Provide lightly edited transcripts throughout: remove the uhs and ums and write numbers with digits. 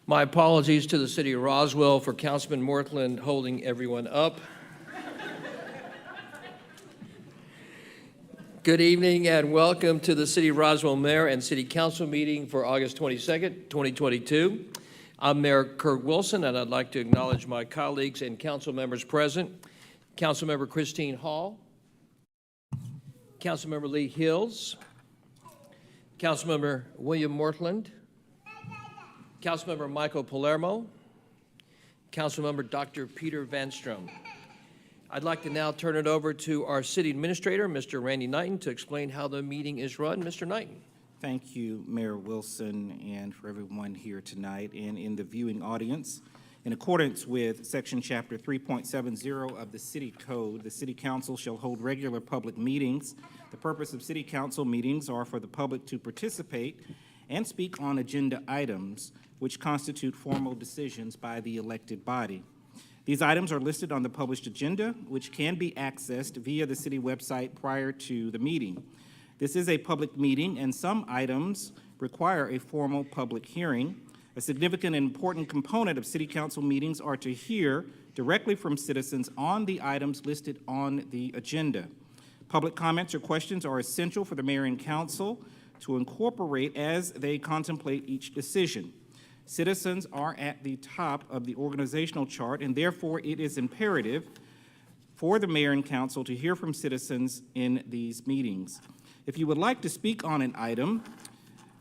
My apologies to the city of Roswell for Councilman Mortland holding everyone up. Good evening and welcome to the City of Roswell Mayor and City Council meeting for August 22nd, 2022. I'm Mayor Kurt Wilson, and I'd like to acknowledge my colleagues and council members present. Councilmember Christine Hall, Councilmember Lee Hills, Councilmember William Mortland, Councilmember Michael Palermo, Councilmember Dr. Peter Van Strom. I'd like to now turn it over to our city administrator, Mr. Randy Knighton, to explain how the meeting is run. Mr. Knighton. Thank you, Mayor Wilson, and for everyone here tonight and in the viewing audience. In accordance with Section Chapter 3.70 of the City Code, the City Council shall hold regular public meetings. The purpose of City Council meetings are for the public to participate and speak on agenda items which constitute formal decisions by the elected body. These items are listed on the published agenda, which can be accessed via the city website prior to the meeting. This is a public meeting, and some items require a formal public hearing. A significant and important component of city council meetings are to hear directly from citizens on the items listed on the agenda. Public comments or questions are essential for the mayor and council to incorporate as they contemplate each decision. Citizens are at the top of the organizational chart, and therefore it is imperative for the mayor and council to hear from citizens in these meetings. If you would like to speak on an item,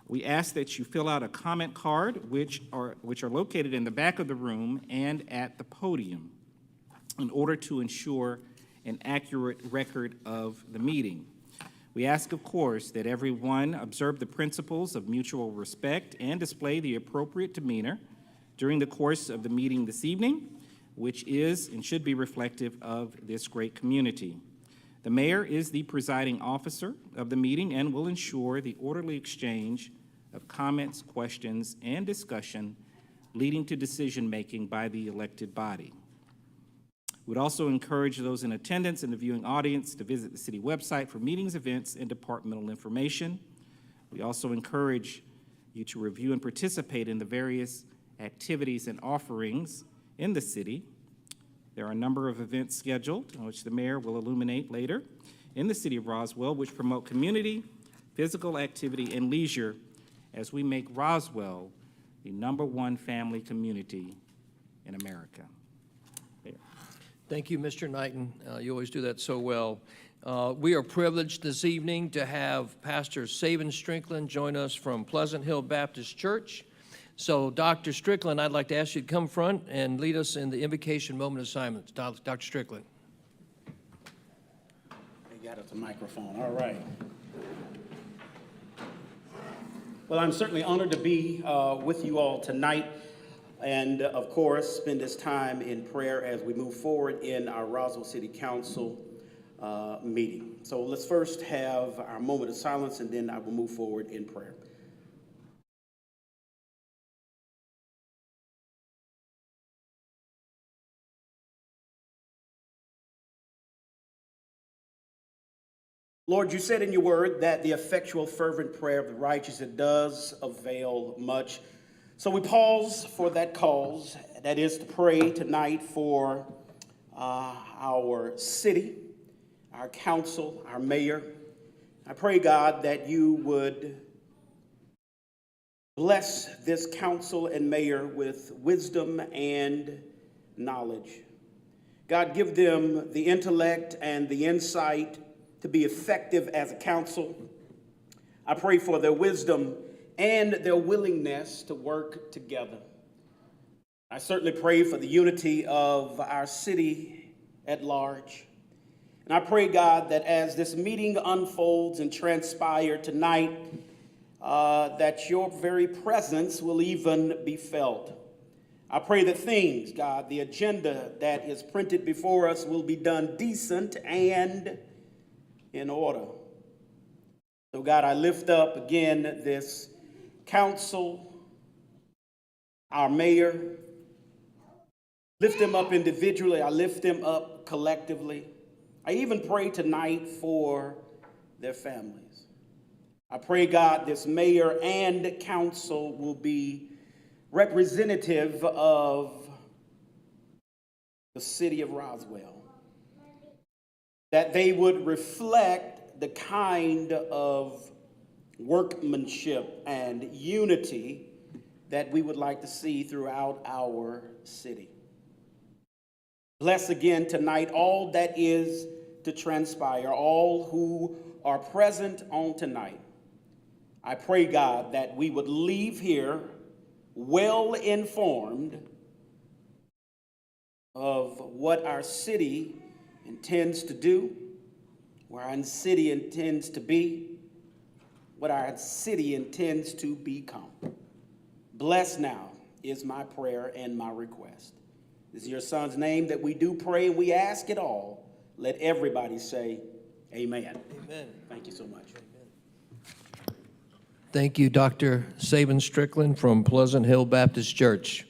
we ask that you fill out a comment card, which are located in the back of the room and at the podium, in order to ensure an accurate record of the meeting. We ask, of course, that everyone observe the principles of mutual respect and display the appropriate demeanor during the course of the meeting this evening, which is and should be reflective of this great community. The mayor is the presiding officer of the meeting and will ensure the orderly exchange of comments, questions, and discussion leading to decision-making by the elected body. We'd also encourage those in attendance and the viewing audience to visit the city website for meetings, events, and departmental information. We also encourage you to review and participate in the various activities and offerings in the city. There are a number of events scheduled, which the mayor will illuminate later, in the city of Roswell, which promote community, physical activity, and leisure as we make Roswell the #1 family community in America. There. Thank you, Mr. Knighton. You always do that so well. We are privileged this evening to have Pastor Saban Strickland join us from Pleasant Hill Baptist Church. So, Dr. Strickland, I'd like to ask you to come front and lead us in the invocation moment assignments. Dr. Strickland. They got us a microphone. All right. Well, I'm certainly honored to be with you all tonight, and of course, spend this time in prayer as we move forward in our Roswell City Council meeting. So let's first have our moment of silence, and then I will move forward in prayer. Lord, you said in your word that the effectual, fervent prayer of the righteous, it does avail much. So we pause for that cause, that is to pray tonight for our city, our council, our mayor. I pray, God, that you would bless this council and mayor with wisdom and knowledge. God, give them the intellect and the insight to be effective as a council. I pray for their wisdom and their willingness to work together. I certainly pray for the unity of our city at large. And I pray, God, that as this meeting unfolds and transpires tonight, that your very presence will even be felt. I pray that things, God, the agenda that is printed before us will be done decent and in order. So God, I lift up again this council, our mayor, lift them up individually, I lift them up collectively. I even pray tonight for their families. I pray, God, this mayor and council will be representative of the city of Roswell, that they would reflect the kind of workmanship and unity that we would like to see throughout our city. Bless again tonight all that is to transpire, all who are present on tonight. I pray, God, that we would leave here well informed of what our city intends to do, where our city intends to be, what our city intends to become. Bless now is my prayer and my request. This is your son's name that we do pray, and we ask it all. Let everybody say amen. Amen. Thank you so much. Thank you, Dr. Saban Strickland from Pleasant Hill Baptist Church.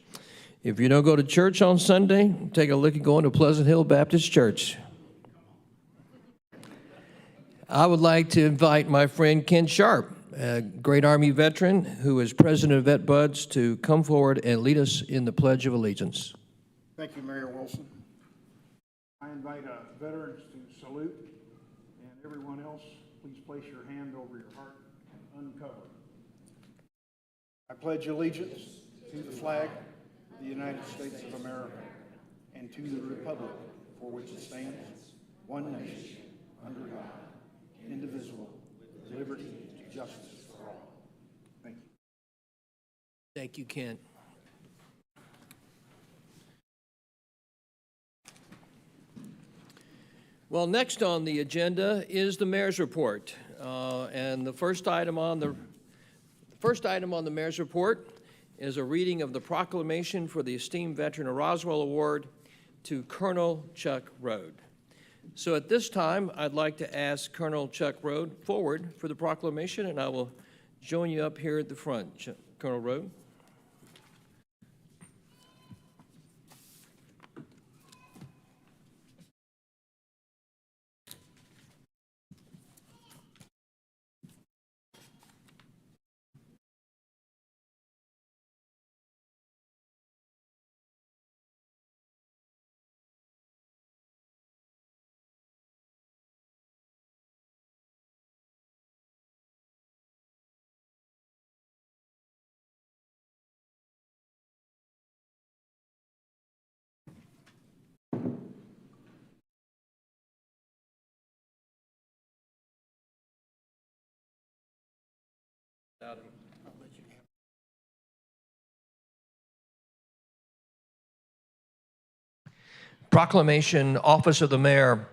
If you don't go to church on Sunday, take a look at going to Pleasant Hill Baptist Church. I would like to invite my friend Ken Sharp, a great Army veteran who is president of Vet Buds, to come forward and lead us in the Pledge of Allegiance. Thank you, Mayor Wilson. I invite veterans to salute, and everyone else, please place your hand over your heart and uncover. I pledge allegiance to the flag of the United States of America and to the republic for which it stands, one nation, under God, indivisible, with liberty and justice for all. Thank you. Thank you, Ken. Well, next on the agenda is the mayor's report, and the first item on the mayor's report is a reading of the proclamation for the esteemed veteran of Roswell Award to Colonel Chuck Rode. So at this time, I'd like to ask Colonel Chuck Rode forward for the proclamation, and I will join you up here at the front. Colonel Rode. Proclamation, Office of the Mayor,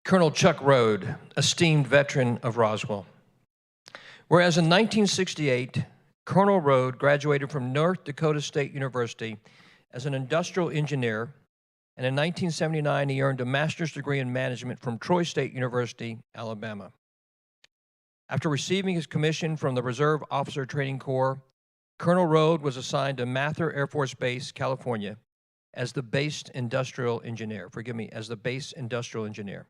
Colonel Chuck Rode, esteemed veteran of Roswell. Whereas in 1968, Colonel Rode graduated from North Dakota State University as an industrial engineer, and in 1979 he earned a master's degree in management from Troy State University, Alabama. After receiving his commission from the Reserve Officer Training Corps, Colonel Rode was assigned to Mather Air Force Base, California, as the base industrial engineer. As the base industrial engineer.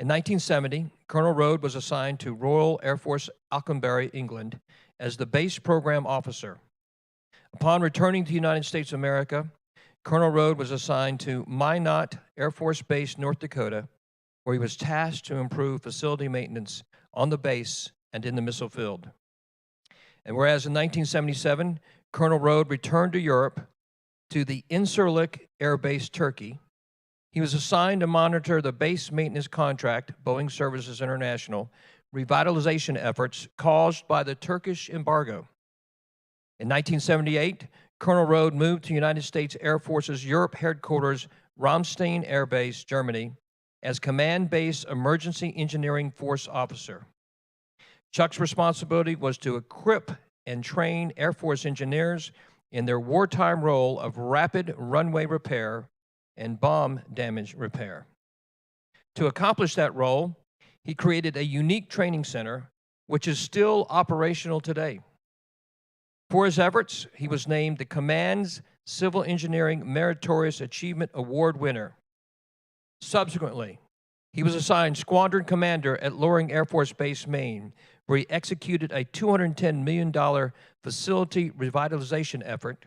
In 1970, Colonel Rode was assigned to Royal Air Force Alconbury, England, as the base program officer. Upon returning to the United States of America, Colonel Rode was assigned to Minot Air Force Base, North Dakota, where he was tasked to improve facility maintenance on the base and in the missile field. And whereas in 1977, Colonel Rode returned to Europe to the Incirlik Air Base, Turkey, he was assigned to monitor the base maintenance contract, Boeing Services International, revitalization efforts caused by the Turkish embargo. In 1978, Colonel Rode moved to United States Air Force's Europe headquarters, Ramstein Air Base, Germany, as Command Base Emergency Engineering Force Officer. Chuck's responsibility was to equip and train Air Force engineers in their wartime role of rapid runway repair and bomb damage repair. To accomplish that role, he created a unique training center, which is still operational today. For his efforts, he was named the Command's Civil Engineering Meritorious Achievement Award winner. Subsequently, he was assigned Squadron Commander at Loring Air Force Base, Maine, where he executed a $210 million facility revitalization effort.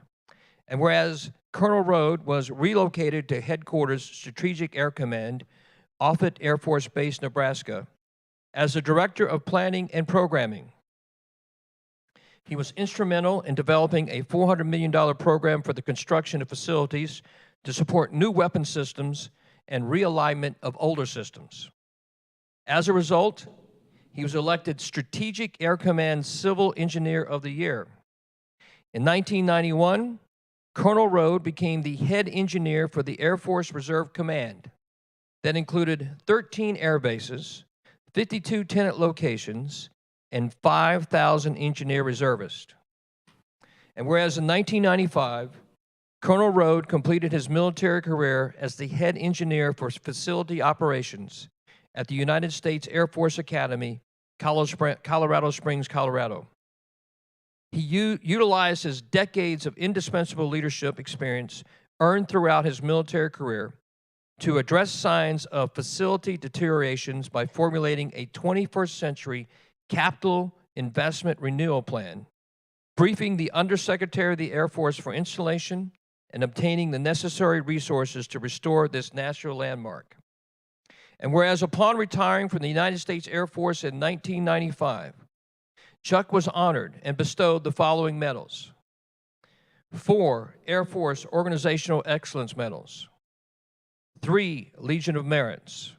And whereas Colonel Rode was relocated to Headquarters Strategic Air Command, Offutt Air Force Base, Nebraska, as the Director of Planning and Programming. He was instrumental in developing a $400 million program for the construction of facilities to support new weapon systems and realignment of older systems. As a result, he was elected Strategic Air Command Civil Engineer of the Year. In 1991, Colonel Rode became the head engineer for the Air Force Reserve Command that included 13 air bases, 52 tenant locations, and 5,000 engineer reservists. And whereas in 1995, Colonel Rode completed his military career as the head engineer for facility operations at the United States Air Force Academy, Colorado Springs, Colorado. He utilized his decades of indispensable leadership experience earned throughout his military career to address signs of facility deteriorations by formulating a 21st century capital investment renewal plan, briefing the Undersecretary of the Air Force for installation, and obtaining the necessary resources to restore this natural landmark. And whereas upon retiring from the United States Air Force in 1995, Chuck was honored and bestowed the following medals: 4 Air Force Organizational Excellence Medals, 3 Legion of Merits,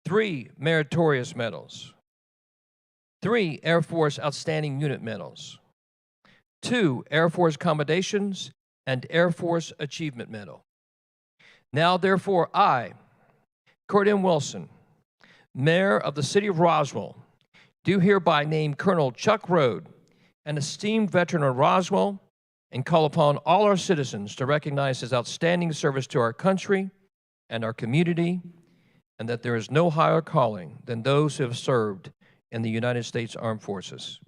3 Meritorious Medals, 3 Air Force Outstanding Unit Medals, 2 Air Force Commendations, and Air Force Achievement Medal. Now, therefore, I, Kurt M. Wilson, Mayor of the City of Roswell, do hereby name Colonel Chuck Rode, an esteemed veteran of Roswell, and call upon all our citizens to recognize his outstanding service to our country and our community, and that there is no higher calling than those who have served in the United States Armed Forces.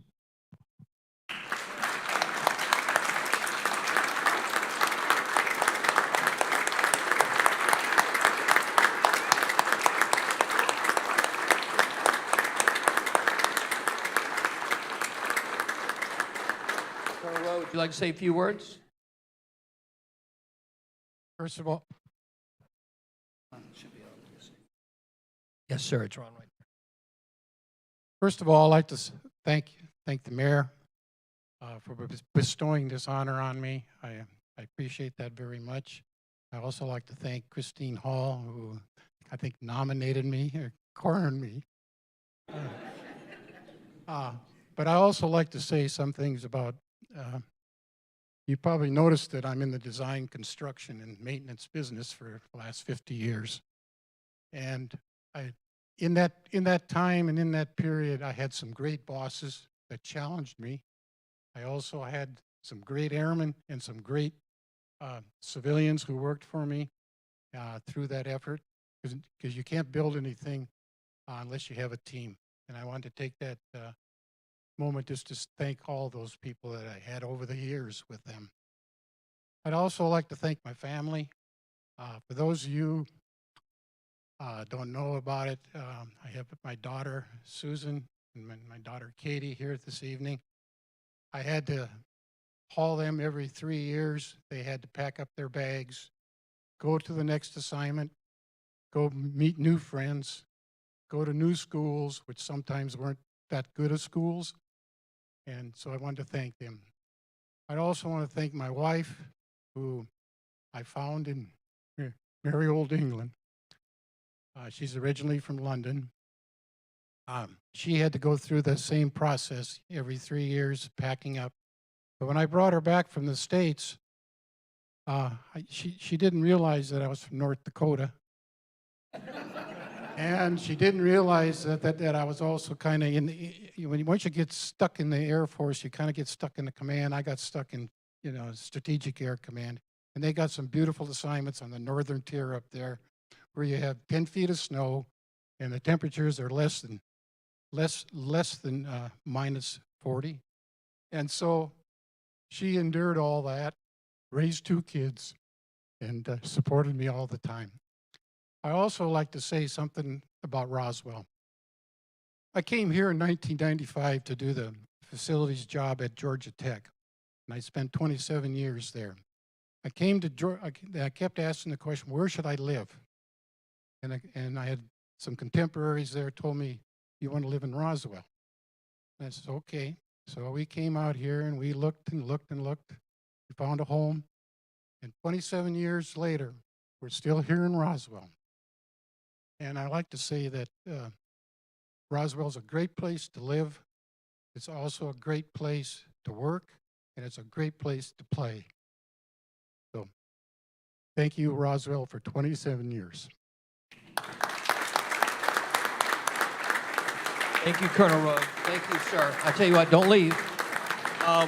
Would you like to say a few words? First of all, Yes, sir. It's on right there. first of all, I'd like to thank the mayor for bestowing this honor on me. I appreciate that very much. I also like to thank Christine Hall, who I think nominated me or cornered me. But I also like to say some things about. You probably noticed that I'm in the design, construction, and maintenance business for the last 50 years. And in that time and in that period, I had some great bosses that challenged me. I also had some great airmen and some great civilians who worked for me through that effort, because you can't build anything unless you have a team. And I wanted to take that moment just to thank all those people that I had over the years with them. I'd also like to thank my family. For those of you don't know about it, I have my daughter Susan and my daughter Katie here this evening. I had to haul them every 3 years. They had to pack up their bags, go to the next assignment, go meet new friends, go to new schools, which sometimes weren't that good of schools. And so I wanted to thank them. I'd also want to thank my wife, who I found in merry old England. She's originally from London. She had to go through the same process every 3 years, packing up. But when I brought her back from the States, she didn't realize that I was from North Dakota. And she didn't realize that I was also kind of once you get stuck in the Air Force, you kind of get stuck in the command. I got stuck in, Strategic Air Command. And they got some beautiful assignments on the northern tier up there where you have 10 feet of snow and the temperatures are less than minus 40. And so she endured all that, raised 2 kids, and supported me all the time. I also like to say something about Roswell. I came here in 1995 to do the facilities job at Georgia Tech, and I spent 27 years there. I came to I kept asking the question, where should I live? And I had some contemporaries there told me, you want to live in Roswell? And I said, okay. So we came out here and we looked and looked and looked. We found a home. And 27 years later, we're still here in Roswell. And I like to say that Roswell's a great place to live. It's also a great place to work, and it's a great place to play. So thank you, Roswell, for 27 years. Thank you, Colonel Rose. Thank you, sir. I tell you what, don't leave.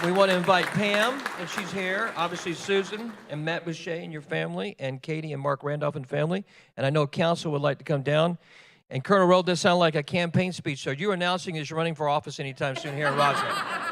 We want to invite Pam, and she's here. Obviously, Susan and Matt Boucher and your family, and Katie and Mark Randolph and family. And I know council would like to come down. And Colonel Rose does sound like a campaign speech, so you're announcing as you're running for office anytime soon here in Roswell.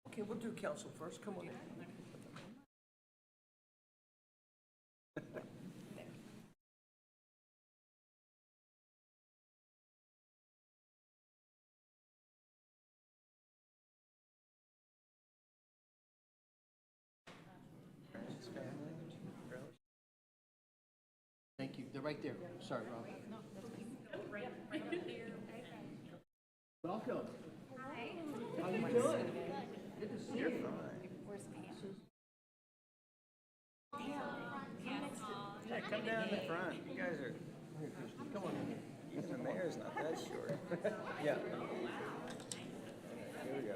Okay, we'll do council first. Come on in. Thank you. They're right there. Sorry, Rob. Welcome. Hi. How you doing? Good to see you. Where's Pam? Yeah, come down in the front. You guys are, Come on in here. even the mayor's not that short. Yeah. Here we go.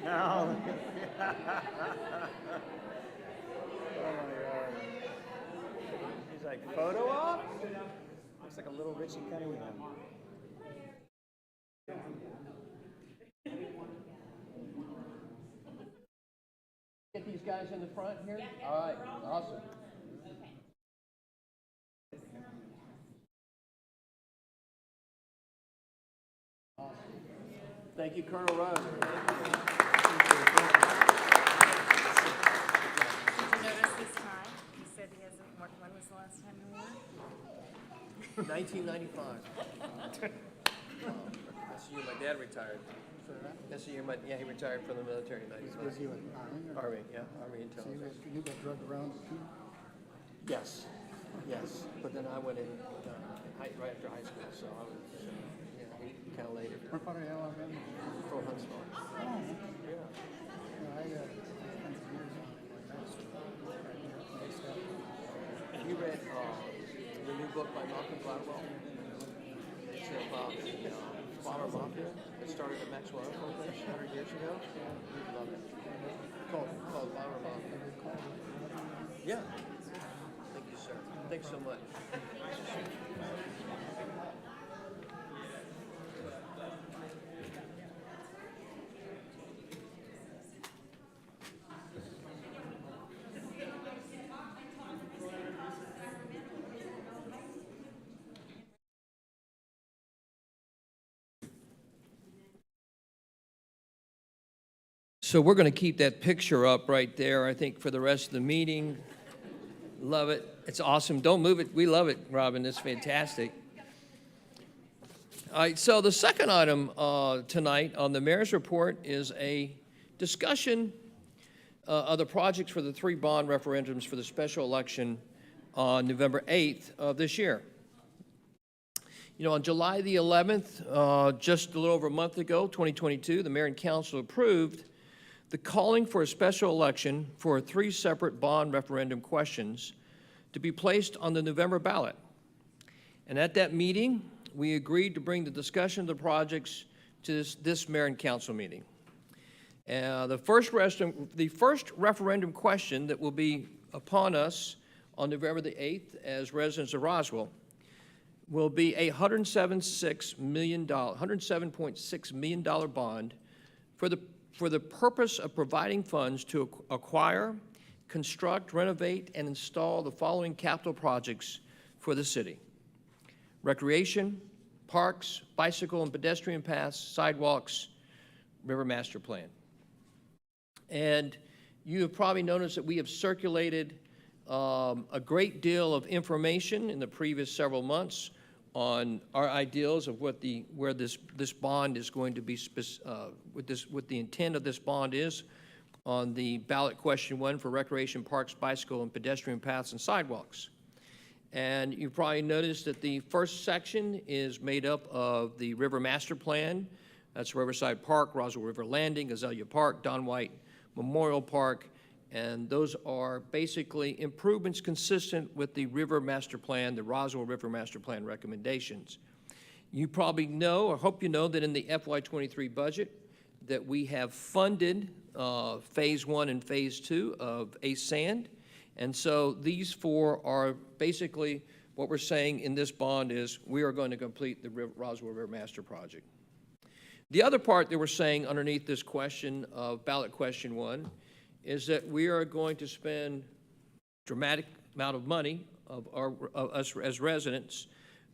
No. Oh my God. He's like, photo op? Looks like a little Richie Cunningham. Get these guys in the front here? All right, awesome. Thank you, Colonel Rose. Did you notice his tie? He said he hasn't worked. When was the last time you wore it? 1995. That's the year my dad retired. That's the year he retired from the military in 95. Was he in Army? Army, yeah, Army intelligence. You got drugged around too? Yes, yes. But then I went in right after high school, so I was kind of later. What part of Alabama? From Huntsville. I spent some years on Have you read the new book by Malcolm Gladwell? It's about the Flower Mafia that started at Maxwell Air Force Base 100 years ago. You'd love it. Called Flower Mafia. Yeah. Thank you, sir. Thanks so much. So we're going to keep that picture up right there, I think, for the rest of the meeting. Love it. It's awesome. Don't move it. We love it, Robin. It's fantastic. All right, so the second item tonight on the mayor's report is a discussion of the projects for the 3 bond referendums for the special election on November 8th of this year. You know, on July the 11th, just a little over a month ago, 2022, the mayor and council approved the calling for a special election for 3 separate bond referendum questions to be placed on the November ballot. And at that meeting, we agreed to bring the discussion of the projects to this mayor and council meeting. The first referendum question that will be upon us on November the 8th as residents of Roswell will be a $107.6 million bond for the for the purpose of providing funds to acquire, construct, renovate, and install the following capital projects for the city: recreation, parks, bicycle and pedestrian paths, sidewalks, river master plan. And you have probably noticed that we have circulated a great deal of information in the previous several months on our ideals of what where this bond is going to be, what the intent of this bond is on the ballot question 1 for recreation, parks, bicycle, and pedestrian paths and sidewalks. And you probably noticed that the first section is made up of the River Master Plan. That's Riverside Park, Roswell River Landing, Azalea Park, Don White Memorial Park, and those are basically improvements consistent with the River Master Plan, the Roswell River Master Plan recommendations. You probably know, or hope you know, that in the FY23 budget that we have funded Phase 1 and Phase 2 of ACE Sand. And so these 4 are basically what we're saying in this bond is we are going to complete the Roswell River Master Project. The other part that we're saying underneath this question of ballot question 1 is that we are going to spend dramatic amount of money of us as residents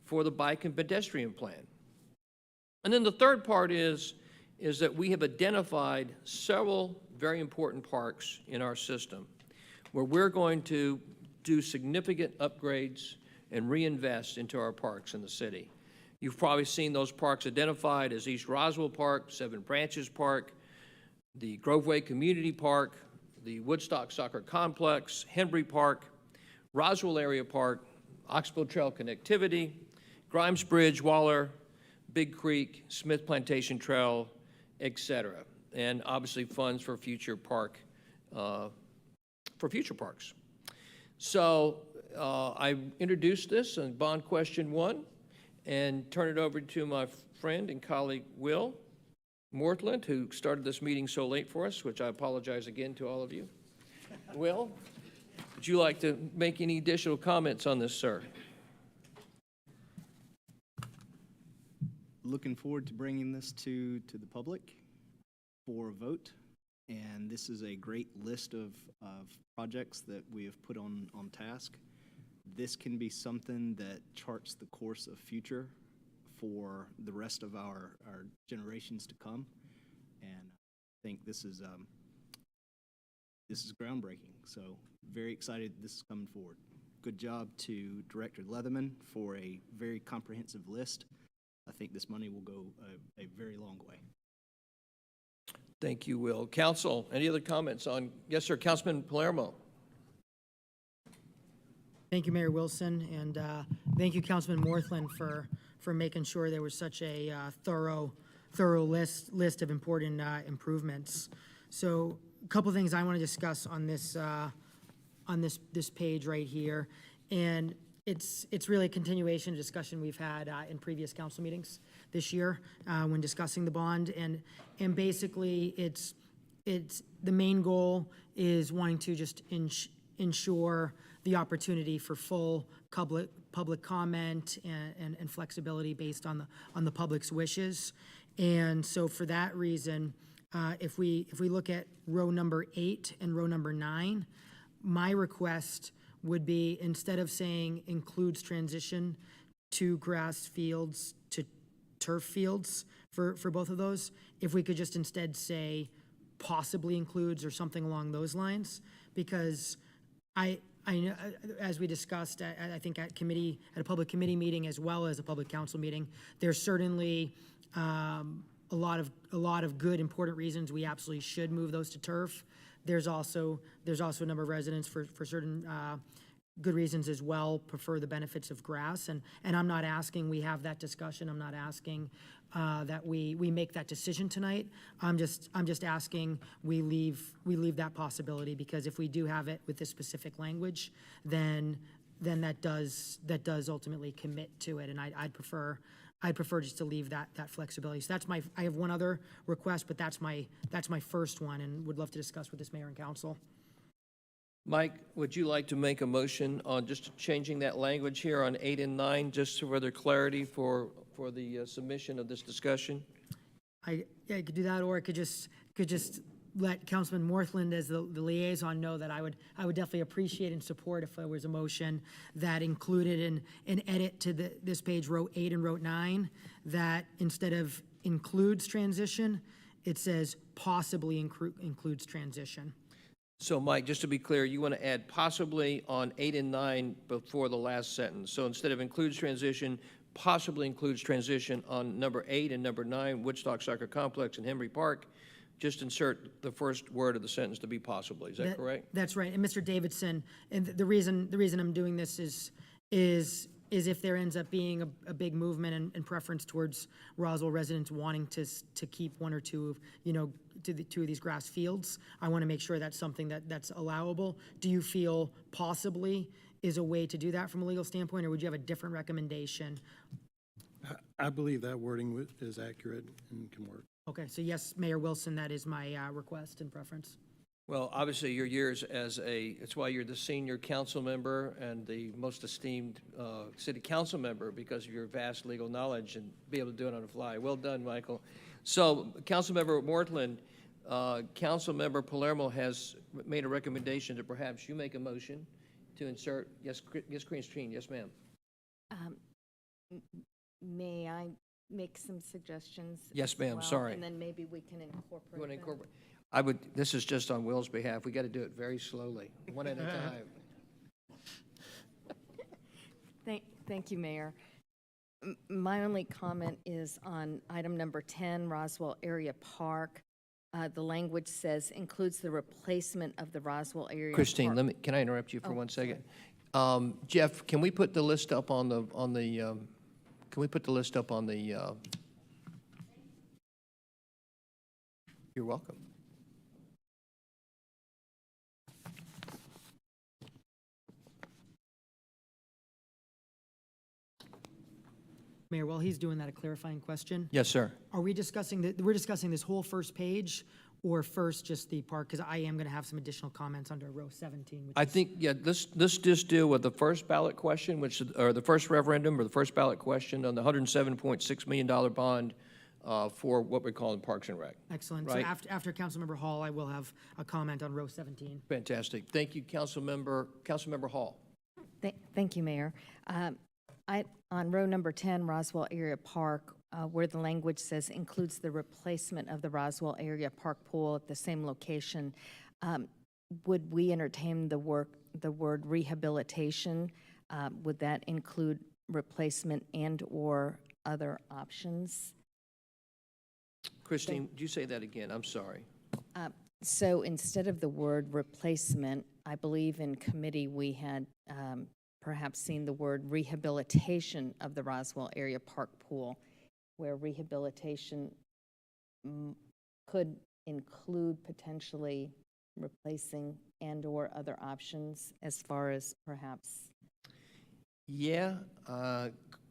for the bike and pedestrian plan. And then the third part is that we have identified several very important parks in our system where we're going to do significant upgrades and reinvest into our parks in the city. You've probably seen those parks identified as East Roswell Park, Seven Branches Park, the Groveway Community Park, the Woodstock Soccer Complex, Henry Park, Roswell Area Park, Oxbow Trail Connectivity, Grimes Bridge, Waller, Big Creek, Smith Plantation Trail, etc. And obviously funds for future parks. So I introduced this on bond question 1 and turn it over to my friend and colleague Will Mortland, who started this meeting so late for us, which I apologize again to all of you. Will, would you like to make any additional comments on this, sir? Looking forward to bringing this to the public for a vote. And this is a great list of projects that we have put on task. This can be something that charts the course of future for the rest of our generations to come. And I think this is groundbreaking. So very excited this is coming forward. Good job to Director Leatherman for a very comprehensive list. I think this money will go a very long way. Thank you, Will. Council, any other comments on? Yes, sir, Councilman Palermo. Thank you, Mayor Wilson, and thank you, Councilman Morthland, for making sure there was such a thorough list of important improvements. So, a couple of things I want to discuss on this page right here, and it's really a continuation of discussion we've had in previous council meetings this year when discussing the bond, and basically it's the main goal is wanting to just ensure the opportunity for full public comment and flexibility based on the public's wishes. And so for that reason, if we look at row number 8 and row number 9, my request would be, instead of saying includes transition to grass fields to turf fields for both of those, if we could just instead say possibly includes or something along those lines, because I know, as we discussed, I think at a public committee meeting as well as a public council meeting, there's certainly a lot of good, important reasons we absolutely should move those to turf. There's also a number of residents for certain good reasons as well prefer the benefits of grass, and I'm not asking we have that discussion. I'm not asking that we make that decision tonight. I'm just asking we leave that possibility, because if we do have it with this specific language, then that does ultimately commit to it, and I'd prefer just to leave that flexibility. So I have one other request, but that's my first one, and would love to discuss with this mayor and council. Mike, would you like to make a motion on just changing that language here on 8 and 9, just for further clarity for the submission of this discussion? I could do that, or I could just could just let Councilman Morthland as the liaison know that I would definitely appreciate and support if there was a motion that included an edit to this page, row 8 and row 9, that instead of includes transition, it says possibly includes transition. So, Mike, just to be clear, you want to add possibly on 8 and 9 before the last sentence. So instead of includes transition, possibly includes transition on number 8 and number 9, Woodstock Soccer Complex and Henry Park. Just insert the first word of the sentence to be possibly. Is that correct? That's right. And Mr. Davidson, and the reason I'm doing this is if there ends up being a big movement and preference towards Roswell residents wanting to keep one or two of, two of these grass fields, I want to make sure that's something that's allowable. Do you feel possibly is a way to do that from a legal standpoint, or would you have a different recommendation? I believe that wording is accurate and can work. Okay, so yes, Mayor Wilson, that is my request and preference. Well, obviously, your years it's why you're the senior council member and the most esteemed city council member, because of your vast legal knowledge and be able to do it on the fly. Well done, Michael. So, Councilmember Mortland, Councilmember Palermo has made a recommendation that perhaps you make a motion to insert, yes, Christine, yes, ma'am. May I make some suggestions? Yes, as ma'am, well? sorry. And then maybe we can incorporate You want to them. incorporate? This is just on Will's behalf. We got to do it very slowly, one at a time. Thank you, Mayor. My only comment is on item number 10, Roswell Area Park. The language says includes the replacement of the Roswell Area Christine, Park. can I interrupt you for Oh, 1 second? Jeff, can we put the list up on the, can we put the list up on the, you're welcome. Mayor, while he's doing that, a clarifying question. Yes, sir. Are we discussing, we're discussing this whole first page, or first just the part? Because I am going to have some additional comments under row 17. Which I is- think, yeah, let's just deal with the first ballot question, or the first referendum, or the first ballot question on the $107.6 million bond for what we're calling Parks and Rec. Excellent. Right. So after Councilmember Hall, I will have a comment on row 17. Fantastic. Thank you, Councilmember Hall. Thank you, Mayor. On row number 10, Roswell Area Park, where the language says includes the replacement of the Roswell Area Park pool at the same location, would we entertain the word rehabilitation? Would that include replacement and/or other options? Christine, do you say that again? I'm sorry. So instead of the word replacement, I believe in committee we had perhaps seen the word rehabilitation of the Roswell Area Park pool, where rehabilitation could include potentially replacing and/or other options as far as perhaps. Yeah,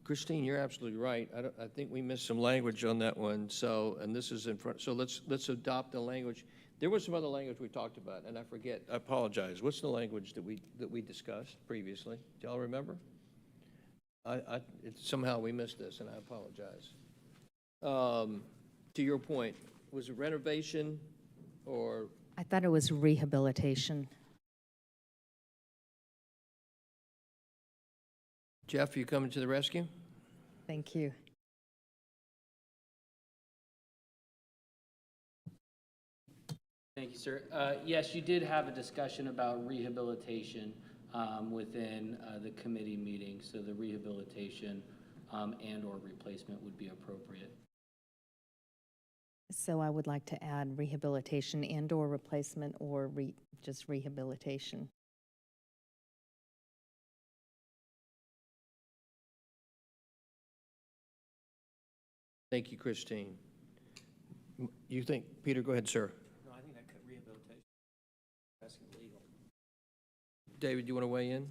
Christine, you're absolutely right. I think we missed some language on that one. So, and this is in front. So let's adopt the language. There was some other language we talked about, and I forget. I apologize. What's the language that we discussed previously? Do y'all remember? Somehow we missed this, and I apologize. To your point, was it renovation or? I thought it was rehabilitation. Jeff, you coming to the rescue? Thank you. Thank you, sir. Yes, you did have a discussion about rehabilitation within the committee meeting, so the rehabilitation and/or replacement would be appropriate. So I would like to add rehabilitation and/or replacement, or just rehabilitation. Thank you, Christine. You think, Peter, go ahead, sir. No, I think that could rehabilitation. That's illegal. David, you want to weigh in?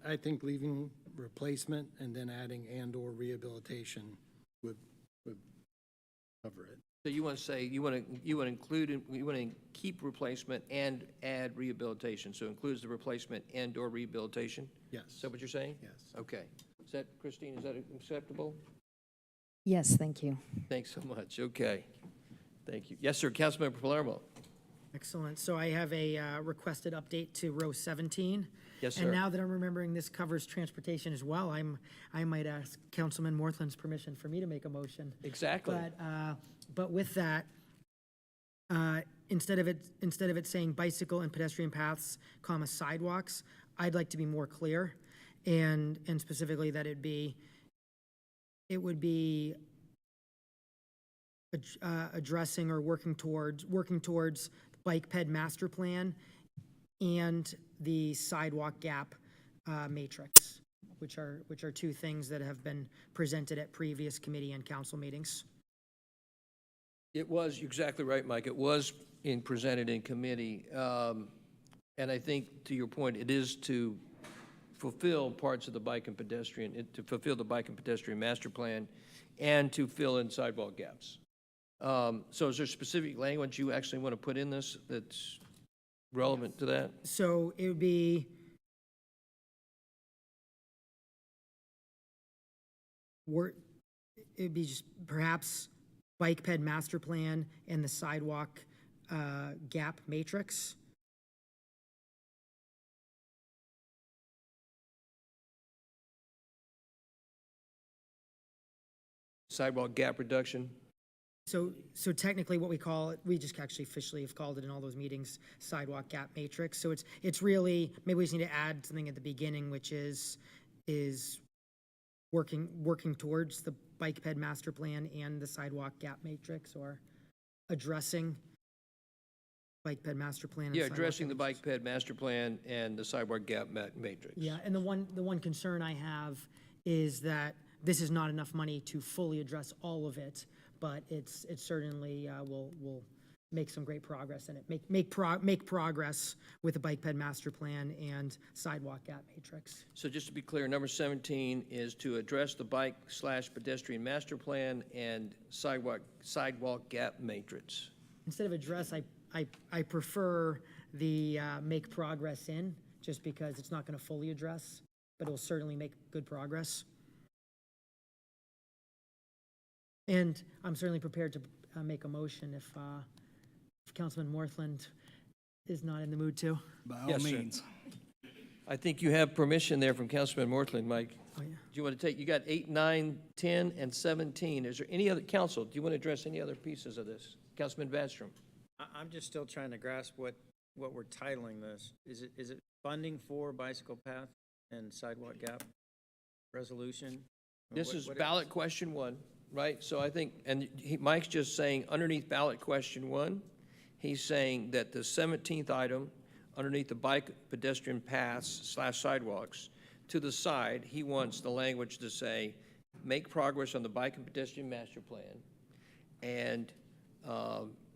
I think leaving replacement and then adding and/or rehabilitation would cover it. So you want to say, you want to include, you want to keep replacement and add rehabilitation, so includes the replacement and/or rehabilitation? Yes. Is that what you're saying? Yes. Okay. Is that, Christine, is that acceptable? Yes, thank you. Thanks so much. Okay. Thank you. Yes, sir. Councilmember Palermo. Excellent. So I have a requested update to row 17. Yes, sir. And now that I'm remembering this covers transportation as well, I might ask Councilman Morthland's permission for me to make a motion. Exactly. But with that, instead of it saying bicycle and pedestrian paths, comma, sidewalks, I'd like to be more clear, and specifically that it would be addressing or working towards the bike ped master plan and the sidewalk gap matrix, which are two things that have been presented at previous committee and council meetings. It was, you're exactly right, Mike. It was presented in committee. And I think, to your point, it is to fulfill parts of the bike and pedestrian, to fulfill the bike and pedestrian master plan and to fill in sidewalk gaps. So is there specific language you actually want to put in this that's relevant to that? So it would be just perhaps bike ped master plan and the sidewalk gap matrix. Sidewalk gap reduction? So technically what we call it, we just actually officially have called it in all those meetings, sidewalk gap matrix. So it's really, maybe we just need to add something at the beginning, which is working towards the bike ped master plan and the sidewalk gap matrix, or addressing bike ped master plan. And Yeah, sidewalk addressing the gap bike matrix. ped master plan and the sidewalk gap matrix. Yeah, and the one concern I have is that this is not enough money to fully address all of it, but it certainly will make some great progress in it. Make progress with the bike ped master plan and sidewalk gap matrix. So just to be clear, number 17 is to address the bike/pedestrian master plan and sidewalk gap matrix. Instead of address, I prefer the make progress in, just because it's not going to fully address, but it'll certainly make good progress. And I'm certainly prepared to make a motion if Councilman Morthland is not in the mood to. By Yes, all sir. means. I think you have permission there from Councilman Morthland, Mike. Oh, yeah. Do you want to take, you got 8, 9, 10, and 17. Is there any other, council, do you want to address any other pieces of this? Councilman Vanstrom? I'm just still trying to grasp what we're titling this. Is it funding for bicycle path and sidewalk gap resolution? This is ballot question 1, right? So I think, and Mike's just saying underneath ballot question 1, he's saying that the 17th item, underneath the bike pedestrian paths / sidewalks, to the side, he wants the language to say, make progress on the bike and pedestrian master plan and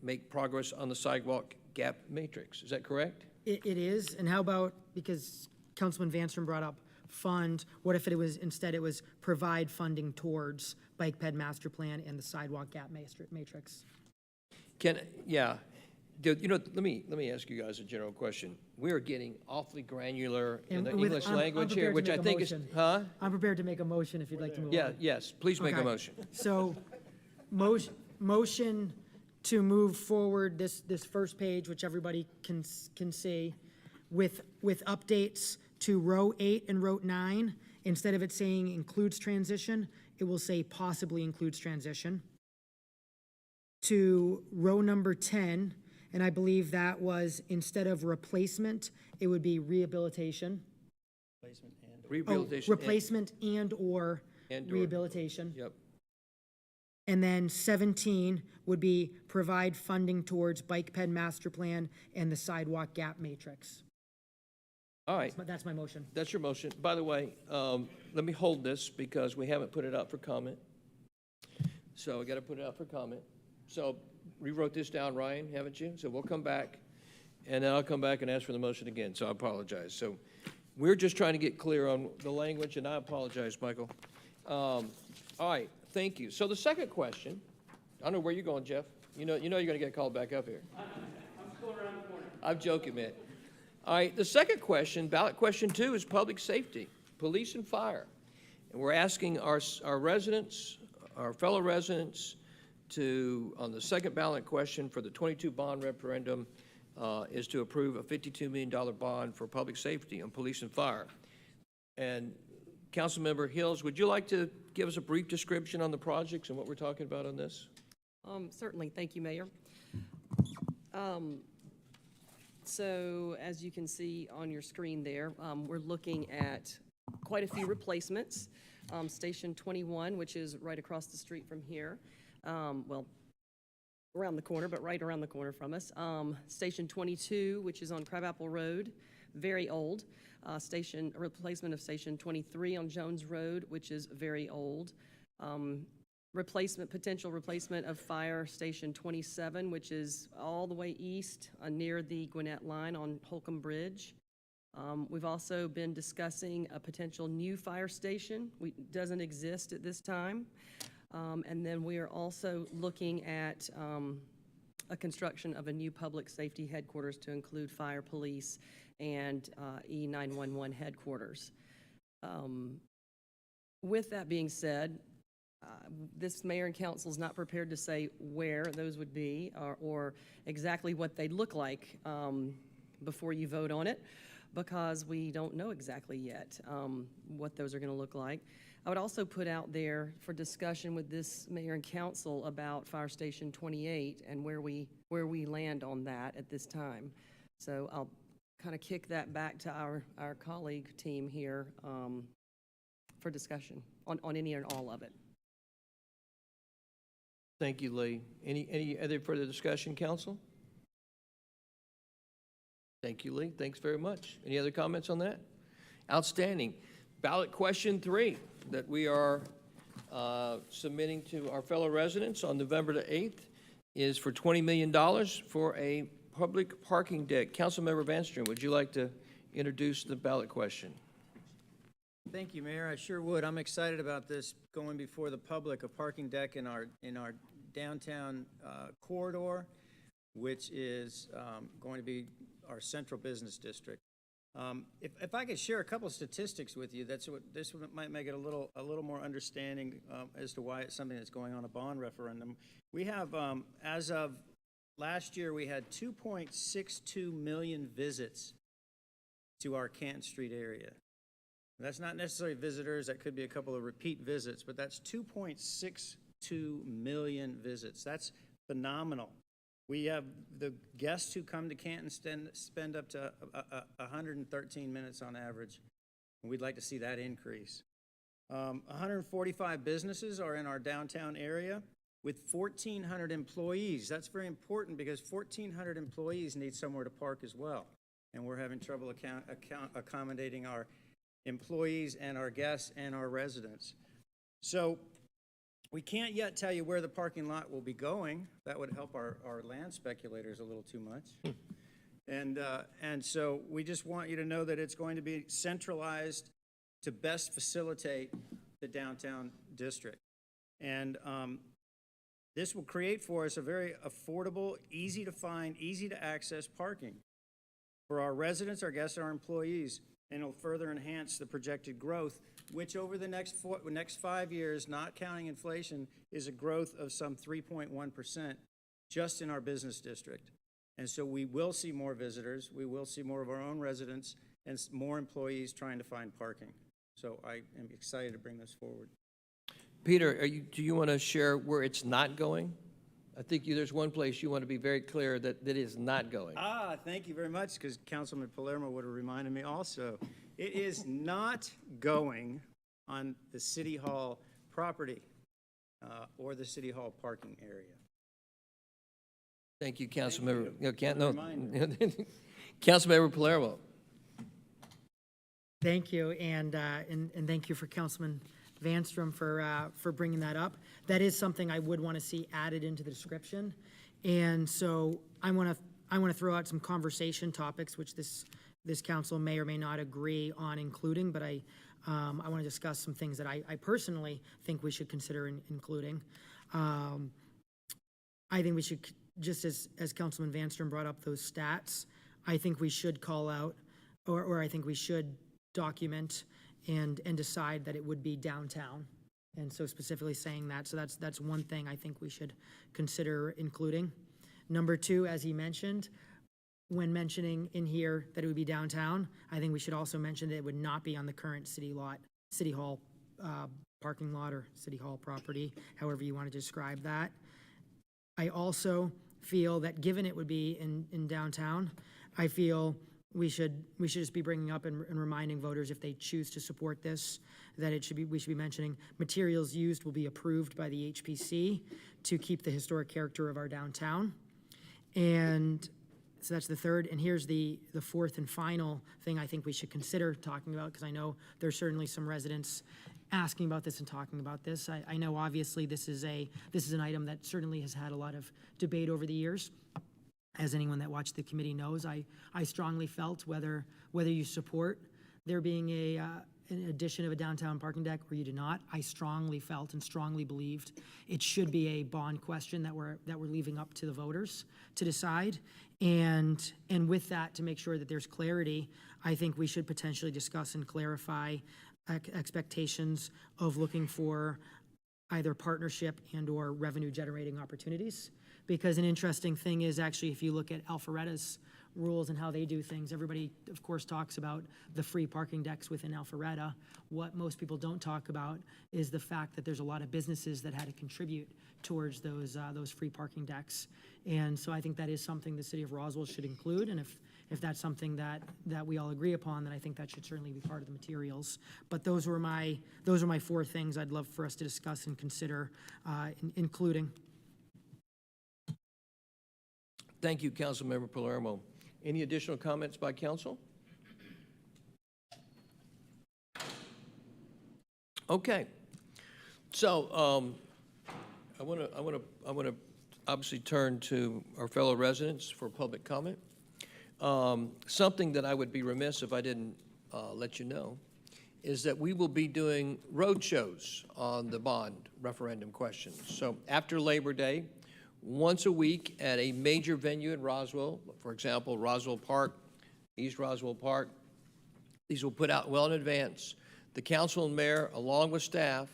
make progress on the sidewalk gap matrix. Is that correct? It is, and how about, because Councilman Vanstrom brought up fund, what if instead it was provide funding towards bike ped master plan and the sidewalk gap matrix? Yeah. You know, let me ask you guys a general question. We are getting awfully granular in the And with- English I'm language here, prepared to which I make a think is, motion. huh? I'm prepared to make a motion if you'd like to move on. Yeah, yes, please make a Okay. motion. So, motion to move forward this first page, which everybody can see, with updates to row 8 and row 9. Instead of it saying includes transition, it will say possibly includes transition. To row number 10, and I believe that was, instead of replacement, it would be rehabilitation. Rehabilitation. Replacement and/or And/or. rehabilitation. Yep. And then 17 would be provide funding towards bike ped master plan and the sidewalk gap matrix. All right, That's my motion. that's your motion. By the way, let me hold this because we haven't put it up for comment. So we got to put it up for comment. So rewrote this down, Ryan, haven't you? So we'll come back, and then I'll come back and ask for the motion again, so I apologize. So we're just trying to get clear on the language, and I apologize, Michael. All right, thank you. So the second question, I don't know where you're going, Jeff. You know you're going to get called back up here. I'm still around the corner. I'm joking, man. All right, the second question, ballot question 2, is public safety, police and fire. And we're asking our residents, our fellow residents on the second ballot question for the 22 bond referendum is to approve a $52 million bond for public safety and police and fire. And Councilmember Hills, would you like to give us a brief description on the projects and what we're talking about on this? Certainly. Thank you, Mayor. So as you can see on your screen there, we're looking at quite a few replacements. Station 21, which is right across the street from here, well, around the corner, but right around the corner from us. Station 22, which is on Crabapple Road, very old. Replacement of Station 23 on Jones Road, which is very old. Potential replacement of Fire Station 27, which is all the way east near the Gwinnett line on Holcomb Bridge. We've also been discussing a potential new fire station. Doesn't exist at this time. And then we are also looking at a construction of a new public safety headquarters to include fire, police, and E911 headquarters. With that being said, this mayor and council is not prepared to say where those would be or exactly what they'd look like before you vote on it, because we don't know exactly yet what those are going to look like. I would also put out there for discussion with this mayor and council about Fire Station 28 and where we land on that at this time. So I'll kind of kick that back to our colleague team here for discussion on any and all of it. Thank you, Lee. Any other further discussion, council? Thank you, Lee. Thanks very much. Any other comments on that? Outstanding. Ballot question 3 that we are submitting to our fellow residents on November the 8th is for $20 million for a public parking deck. Councilmember Vanstrom, would you like to introduce the ballot question? Thank you, Mayor. I sure would. I'm excited about this going before the public, a parking deck in our downtown corridor, which is going to be our central business district. If I could share a couple of statistics with you, this might make it a little more understanding as to why it's something that's going on a bond referendum. We have, as of last year, we had 2.62 million visits to our Canton Street area. That's not necessarily visitors, that could be a couple of repeat visits, but that's 2.62 million visits. That's phenomenal. We have the guests who come to Canton spend up to 113 minutes on average, and we'd like to see that increase. 145 businesses are in our downtown area with 1,400 employees. That's very important because 1,400 employees need somewhere to park as well, and we're having trouble accommodating our employees and our guests and our residents. So we can't yet tell you where the parking lot will be going. That would help our land speculators a little too much. And so we just want you to know that it's going to be centralized to best facilitate the downtown district. And this will create for us a very affordable, easy to find, easy to access parking for our residents, our guests, and our employees. And it'll further enhance the projected growth, which over the next 5 years, not counting inflation, is a growth of some 3.1% just in our business district. And so we will see more visitors, we will see more of our own residents, and more employees trying to find parking. So I am excited to bring this forward. Peter, do you want to share where it's not going? I think there's one place you want to be very clear that is not going. Thank you very much, because Councilman Palermo would have reminded me also. It is not going on the City Hall property or the City Hall parking area. Thank you, Councilmember. Reminder. Councilmember Palermo. Thank you, and thank you for Councilman Vanstrom for bringing that up. That is something I would want to see added into the description, and so I want to throw out some conversation topics which this council may or may not agree on including, but I want to discuss some things that I personally think we should consider including. I think we should, just as Councilman Vanstrom brought up those stats, I think we should call out, or I think we should document and decide that it would be downtown And so specifically saying that, so that's one thing I think we should consider including. Number two, as he mentioned, when mentioning in here that it would be downtown, I think we should also mention that it would not be on the current city hall parking lot or city hall property, however you want to describe that. I also feel that given it would be in downtown, I feel we should just be bringing up and reminding voters, if they choose to support this, that we should be mentioning materials used will be approved by the HPC to keep the historic character of our downtown. And so that's the third. And here's the fourth and final thing I think we should consider talking about, because I know there's certainly some residents asking about this and talking about this. I know obviously this is an item that certainly has had a lot of debate over the years. As anyone that watched the committee knows, I strongly felt whether you support there being an addition of a downtown parking deck or you do not, I strongly felt and strongly believed it should be a bond question that we're leaving up to the voters to decide. And with that, to make sure that there's clarity, I think we should potentially discuss and clarify expectations of looking for either partnership and or revenue generating opportunities. Because an interesting thing is actually, if you look at Alpharetta's rules and how they do things, everybody, of course, talks about the free parking decks within Alpharetta. What most people don't talk about is the fact that there's a lot of businesses that had to contribute towards those free parking decks. And so I think that is something the city of Roswell should include. And if that's something that we all agree upon, then I think that should certainly be part of the materials. But those are my four things I'd love for us to discuss and consider, including. Thank you, Councilmember Palermo. Any additional comments by council? Okay. So I want to obviously turn to our fellow residents for public comment. Something that I would be remiss if I didn't let you know is that we will be doing road shows on the bond referendum questions. So after Labor Day, once a week at a major venue in Roswell, for example, Roswell Park, East Roswell Park. These will put out well in advance. The council and mayor, along with staff,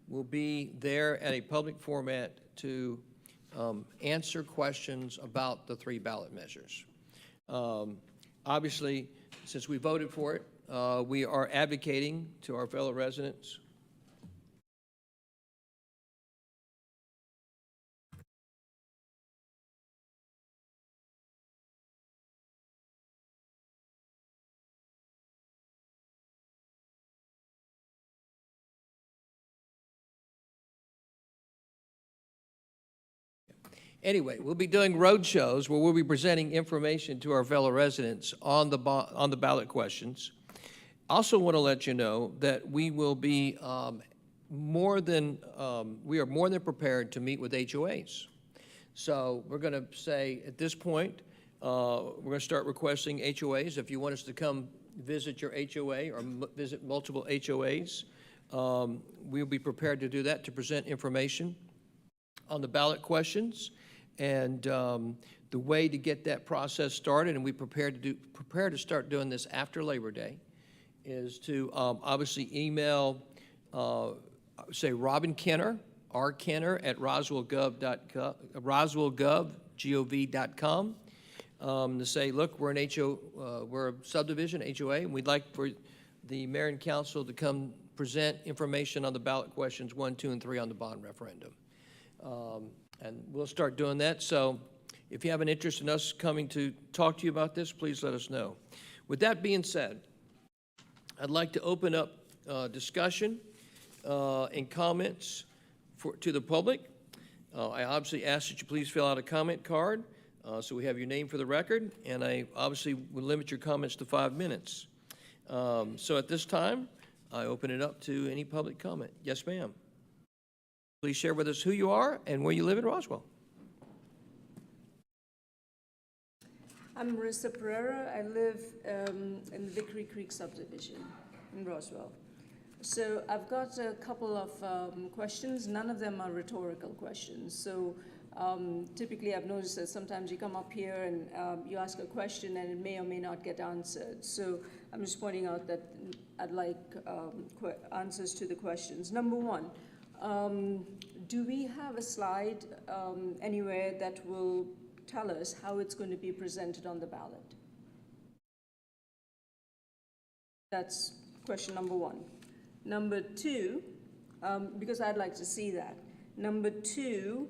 will be there at a public format to answer questions about the three ballot measures. Obviously, since we voted for it, we are advocating to our fellow residents Anyway, we'll be doing road shows where we'll be presenting information to our fellow residents on the ballot questions. Also want to let you know that we will be we are more than prepared to meet with HOAs. So we're going to say at this point, we're going to start requesting HOAs. If you want us to come visit your HOA or visit multiple HOAs, we'll be prepared to do that, to present information on the ballot questions. And the way to get that process started, and we prepare to start doing this after Labor Day, is to obviously email, say, Robin Kenner, rkenner at roswellgov.com, to say, look, we're a subdivision, HOA, and we'd like for the mayor and council to come present information on the ballot questions 1, 2, and 3 on the bond referendum. And we'll start doing that. So if you have an interest in us coming to talk to you about this, please let us know. With that being said, I'd like to open up discussion and comments to the public. I obviously ask that you please fill out a comment card so we have your name for the record, and I obviously will limit your comments to 5 minutes. So at this time, I open it up to any public comment. Yes, ma'am. Please share with us who you are and where you live in Roswell. I'm Marissa Pereira. I live in the Vickery Creek subdivision in Roswell. So I've got a couple of questions. None of them are rhetorical questions. So typically I've noticed that sometimes you come up here and you ask a question and it may or may not get answered. So I'm just pointing out that I'd like answers to the questions. Number one, Do we have a slide anywhere that will tell us how it's going to be presented on the ballot? That's question number one. Number two, because I'd like to see that. Number two,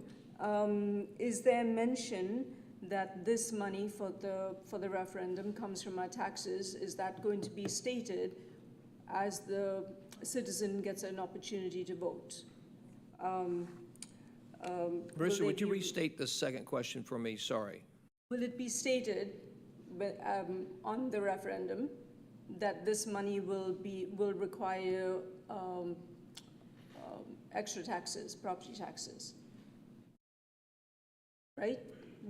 is there mention that this money for the referendum comes from our taxes? Is that going to be stated as the citizen gets an opportunity to vote? Marissa, would you restate the second question for me? Sorry. Will it be stated on the referendum that this money will require extra taxes, property taxes? Right?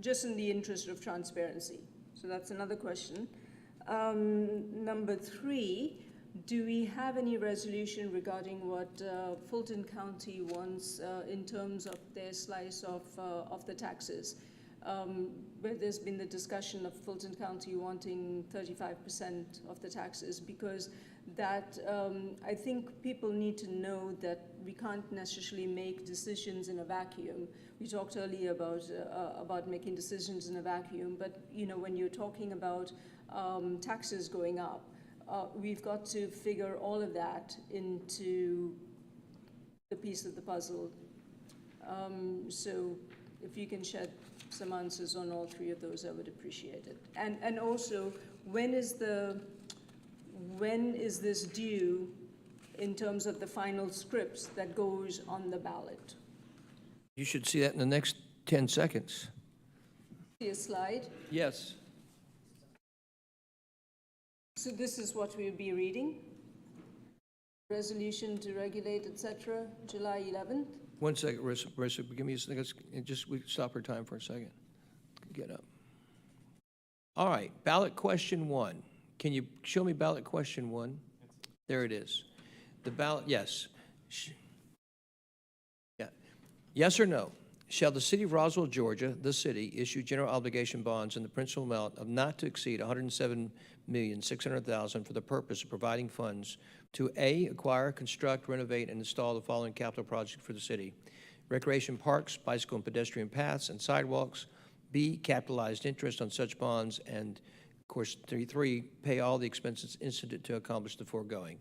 Just in the interest of transparency. So that's another question. Number three, do we have any resolution regarding what Fulton County wants in terms of their slice of the taxes? Where there's been the discussion of Fulton County wanting 35% of the taxes, because that, I think people need to know that we can't necessarily make decisions in a vacuum. We talked earlier about making decisions in a vacuum, but you know, when you're talking about taxes going up, we've got to figure all of that into the piece of the puzzle. So if you can shed some answers on all three of those, I would appreciate it. And also, when is this due in terms of the final scripts that goes on the ballot? You should see that in the next 10 seconds. See a slide? Yes. So this is what we'll be reading. Resolution to regulate, etc., July 11th. 1 second, Marissa, give me a second. We stop our time for a second. Get up. All right, ballot question one. Can you show me ballot question one? There it is. The ballot, yes. Yeah. Yes or no? Shall the city of Roswell, Georgia, the city, issue general obligation bonds in the principal amount of not to exceed $107,600,000 for the purpose of providing funds to A, acquire, construct, renovate, and install the following capital projects for the city: recreation parks, bicycle and pedestrian paths, and sidewalks; B, capitalized interest on such bonds; and of course, 3, pay all the expenses incident to accomplish the foregoing.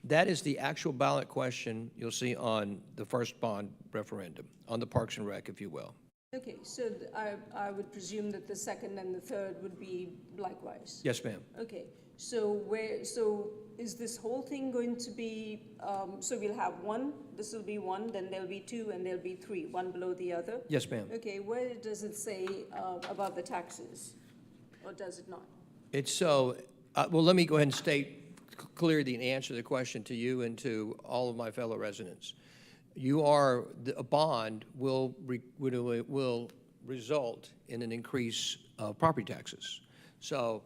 That is the actual ballot question you'll see on the first bond referendum, on the Parks and Rec, if you will. Okay, so I would presume that the second and the third would be likewise. Yes, ma'am. Okay, so is this whole thing going to be, so we'll have one, this will be one, then there'll be two, and there'll be three, one below the other? Yes, ma'am. Okay, where does it say about the taxes, or does it not? It's so, well, let me go ahead and state clearly the answer to the question to you and to all of my fellow residents. A bond will result in an increase of property taxes. So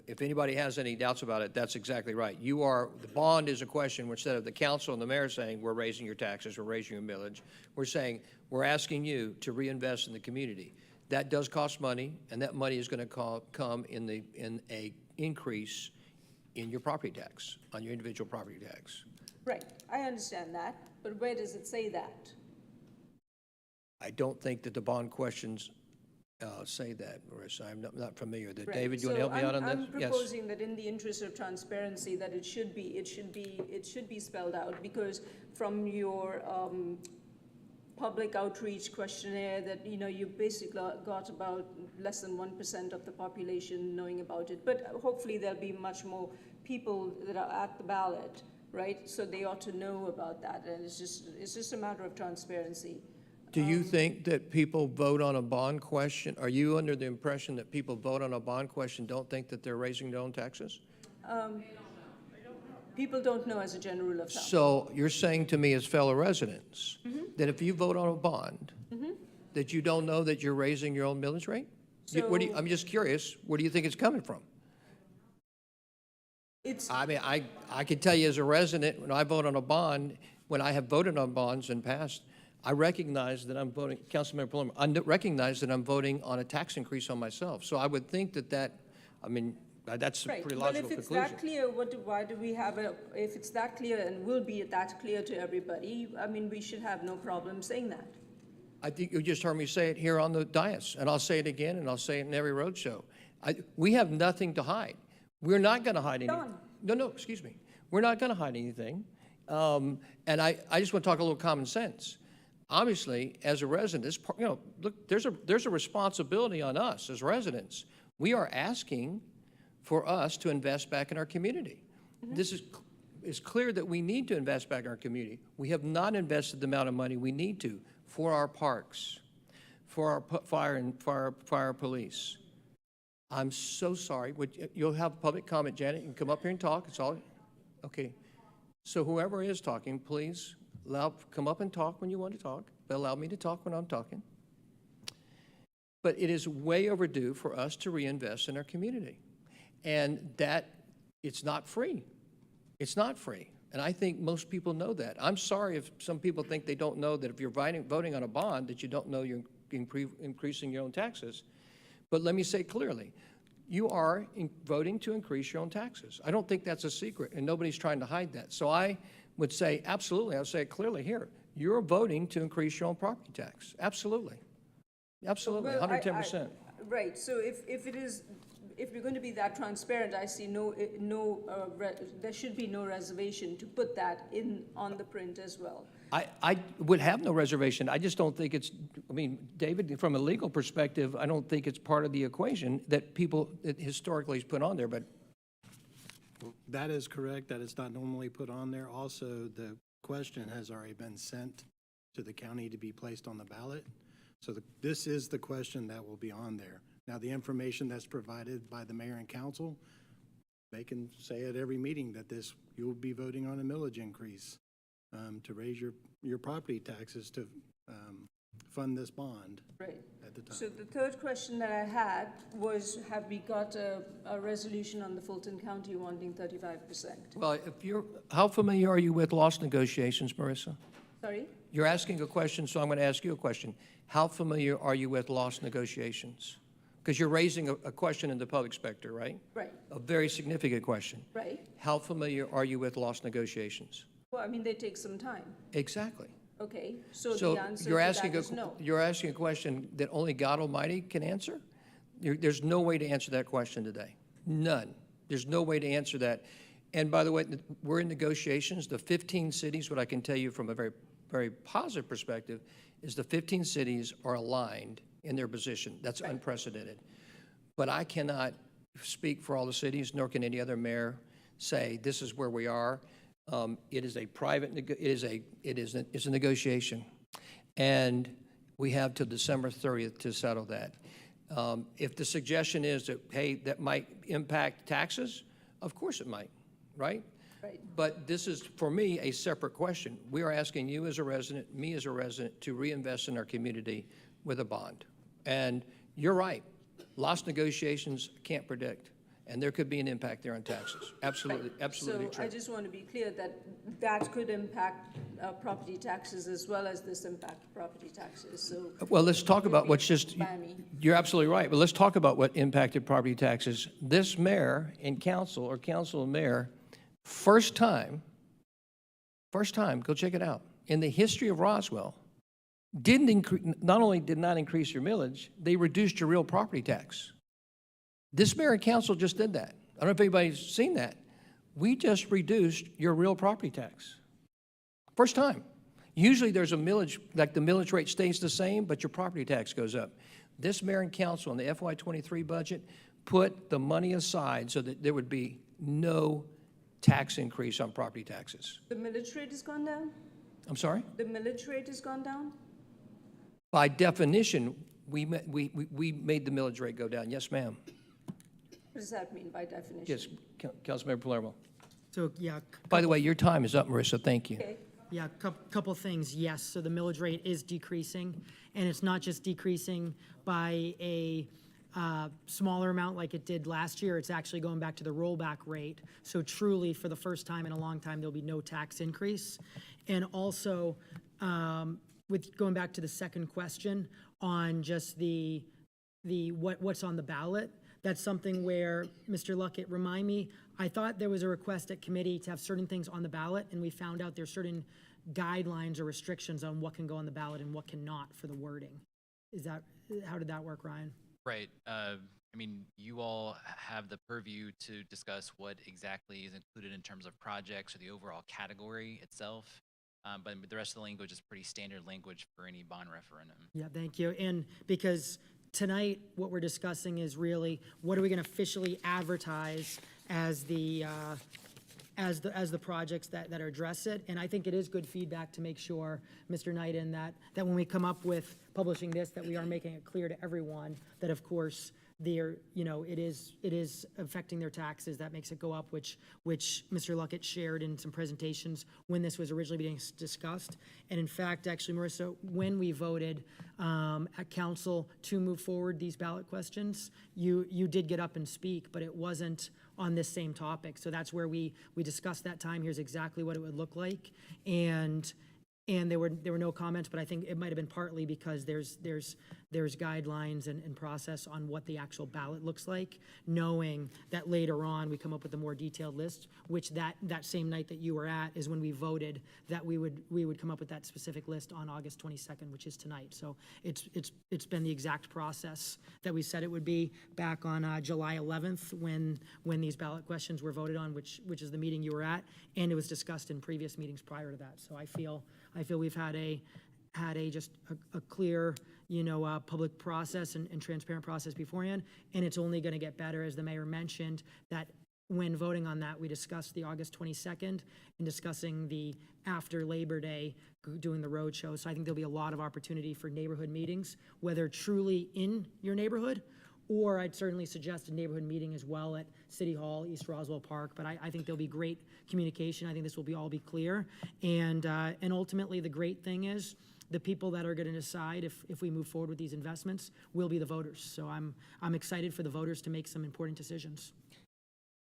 if anybody has any doubts about it, that's exactly right. The bond is a question where instead of the council and the mayor saying, we're raising your taxes, we're raising your millage, we're saying, we're asking you to reinvest in the community. That does cost money, and that money is going to come in a increase in your property tax, on your individual property tax. Right, I understand that, but where does it say that? I don't think that the bond questions say that, Marissa. I'm not familiar with it. Right. David, you want to help me out on this? I'm proposing that in the interest of transparency, that it should be spelled out, because from your public outreach questionnaire that, you basically got about less than 1% of the population knowing about it. But hopefully there'll be much more people that are at the ballot, right? So they ought to know about that, and it's just a matter of transparency. Do you think that people vote on a bond question? Are you under the impression that people vote on a bond question don't think that they're raising their own taxes? People don't know as a general rule of thumb. So you're saying to me as fellow residents that if you vote on a bond, that you don't know that you're raising your own millage rate? I'm just curious, where do you think it's coming from? I mean, I can tell you as a resident, when I vote on a bond, when I have voted on bonds in past, I recognize that I'm voting, Councilmember Palmer, I recognize that I'm voting on a tax increase on myself. So I would think I mean, That's a Right, pretty well, logical if it's conclusion. that clear, why do we have if it's that clear and will be that clear to everybody, I mean, we should have no problem saying that. I think you just heard me say it here on the dais, and I'll say it again, and I'll say it in every roadshow. We have nothing to hide. We're not going to hide anything. Done. No, excuse me. We're not going to hide anything. And I just want to talk a little common sense. Obviously, as a resident, look, there's a responsibility on us as residents. We are asking for us to invest back in our community. This is clear that we need to invest back in our community. We have not invested the amount of money we need to for our parks, for our fire police. I'm so sorry. You'll have public comment, Janet. You can come up here and talk. It's all okay. So whoever is talking, please come up and talk when you want to talk, but allow me to talk when I'm talking. But it is way overdue for us to reinvest in our community. And that, it's not free. It's not free. And I think most people know that. I'm sorry if some people think they don't know that if you're voting on a bond, that you don't know you're increasing your own taxes. But let me say clearly, you are voting to increase your own taxes. I don't think that's a secret, and nobody's trying to hide that. So I would say, absolutely, I'll say it clearly here. You're voting to increase your own property tax. Absolutely. Absolutely, Well, 110%. Right, so if we're going to be that transparent, I see there should be no reservation to put that on the print as well. I would have no reservation. I just don't think David, from a legal perspective, I don't think it's part of the equation that historically is put on there, but That is correct, that it's not normally put on there. Also, the question has already been sent to the county to be placed on the ballot. So this is the question that will be on there. Now, the information that's provided by the mayor and council, they can say at every meeting that you'll be voting on a millage increase to raise your property taxes to fund this bond Right. at the time. So the third question that I had was, have we got a resolution on the Fulton County wanting 35%? well, how familiar are you with loss negotiations, Marissa? Sorry? You're asking a question, so I'm going to ask you a question. How familiar are you with loss negotiations? Because you're raising a question in the public sector, right? Right, A very significant question. right. How familiar are you with loss negotiations? Well, I mean, they take some time. Exactly. Okay, so So the answer to you're that asking is no. you're asking a question that only God Almighty can answer? There's no way to answer that question today. None. There's no way to answer that. And by the way, we're in negotiations. The 15 cities, what I can tell you from a very, very positive perspective, is the 15 cities are aligned in their position. That's unprecedented. But I cannot speak for all the cities, nor can any other mayor say this is where we are. It is a private, it's a negotiation, and we have till December 30th to settle that. If the suggestion is that, hey, that might impact taxes, of course it might, right? Right. But this is, for me, a separate question. We are asking you as a resident, me as a resident, to reinvest in our community with a bond. And you're right, loss negotiations can't predict. And there could be an impact there on taxes. Absolutely, absolutely So true. I just want to be clear that could impact property taxes as well as this impact property taxes, so. Well, let's talk about what's just, Whammy. you're absolutely right, but let's talk about what impacted property taxes. This mayor and council, or council and mayor, first time, go check it out, in the history of Roswell, not only did not increase your millage, they reduced your real property tax. This mayor and council just did that. I don't know if anybody's seen that. We just reduced your real property tax. First time. Usually there's a millage, like the millage rate stays the same, but your property tax goes up. This mayor and council in the FY23 budget put the money aside so that there would be no tax increase on property taxes. The millage rate has gone down? I'm sorry? The millage rate has gone down? By definition, we made the millage rate go down. Yes, ma'am. What does that mean by definition? Yes, Councilmember Palermo. So, yeah, By the way, your time is up, Marissa. Thank you. Okay, yeah, couple things, yes. So the millage rate is decreasing, and it's not just decreasing by a smaller amount like it did last year. It's actually going back to the rollback rate. So truly, for the first time in a long time, there'll be no tax increase. And also, with going back to the second question on just what's on the ballot, that's something where, Mr. Luckett, remind me, I thought there was a request at committee to have certain things on the ballot, and we found out there's certain guidelines or restrictions on what can go on the ballot and what cannot for the wording. How did that work, Ryan? Right. I mean, you all have the purview to discuss what exactly is included in terms of projects or the overall category itself. But the rest of the language is pretty standard language for any bond referendum. Yeah, thank you. And because tonight, what we're discussing is really, what are we going to officially advertise as the projects that address it? And I think it is good feedback to make sure, Mr. Knighton, that when we come up with publishing this, that we are making it clear to everyone that, of course, it is affecting their taxes. That makes it go up, which Mr. Luckett shared in some presentations when this was originally being discussed. And in fact, actually, Marissa, when we voted at council to move forward these ballot questions, you did get up and speak, but it wasn't on this same topic. So that's where we discussed that time. Here's exactly what it would look like. And there were no comments, but I think it might have been partly because there's guidelines and process on what the actual ballot looks like, knowing that later on we come up with a more detailed list, which that same night that you were at is when we voted that we would come up with that specific list on August 22nd, which is tonight. So it's been the exact process that we said it would be back on July 11th when these ballot questions were voted on, which is the meeting you were at, and it was discussed in previous meetings prior to that. So I feel we've had a clear, public process and transparent process beforehand, and it's only going to get better, as the mayor mentioned, that when voting on that, we discussed the August 22nd and discussing the after Labor Day doing the road show. So I think there'll be a lot of opportunity for neighborhood meetings, whether truly in your neighborhood, or I'd certainly suggest a neighborhood meeting as well at City Hall, East Roswell Park. But I think there'll be great communication. I think this will all be clear. And ultimately, the great thing is the people that are going to decide if we move forward with these investments will be the voters. So I'm excited for the voters to make some important decisions.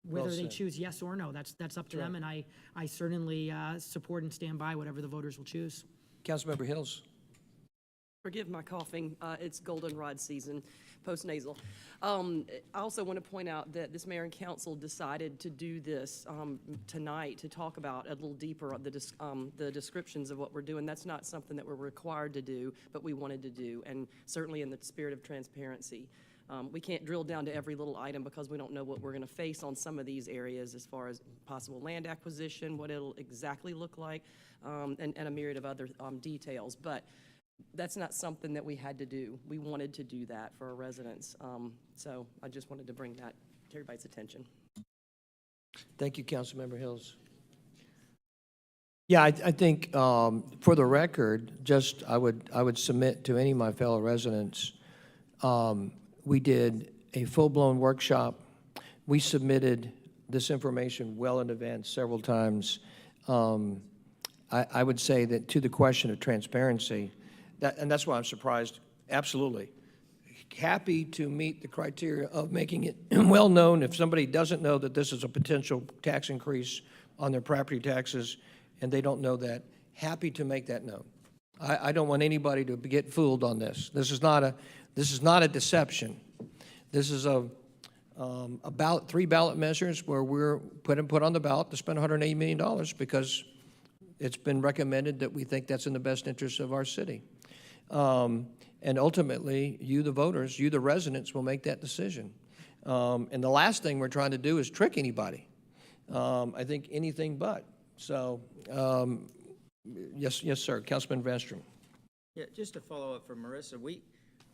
Whether they choose yes or no, that's up to them. And I certainly support and stand by whatever the voters will choose. Councilmember Hills. Forgive my coughing. It's goldenrod season, post-nasal. I also want to point out that this mayor and council decided to do this tonight to talk about a little deeper the descriptions of what we're doing. That's not something that we're required to do, but we wanted to do, and certainly in the spirit of transparency. We can't drill down to every little item because we don't know what we're going to face on some of these areas as far as possible land acquisition, what it'll exactly look like, and a myriad of other details. But that's not something that we had to do. We wanted to do that for our residents. So I just wanted to bring that to everybody's attention. Thank you, Councilmember Hills. Yeah, I think for the record, just I would submit to any of my fellow residents, we did a full-blown workshop. We submitted this information well in advance several times. I would say that to the question of transparency, and that's why I'm surprised, absolutely. Happy to meet the criteria of making it well known if somebody doesn't know that this is a potential tax increase on their property taxes and they don't know that, happy to make that known. I don't want anybody to get fooled on this. This is not a deception. This is about 3 ballot measures where we're put on the ballot to spend $180 million because it's been recommended that we think that's in the best interest of our city. And ultimately, you, the voters, you, the residents, will make that decision. And the last thing we're trying to do is trick anybody. I think anything but. So, yes, sir. Councilman Vanstrom. Yeah, just to follow up for Marissa,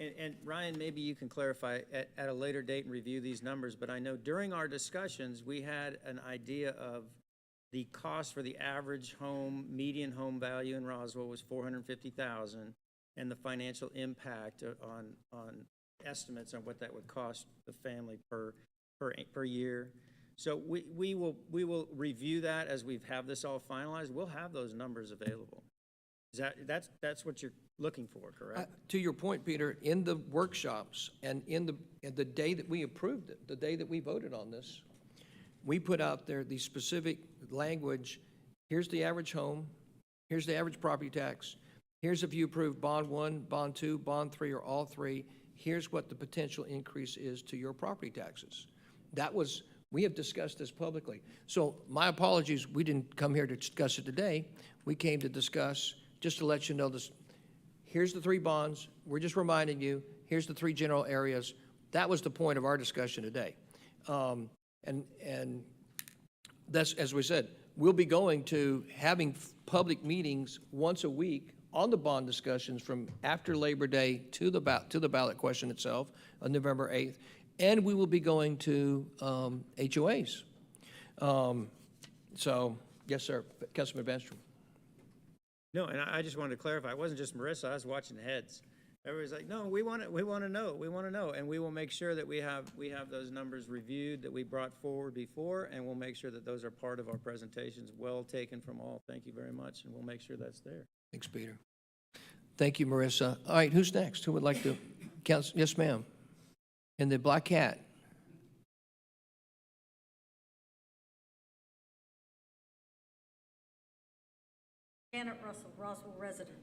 and Ryan, maybe you can clarify at a later date and review these numbers, but I know during our discussions, we had an idea of the cost for the average home, median home value in Roswell was $450,000, and the financial impact on estimates on what that would cost the family per year. So we will review that as we have this all finalized. We'll have those numbers available. That's what you're looking for, correct? To your point, Peter, in the workshops and in the day that we approved it, the day that we voted on this, we put out there the specific language. Here's the average home. Here's the average property tax. Here's if you approve bond 1, bond 2, bond 3, or all 3. here's what the potential increase is to your property taxes. We have discussed this publicly. So my apologies, we didn't come here to discuss it today. We came to discuss, just to let you know this, here's the 3 bonds. We're just reminding you, here's the 3 general areas. That was the point of our discussion today. And that's, as we said, we'll be going to having public meetings once a week on the bond discussions from after Labor Day to the ballot question itself on November 8th. And we will be going to HOAs. So, yes, sir, Councilman Benstrom. No, and I just wanted to clarify, it wasn't just Marissa, I was watching heads. Everybody's like, no, we want to know, and we will make sure that we have those numbers reviewed that we brought forward before, and we'll make sure that those are part of our presentations, well taken from all. Thank you very much, and we'll make sure that's there. Thanks, Peter. Thank you, Marissa. All right, who's next? Who would like to, yes, ma'am. And the black cat. Janet Russell, Roswell resident.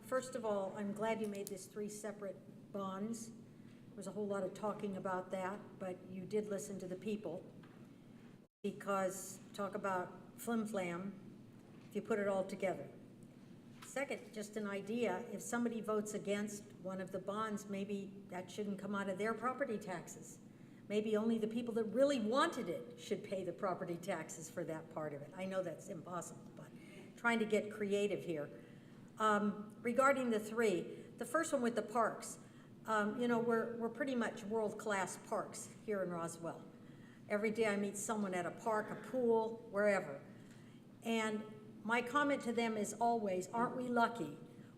First of all, I'm glad you made this 3 separate bonds. There was a whole lot of talking about that, but you did listen to the people, because talk about flim-flam if you put it all together. Second, just an idea, if somebody votes against one of the bonds, maybe that shouldn't come out of their property taxes. Maybe only the people that really wanted it should pay the property taxes for that part of it. I know that's impossible, but trying to get creative here. Regarding the 3, the first one with the parks, you know, we're pretty much world-class parks here in Roswell. Every day I meet someone at a park, a pool, wherever. And my comment to them is always, aren't we lucky?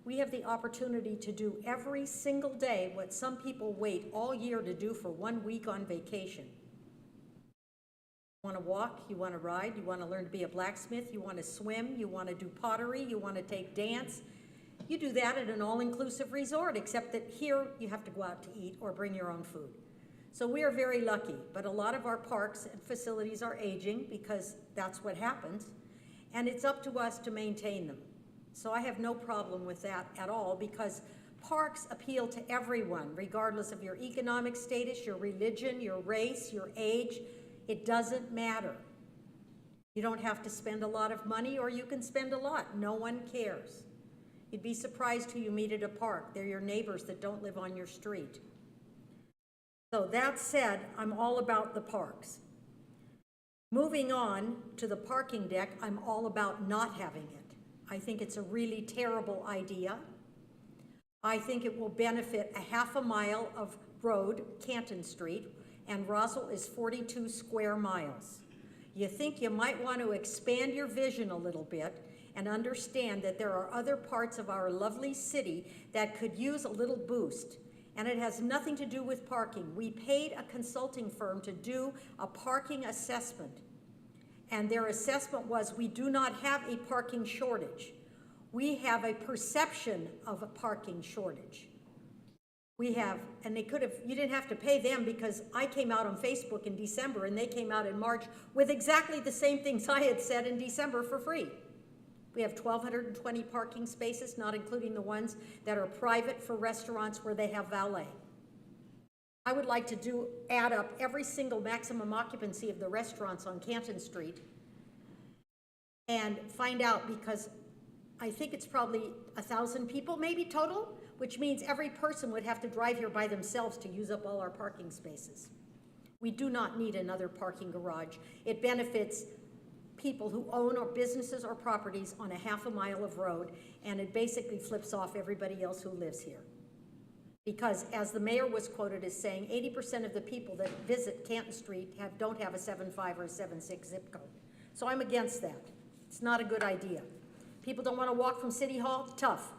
We have the opportunity to do every single day what some people wait all year to do for 1 week on vacation. You want to walk, you want to ride, you want to learn to be a blacksmith, you want to swim, you want to do pottery, you want to take dance. You do that at an all-inclusive resort, except that here you have to go out to eat or bring your own food. So we are very lucky, but a lot of our parks and facilities are aging because that's what happens, and it's up to us to maintain them. So I have no problem with that at all, because parks appeal to everyone, regardless of your economic status, your religion, your race, your age. It doesn't matter. You don't have to spend a lot of money, or you can spend a lot. No one cares. You'd be surprised who you meet at a park. They're your neighbors that don't live on your street. So that said, I'm all about the parks. Moving on to the parking deck, I'm all about not having it. I think it's a really terrible idea. I think it will benefit a half a mile of road, Canton Street, and Roswell is 42 square miles. You think you might want to expand your vision a little bit and understand that there are other parts of our lovely city that could use a little boost. And it has nothing to do with parking. We paid a consulting firm to do a parking assessment. And their assessment was, we do not have a parking shortage. We have a perception of a parking shortage. We have, and they could have, you didn't have to pay them, because I came out on Facebook in December and they came out in March with exactly the same things I had said in December for free. We have 1,220 parking spaces, not including the ones that are private for restaurants where they have valet. I would like to add up every single maximum occupancy of the restaurants on Canton Street and find out, because I think it's probably 1,000 people maybe total, which means every person would have to drive here by themselves to use up all our parking spaces. We do not need another parking garage. It benefits people who own or businesses or properties on a half a mile of road, and it basically flips off everybody else who lives here. Because as the mayor was quoted as saying, 80% of the people that visit Canton Street don't have a 7.5 or a 7.6 zip code. So I'm against that. It's not a good idea. People don't want to walk from City Hall, tough.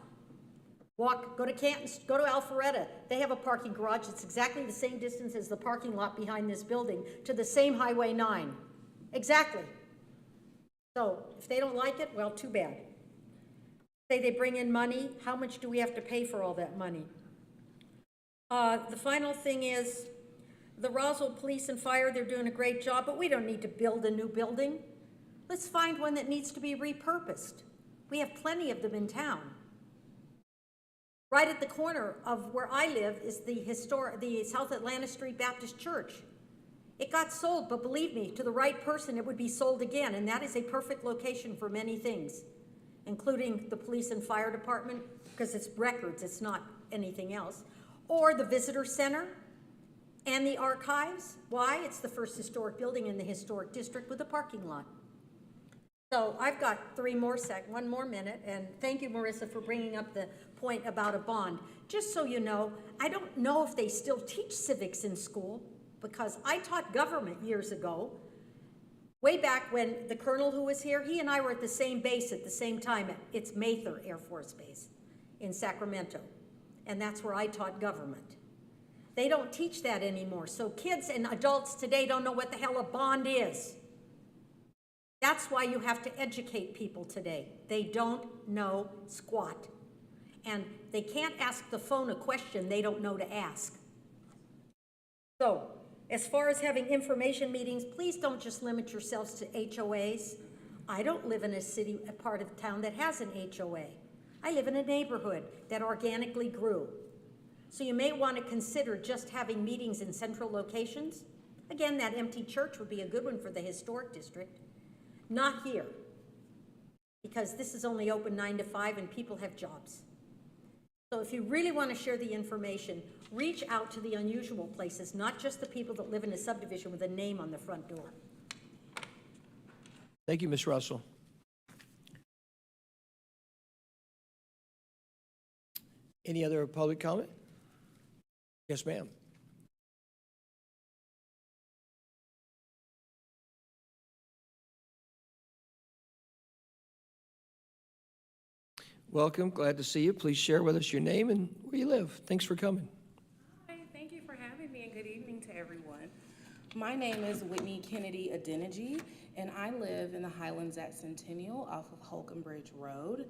Go to Canton, go to Alpharetta. They have a parking garage that's exactly the same distance as the parking lot behind this building to the same Highway 9. Exactly. So if they don't like it, well, too bad. Say they bring in money, how much do we have to pay for all that money? The final thing is, the Roswell Police and Fire, they're doing a great job, but we don't need to build a new building. Let's find one that needs to be repurposed. We have plenty of them in town. Right at the corner of where I live is the South Atlanta Street Baptist Church. It got sold, but believe me, to the right person, it would be sold again, and that is a perfect location for many things, including the police and fire department, because it's records, it's not anything else, or the visitor center and the archives. Why? It's the first historic building in the historic district with a parking lot. So I've got one more minute, and thank you, Marissa, for bringing up the point about a bond. Just so you know, I don't know if they still teach civics in school, because I taught government years ago, way back when the colonel who was here, he and I were at the same base at the same time. It's Mather Air Force Base in Sacramento, and that's where I taught government. They don't teach that anymore, so kids and adults today don't know what the hell a bond is. That's why you have to educate people today. They don't know squat. And they can't ask the phone a question they don't know to ask. So, as far as having information meetings, please don't just limit yourselves to HOAs. I don't live in a part of town that has an HOA. I live in a neighborhood that organically grew. So you may want to consider just having meetings in central locations. Again, that empty church would be a good one for the historic district. Not here, because this is only open 9 to 5 and people have jobs. So if you really want to share the information, reach out to the unusual places, not just the people that live in a subdivision with a name on the front door. Thank you, Ms. Russell. Any other public comment? Yes, ma'am. Welcome, glad to see you. Please share with us your name and where you live. Thanks for coming. Hi, thank you for having me, and good evening to everyone. My name is Whitney Kennedy Adeniji, and I live in the Highlands at Centennial off of Holcomb Bridge Road.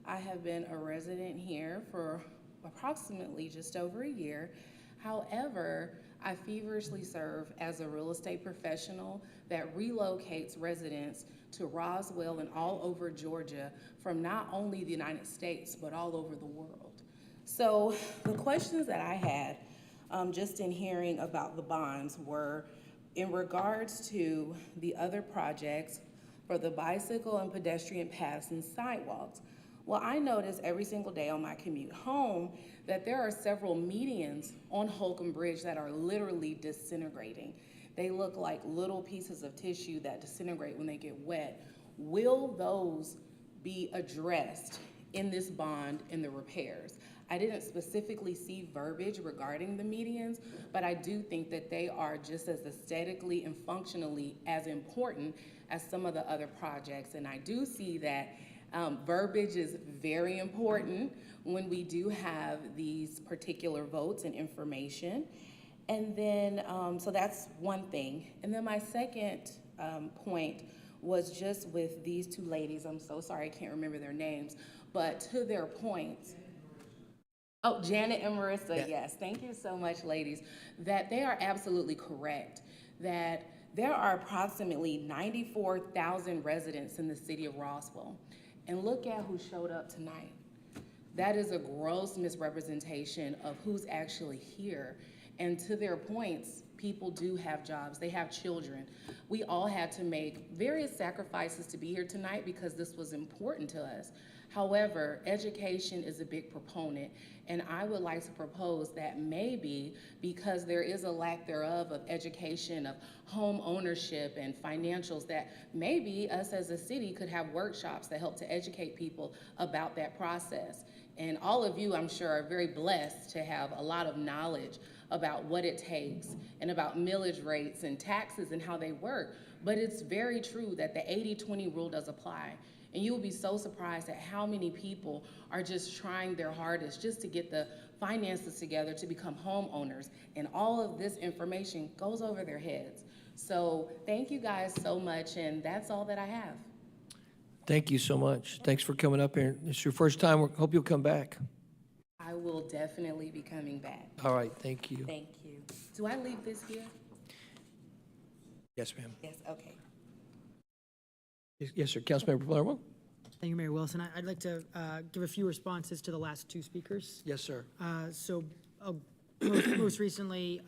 I have been a resident here for approximately just over a year. However, I feverishly serve as a real estate professional that relocates residents to Roswell and all over Georgia from not only the United States, but all over the world. So the questions that I had just in hearing about the bonds were in regards to the other projects for the bicycle and pedestrian paths and sidewalks. Well, I notice every single day on my commute home that there are several medians on Holcomb Bridge that are literally disintegrating. They look like little pieces of tissue that disintegrate when they get wet. Will those be addressed in this bond in the repairs? I didn't specifically see verbiage regarding the medians, but I do think that they are just as aesthetically and functionally as important as some of the other projects. And I do see that verbiage is very important when we do have these particular votes and information. And then, so that's one thing. And then my second point was just with these two ladies. I'm so sorry, I can't remember their names, but to their points. Oh, Janet and Marissa, yeah. Yes. Thank you so much, ladies. That they are absolutely correct. That there are approximately 94,000 residents in the city of Roswell. And look at who showed up tonight. That is a gross misrepresentation of who's actually here. And to their points, people do have jobs, they have children. We all had to make various sacrifices to be here tonight because this was important to us. However, education is a big proponent, and I would like to propose that maybe because there is a lack thereof of education, of home ownership and financials, that maybe us as a city could have workshops that help to educate people about that process. And all of you, I'm sure, are very blessed to have a lot of knowledge about what it takes and about millage rates and taxes and how they work. But it's very true that the 80-20 rule does apply. And you will be so surprised at how many people are just trying their hardest just to get the finances together to become homeowners. And all of this information goes over their heads. So thank you guys so much, and that's all that I have. Thank you so much. Thanks for coming up here. It's your first time. We hope you'll come back. I will definitely be coming back. All right, thank you. Thank you. Do I leave this here? Yes, ma'am. Yes, okay. Yes, sir. Councilmember Palermo? Thank you, Mayor Wilson. I'd like to give a few responses to the last two speakers. Yes, sir. Most recently,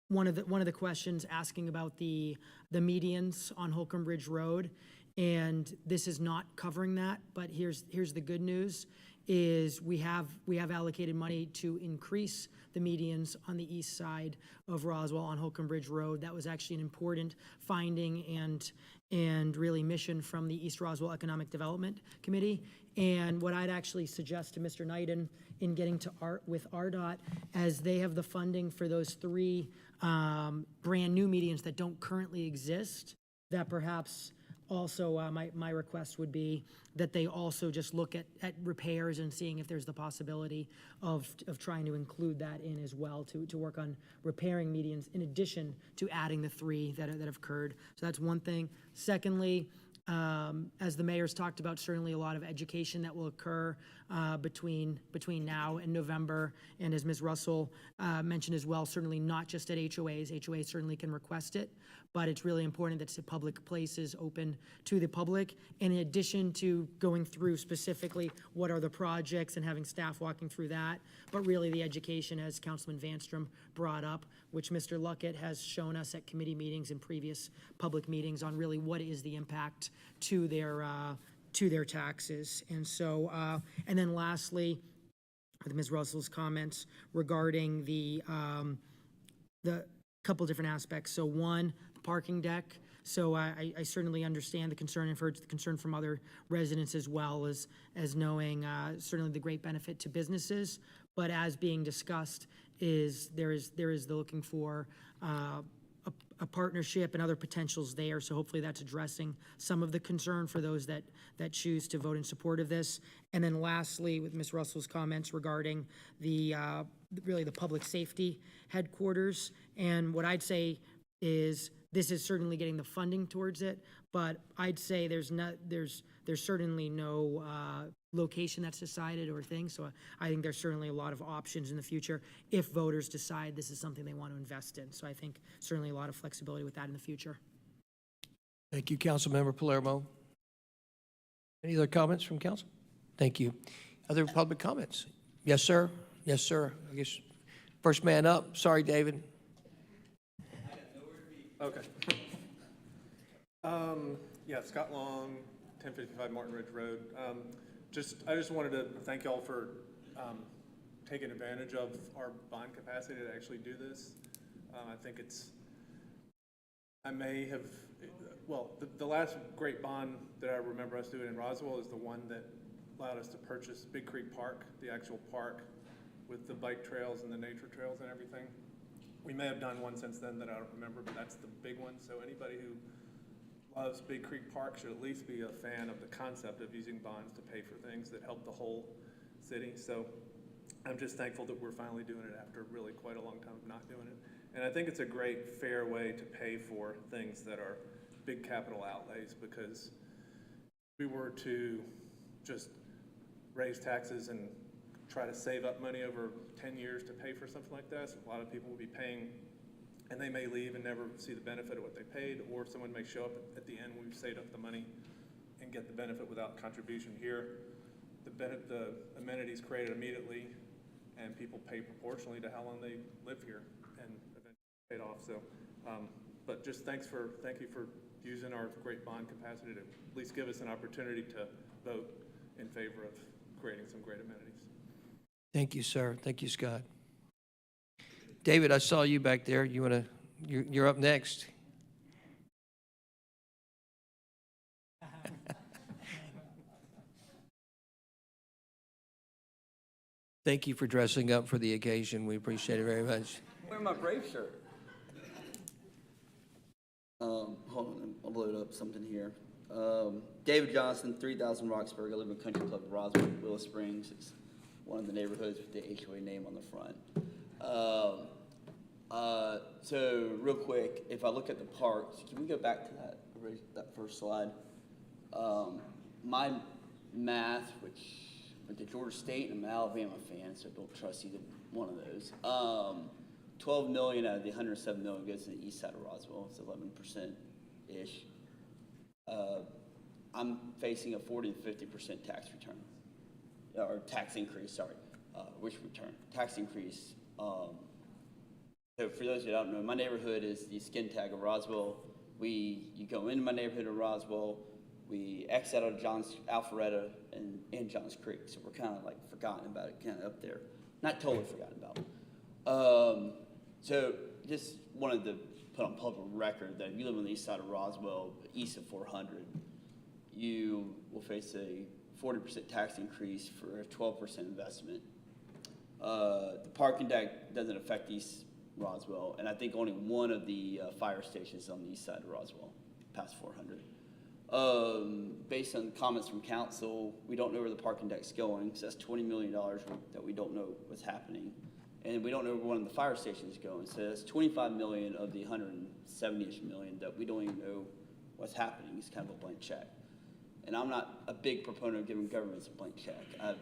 one of the questions asking about the medians on Holcomb Bridge Road, and this is not covering that, but here's the good news, is we have allocated money to increase the medians on the east side of Roswell on Holcomb Bridge Road. That was actually an important finding and really mission from the East Roswell Economic Development Committee. And what I'd actually suggest to Mr. Knighton in getting to with RDOT, as they have the funding for those three brand new medians that don't currently exist, that perhaps also my request would be that they also just look at repairs and seeing if there's the possibility of trying to include that in as well, to work on repairing medians in addition to adding the three that have occurred. So that's one thing. Secondly, as the mayor's talked about, certainly a lot of education that will occur between now and November. And as Ms. Russell mentioned as well, certainly not just at HOAs. HOAs certainly can request it, but it's really important that public places open to the public. And in addition to going through specifically what are the projects and having staff walking through that, but really the education, as Councilman Vanstrom brought up, which Mr. Luckett has shown us at committee meetings and previous public meetings on really what is the impact to their taxes. And so, and then lastly, with Ms. Russell's comments regarding the couple different aspects. So one, the parking deck. So I certainly understand the concern, and heard the concern from other residents as well, as knowing certainly the great benefit to businesses. But as being discussed, there is the looking for a partnership and other potentials there. So hopefully that's addressing some of the concern for those that choose to vote in support of this. And then lastly, with Ms. Russell's comments regarding really the public safety headquarters. And what I'd say is this is certainly getting the funding towards it, but I'd say there's certainly no location that's decided or thing. So I think there's certainly a lot of options in the future if voters decide this is something they want to invest in. So I think certainly a lot of flexibility with that in the future. Thank you, Councilmember Palermo. Any other comments from council? Thank you. Other public comments? Yes, sir. Yes, sir. I guess first man up. Sorry, David. Okay. Yeah, Scott Long, 1055 Martin Ridge Road. I just wanted to thank y'all for taking advantage of our bond capacity to actually do this. I think the last great bond that I remember us doing in Roswell is the one that allowed us to purchase Big Creek Park, the actual park with the bike trails and the nature trails and everything. We may have done one since then that I don't remember, but that's the big one. So anybody who loves Big Creek Park should at least be a fan of the concept of using bonds to pay for things that help the whole city. So I'm just thankful that we're finally doing it after really quite a long time of not doing it. And I think it's a great, fair way to pay for things that are big capital outlays, because if we were to just raise taxes and try to save up money over 10 years to pay for something like this, a lot of people will be paying, and they may leave and never see the benefit of what they paid, or someone may show up at the end when we've saved up the money and get the benefit without contribution. Here, the amenities created immediately, and people pay proportionally to how long they live here and eventually paid off. So, but just thank you for using our great bond capacity to at least give us an opportunity to vote in favor of creating some great amenities. Thank you, sir. Thank you, Scott. David, I saw you back there. You're up next. Thank you for dressing up for the occasion. We appreciate it very much. Wearing my Brave shirt. Hold on, I'll load up something here. David Johnson, 3000 Roxburgh. I live in Country Club Roswell, Willow Springs. It's one of the neighborhoods with the HOA name on the front. So real quick, if I look at the parks, can we go back to that first slide? My math, which went to Georgia State, and I'm an Alabama fan, so don't trust either one of those. 12 million out of the 107 million goes to the east side of Roswell. It's 11%-ish. I'm facing a 40 to 50% tax return, or tax increase, sorry, which return, tax increase. So for those who don't know, my neighborhood is the skin tag of Roswell. You go into my neighborhood of Roswell, we exit out of Alpharetta and Johns Creek. So we're kind of like forgotten about it, kind of up there. Not totally forgotten about. So just wanted to put on public record that if you live on the east side of Roswell, east of 400, you will face a 40% tax increase for a 12% investment. The parking deck doesn't affect East Roswell, and I think only one of the fire stations is on the east side of Roswell, past 400. Based on comments from council, we don't know where the parking deck's going, so that's $20 million that we don't know what's happening. And we don't know where one of the fire stations is going, so that's 25 million of the 170-ish million that we don't even know what's happening. It's kind of a blank check. And I'm not a big proponent of giving governments a blank check. I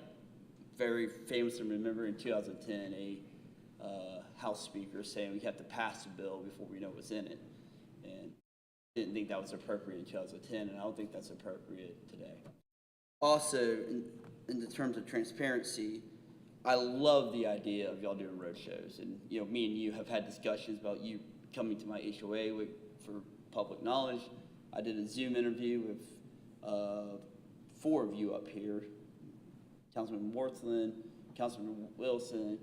very famously remember in 2010 a House Speaker saying we have to pass a bill before we know what's in it. And didn't think that was appropriate in 2010, and I don't think that's appropriate today. Also, in the terms of transparency, I love the idea of y'all doing road shows. And, you know, me and you have had discussions about you coming to my HOA for public knowledge. I did a Zoom interview with 4 of you up here, Councilman Worthland, Councilman Wilson,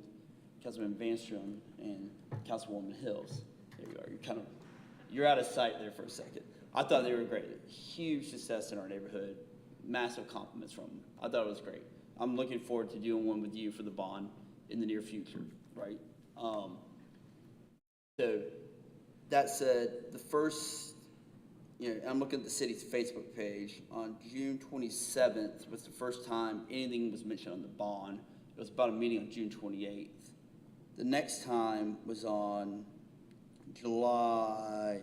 Councilman Vanstrom, and Councilwoman Hills. There you are. You're out of sight there for a second. I thought they were great. Huge success in our neighborhood. Massive compliments from them. I thought it was great. I'm looking forward to doing one with you for the bond in the near future, right? So that said, the first, I'm looking at the city's Facebook page. On June 27th was the first time anything was mentioned on the bond. It was about a meeting on June 28th. The next time was on July.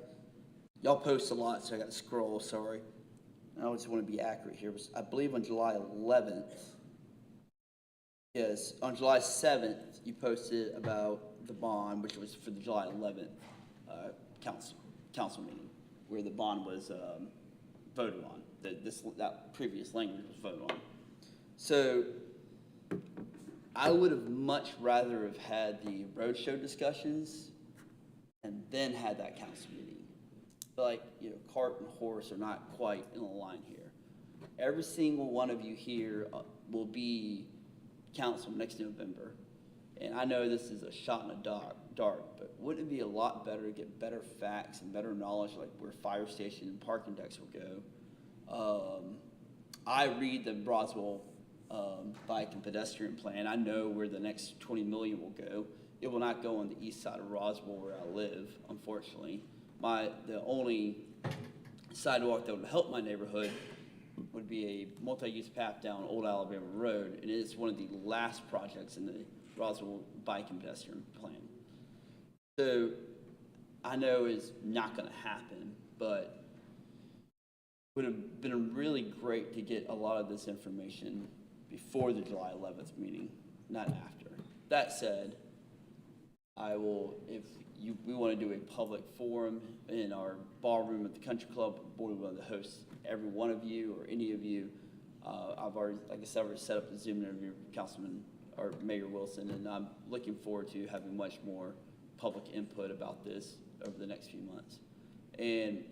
Y'all post a lot, so I got to scroll, sorry. I always want to be accurate here. I believe on July 11th. Yes, on July 7th, you posted about the bond, which was for the July 11th council meeting, where the bond was voted on. That previous language was voted on. So I would have much rather have had the roadshow discussions and then had that council meeting. But cart and horse are not quite in a line here. Every single one of you here will be council next November. And I know this is a shot in the dark, but wouldn't it be a lot better to get better facts and better knowledge, like where fire stations and parking decks will go? I read the Roswell bike and pedestrian plan. I know where the next 20 million will go. It will not go on the east side of Roswell where I live, unfortunately. The only sidewalk that would help my neighborhood would be a multi-use path down Old Alabama Road, and it is one of the last projects in the Roswell bike and pedestrian plan. So I know it's not going to happen, but it would have been really great to get a lot of this information before the July 11th meeting, not after. That said, I will, we want to do a public forum in our ballroom at the country club, we're willing to host every one of you or any of you. I've already, like I said, already set up a Zoom interview with Councilman or Mayor Wilson, and I'm looking forward to having much more public input about this over the next few months. And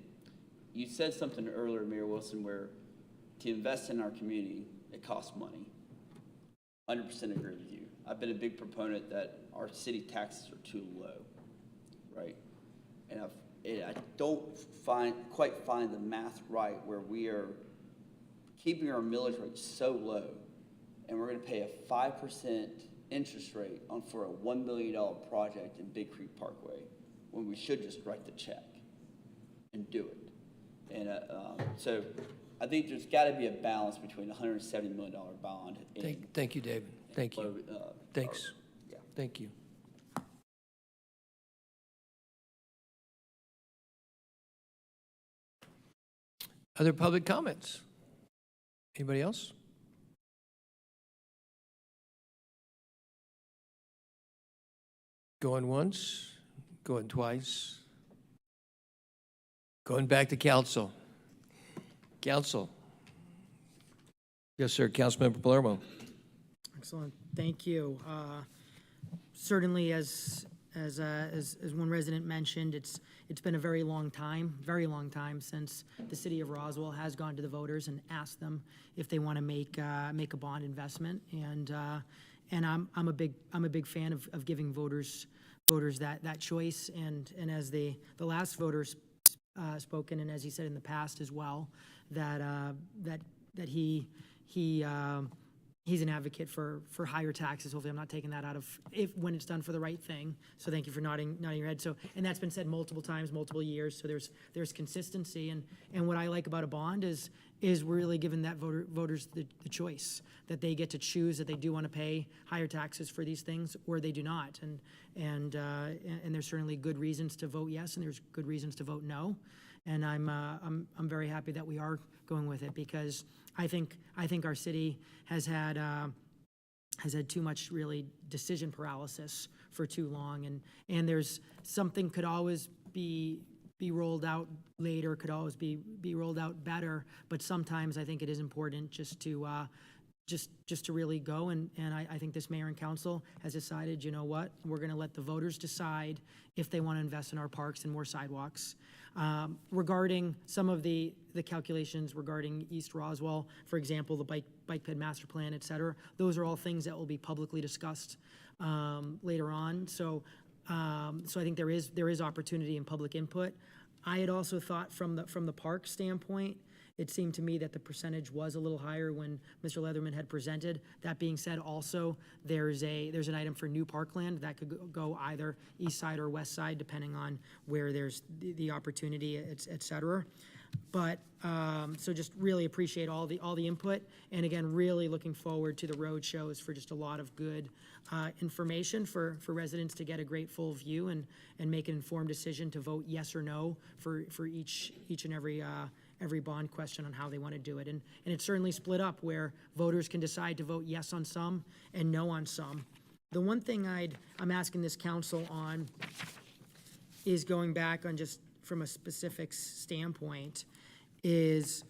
you said something earlier, Mayor Wilson, where to invest in our community, it costs money. 100% agree with you. I've been a big proponent that our city taxes are too low, right? And I don't quite find the math right where we are keeping our millage rate so low, and we're going to pay a 5% interest rate for a $1 million project in Big Creek Parkway, when we should just write the check and do it. And so I think there's got to be a balance between a $170 million bond. Thank you, David. Thank you. Thanks. Yeah. Thank you. Other public comments? Anybody else? Going once, going twice, going back to council. Council, Yes, sir. Councilmember Palermo. Excellent, thank you. Certainly, as one resident mentioned, it's been a very long time since the city of Roswell has gone to the voters and asked them if they want to make a bond investment, and I'm a big fan of giving voters that choice, and as the last voters spoken, and as he said in the past as well, that he's an advocate for higher taxes. Hopefully, I'm not taking that out of when it's done for the right thing. So thank you for nodding your head. So, and that's been said multiple times, multiple years. So there's consistency, and what I like about a bond is really giving that voters the choice that they get to choose that they do want to pay higher taxes for these things or they do not. And there's certainly good reasons to vote yes, and there's good reasons to vote no. And I'm very happy that we are going with it, because I think our city has had too much really decision paralysis for too long, and there's something could always be rolled out later, could always be rolled out better, but sometimes I think it is important just to really go, and I think this mayor and council has decided, you know what, we're gonna let the voters decide if they wanna invest in our parks and more sidewalks. Regarding some of the calculations regarding East Roswell, for example, the bike ped master plan, et cetera, those are all things that will be publicly discussed later on. So I think there is opportunity in public input. I had also thought from the park standpoint, it seemed to me that the percentage was a little higher when Mr. Leatherman had presented. That being said, also, there's an item for new parkland that could go either east side or west side, depending on where there's the opportunity, et cetera. But, so just really appreciate all the input. And again, really looking forward to the road shows for just a lot of good information for residents to get a great full view and make an informed decision to vote yes or no for each and every bond question on how they want to do it. And it's certainly split up where voters can decide to vote yes on some and no on some. The one thing I'm asking this council on is going back on just from a specifics standpoint is,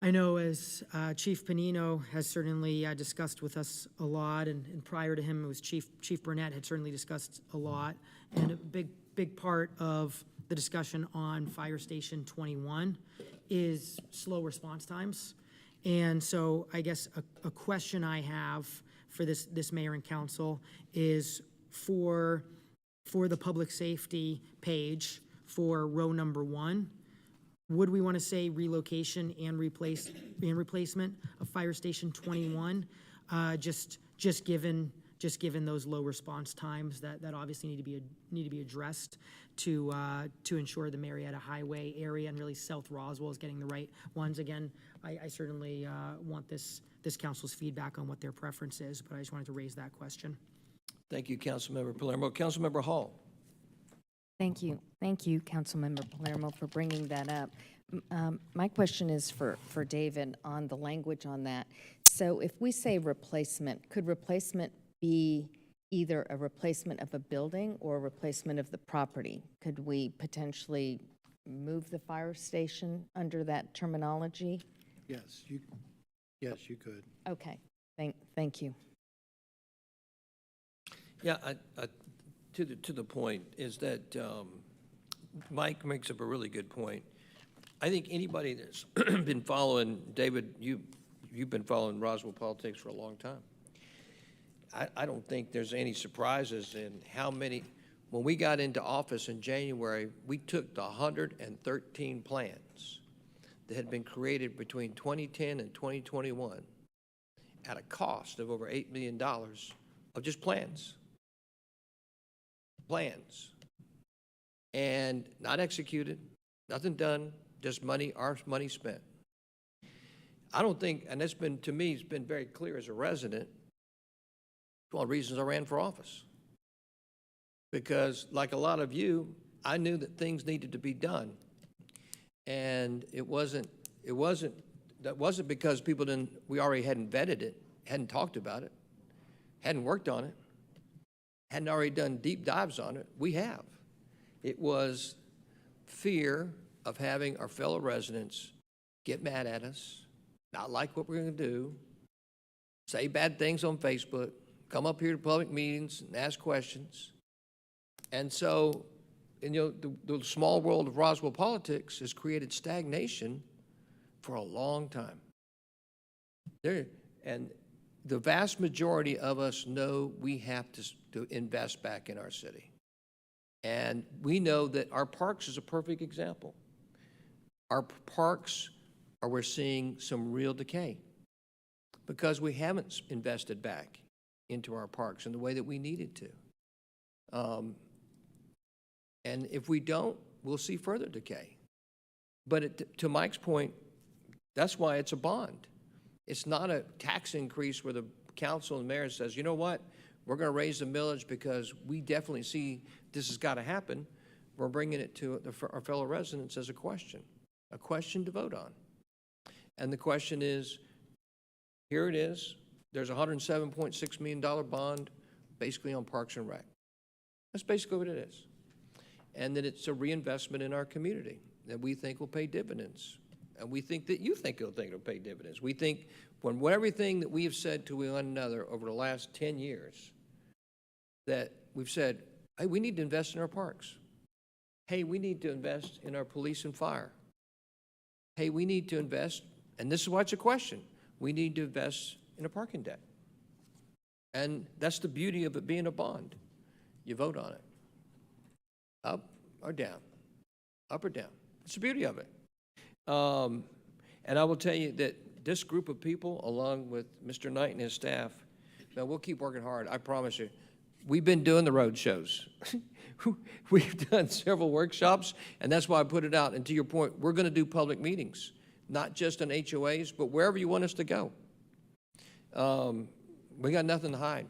I know as Chief Panino has certainly discussed with us a lot, and prior to him it was Chief Burnett had certainly discussed a lot, and a big part of the discussion on Fire Station 21 is slow response times. And so I guess a question I have for this mayor and council is for the public safety page for row number 1, would we want to say relocation and replacement of Fire Station 21, just given those low response times that obviously need to be addressed to ensure the Marietta Highway area and really South Roswell is getting the right ones. Again, I certainly want this council's feedback on what their preference is, but I just wanted to raise that question. Thank you, Councilmember Palermo. Councilmember Hall. Thank you, Councilmember Palermo, for bringing that up. My question is for David on the language on that. So if we say replacement, could replacement be either a replacement of a building or a replacement of the property? Could we potentially move the fire station under that terminology? Yes, you could. Okay, thank you. Yeah, to the point is that Mike makes up a really good point. I think anybody that's been following, David, you've been following Roswell politics for a long time. I don't think there's any surprises in how many, when we got into office in January, we took the 113 plans that had been created between 2010 and 2021 at a cost of over $8 million of just plans, and not executed, nothing done, just money, our money spent. I don't think, and that's been, to me, it's been very clear as a resident, one of the reasons I ran for office. Because like a lot of you, I knew that things needed to be done. And that wasn't because we already hadn't vetted it, hadn't talked about it, hadn't worked on it, hadn't already done deep dives on it. We have. It was fear of having our fellow residents get mad at us, not like what we're going to do, say bad things on Facebook, come up here to public meetings and ask questions. And so, the small world of Roswell politics has created stagnation for a long time. And the vast majority of us know we have to invest back in our city. And we know that our parks is a perfect example. Our parks we're seeing some real decay because we haven't invested back into our parks in the way that we needed to. And if we don't, we'll see further decay. But to Mike's point, that's why it's a bond. It's not a tax increase where the council and mayor says, you know what, we're going to raise the millage because we definitely see this has got to happen. We're bringing it to our fellow residents as a question to vote on. And the question is, here it is. There's a $107.6 million bond basically on Parks and Rec. That's basically what it is. And that it's a reinvestment in our community that we think will pay dividends. And we think that you think it'll pay dividends. We think when everything that we have said to one another over the last 10 years, that we've said, hey, we need to invest in our parks. Hey, we need to invest in our police and fire. Hey, we need to invest, and this is why it's a question, we need to invest in a parking deck. And that's the beauty of it being a bond. You vote on it. Up or down. Up or down. It's the beauty of it. And I will tell you that this group of people, along with Mr. Knight and his staff, now we'll keep working hard, I promise you. We've been doing the road shows. We've done several workshops, and that's why I put it out. And to your point, we're going to do public meetings, not just on HOAs, but wherever you want us to go. We got nothing to hide.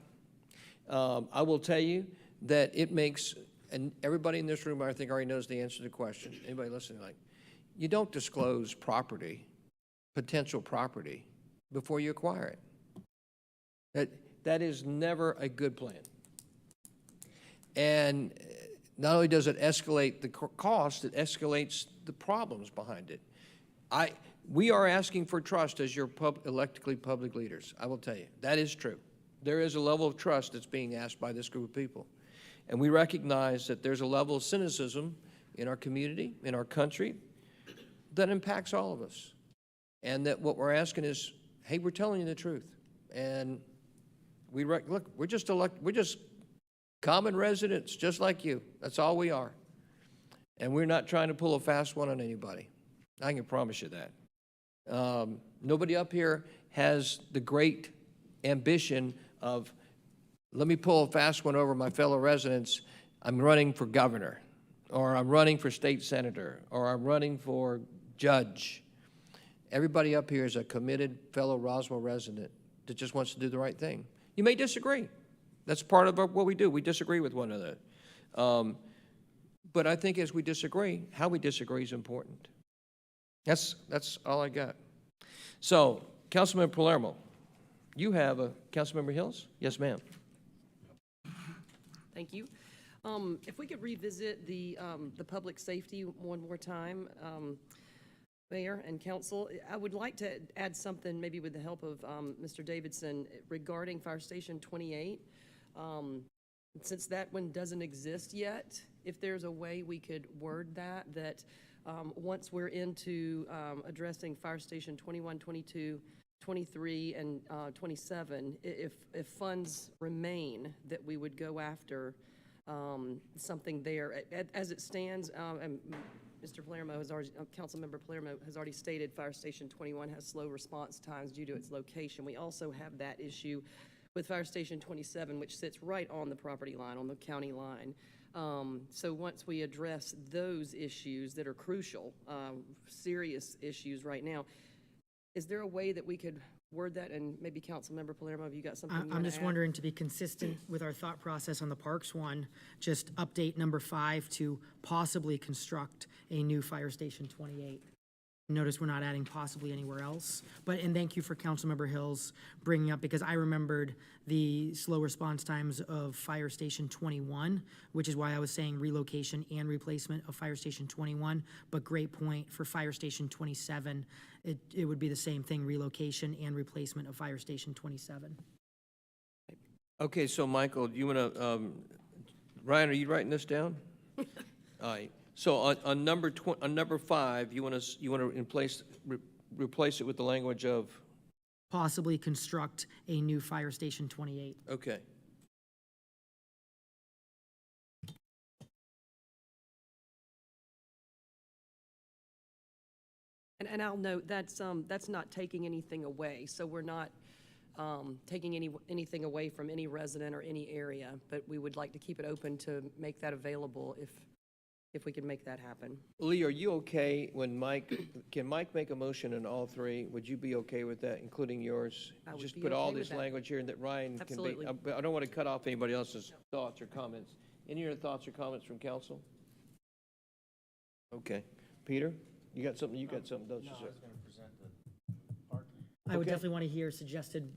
I will tell you that it makes, and everybody in this room, I think, already knows the answer to the question. Anybody listening, you don't disclose property, potential property, before you acquire it. That is never a good plan. And not only does it escalate the cost, it escalates the problems behind it. We are asking for trust as your elected public leaders. I will tell you, that is true. There is a level of trust that's being asked by this group of people. And we recognize that there's a level of cynicism in our community, in our country, that impacts all of us. And that what we're asking is, hey, we're telling you the truth. And look, we're just common residents, just like you. That's all we are. And we're not trying to pull a fast one on anybody. I can promise you that. Nobody up here has the great ambition of, let me pull a fast one over my fellow residents. I'm running for governor, or I'm running for state senator, or I'm running for judge. Everybody up here is a committed fellow Roswell resident that just wants to do the right thing. You may disagree. That's part of what we do. We disagree with one another. But I think as we disagree, how we disagree is important. That's all I got. So, Councilmember Palermo, you have Councilmember Hills? Yes, ma'am. Thank you. If we could revisit the public safety one more time, Mayor and Council, I would like to add something, maybe with the help of Mr. Davidson, regarding Fire Station 28. Since that one doesn't exist yet, if there's a way we could word that once we're into addressing Fire Station 21, 22, 23, and 27, if funds remain, that we would go after something there. As it stands, and Mr. Palermo has already, Councilmember Palermo has already stated Fire Station 21 has slow response times due to its location. We also have that issue with Fire Station 27, which sits right on the property line, on the county line. So once we address those issues that are crucial, serious issues right now, is there a way that we could word that? And maybe Councilmember Palermo, have you got something you I'm want to just add? wondering, to be consistent with our thought process on the parks one, just update number 5 to possibly construct a new Fire Station 28. Notice we're not adding possibly anywhere else. And thank you for Councilmember Hills bringing up, because I remembered the slow response times of Fire Station 21, which is why I was saying relocation and replacement of Fire Station 21. But great point for Fire Station 27. It would be the same thing, relocation and replacement of Fire Station 27. Okay, so Michael, you want to, Ryan, are you writing this down? All right. So on number 5, you want to replace it with the language of? Possibly construct a new Fire Station 28. Okay. And I'll note, that's not taking anything away, so we're not taking anything away from any resident or any area, but we would like to keep it open to make that available if we can make that happen. Lee, are you okay when can Mike make a motion in all 3? Would you be okay with that, including yours? I would Just be put all okay with this that. language here and that Ryan Absolutely. can be, I don't want to cut off anybody else's thoughts or comments. Any other thoughts or comments from council? Okay. Peter, you got something, don't you, sir? I would Okay. definitely want to hear suggested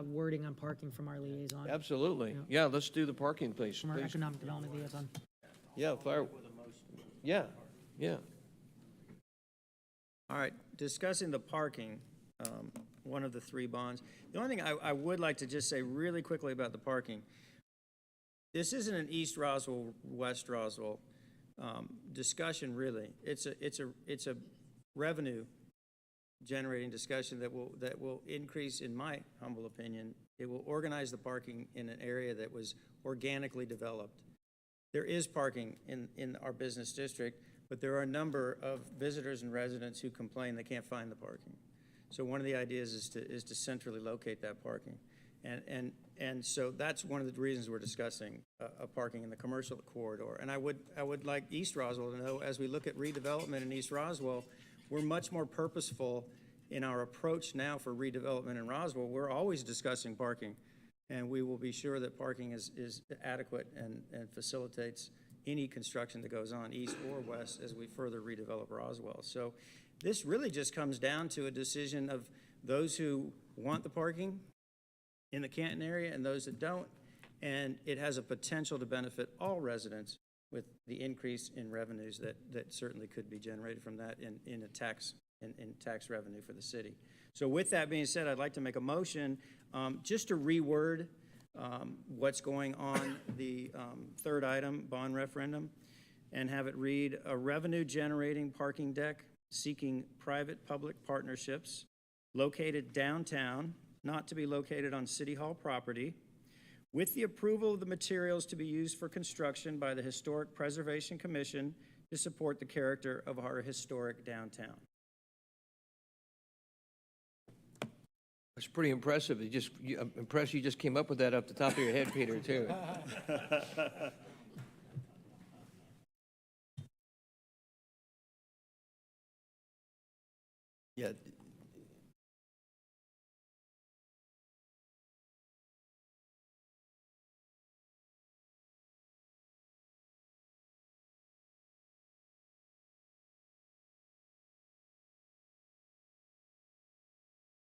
wording on parking from our liaison. Absolutely. Yeah, let's do the parking, please. From our Please. economic development liaison. Yeah, fire. Yeah, yeah. All right, discussing the parking, one of the 3 bonds. The only thing I would like to just say really quickly about the parking, this isn't an East Roswell, West Roswell discussion, really. It's a revenue generating discussion that will increase, in my humble opinion. It will organize the parking in an area that was organically developed. There is parking in our business district, but there are a number of visitors and residents who complain they can't find the parking. So one of the ideas is to centrally locate that parking. And so that's one of the reasons we're discussing a parking in the commercial corridor. And I would like East Roswell to know, as we look at redevelopment in East Roswell, we're much more purposeful in our approach now for redevelopment in Roswell. We're always discussing parking, and we will be sure that parking is adequate and facilitates any construction that goes on east or west as we further redevelop Roswell. So this really just comes down to a decision of those who want the parking in the Canton area and those that don't, and it has a potential to benefit all residents with the increase in revenues that certainly could be generated from that in tax revenue for the city. So with that being said, I'd like to make a motion just to reword what's going on the 3rd item, bond referendum, and have it read: a revenue-generating parking deck seeking private-public partnerships located downtown, not to be located on City Hall property, with the approval of the materials to be used for construction by the Historic Preservation Commission to support the character of our historic downtown. It's pretty impressive. I'm impressed you just came up with that off the top of your head, Peter, too. Yeah.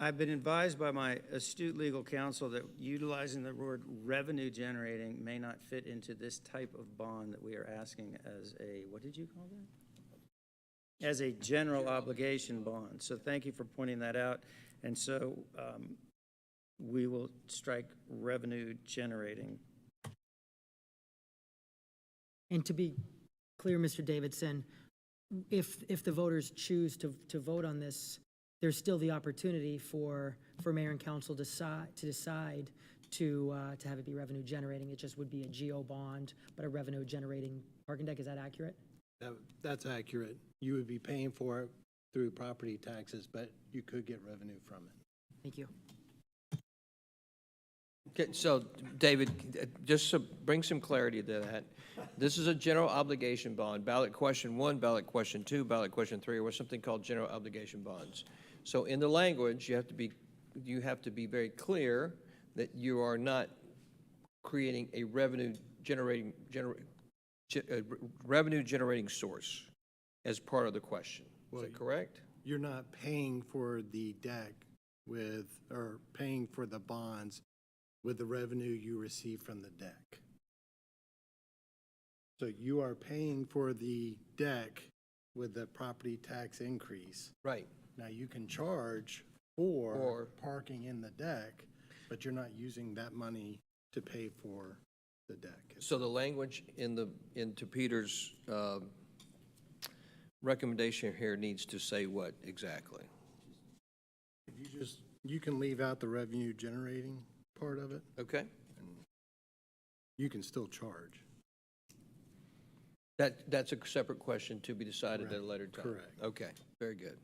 I've been advised by my astute legal counsel that utilizing the word revenue generating may not fit into this type of bond that we are asking as a, what did you call that? As a general obligation bond. So thank you for pointing that out. And so we will strike revenue generating. And to be clear, Mr. Davidson, if the voters choose to vote on this, there's still the opportunity for mayor and council to decide to have it be revenue generating. It just would be a GO bond, but a revenue generating parking deck. Is that accurate? That's accurate. You would be paying for it through property taxes, but you could get revenue from it. Thank you. Okay, so David, just to bring some clarity to that, this is a general obligation bond, ballot question 1, ballot question 2, ballot question 3, or something called general obligation bonds. So in the language, you have to be very clear that you are not creating a revenue generating source as part of the question. Is that correct? you're not paying for the deck with, or paying for the bonds with the revenue you receive from the deck. So you are paying for the deck with the property tax increase. Right. Now, you can charge for parking in the deck, but you're not using that money to pay for the deck. So the language into Peter's recommendation here needs to say what exactly? You can leave out the revenue generating part of it. Okay. You can still charge. That's a separate question to be decided at a later time. Correct. Okay, very good.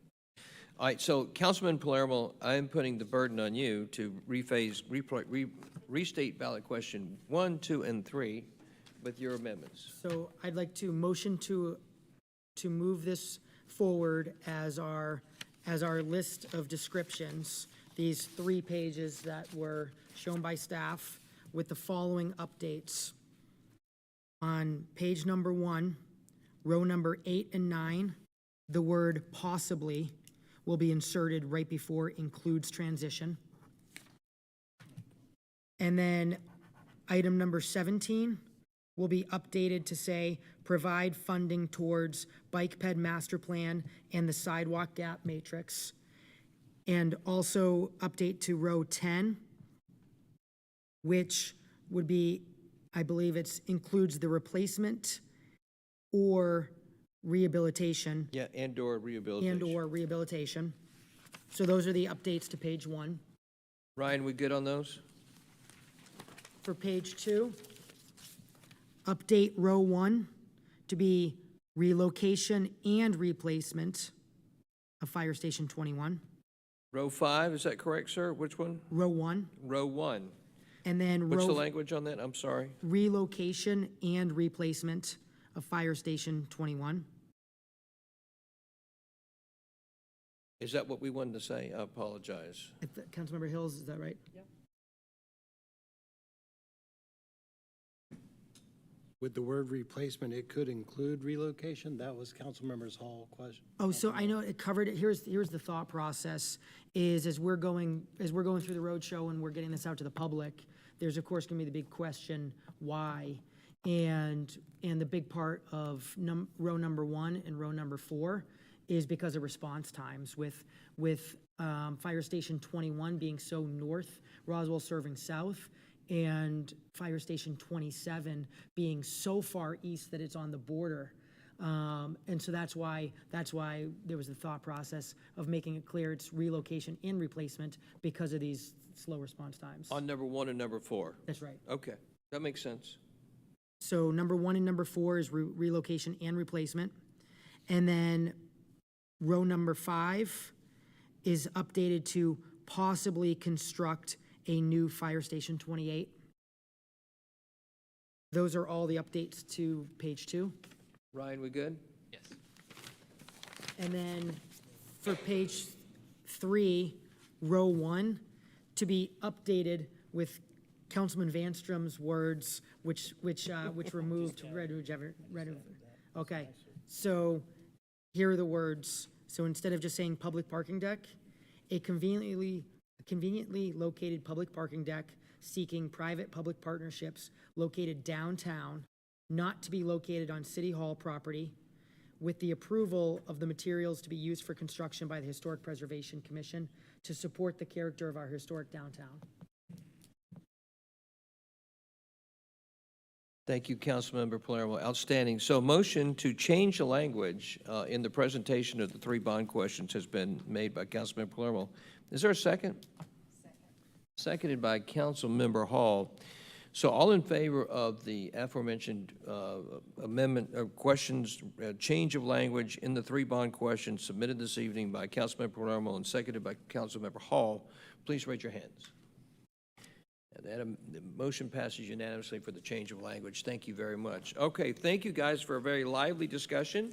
All right, so Councilman Palermo, I'm putting the burden on you to restate ballot question 1, 2, and 3 with your amendments. So I'd like to motion to move this forward as our list of descriptions, these 3 pages that were shown by staff with the following updates. On page number 1, row number 8 and 9, the word possibly will be inserted right before includes transition. And then item number 17 will be updated to say provide funding towards bike ped master plan and the sidewalk gap matrix. And also update to row 10, which would be, I believe includes the replacement or rehabilitation. Yeah, and/or rehabilitation. And/or rehabilitation. So those are the updates to page 1. Ryan, we good on those? For page 2, update row 1 to be relocation and replacement of Fire Station 21. Row 5, is that correct, sir? Which one? Row 1. Row 1. And then What's the row language on that? I'm sorry. relocation and replacement of Fire Station 21. Is that what we wanted to say? I apologize. Councilmember Hills, is that right? Yep. With the word replacement, it could include relocation. That was Councilmember Hall's question. Oh, so I know it covered it. Here's the thought process is as we're going through the roadshow and we're getting this out to the public, there's of course going to be the big question, why? And the big part of row number 1 and row number 4 is because of response times with Fire Station 21 being so north, Roswell serving south, and Fire Station 27 being so far east that it's on the border. And so that's why there was the thought process of making it clear it's relocation and replacement because of these slow response times. On number 1 and number 4? That's right. Okay, that makes sense. So number 1 and number 4 is relocation and replacement. And then row number 5 is updated to possibly construct a new Fire Station 28. Those are all the updates to page 2. Ryan, we good? Yes. And then for page 3, row 1, to be updated with Councilman Vanstrom's words, which removed okay. So here are the words. So instead of just saying public parking deck, a conveniently located public parking deck seeking private-public partnerships located downtown, not to be located on City Hall property, with the approval of the materials to be used for construction by the Historic Preservation Commission to support the character of our historic downtown. Thank you, Councilmember Palermo. Outstanding. So motion to change the language in the presentation of the 3 bond questions has been made by Councilmember Palermo. Is there a second? Seconded by Councilmember Hall. So all in favor of the aforementioned amendment of questions, change of language in the 3 bond questions submitted this evening by Councilmember Palermo and seconded by Councilmember Hall, please raise your hands. And that motion passes unanimously for the change of language. Thank you very much. Okay, thank you guys for a very lively discussion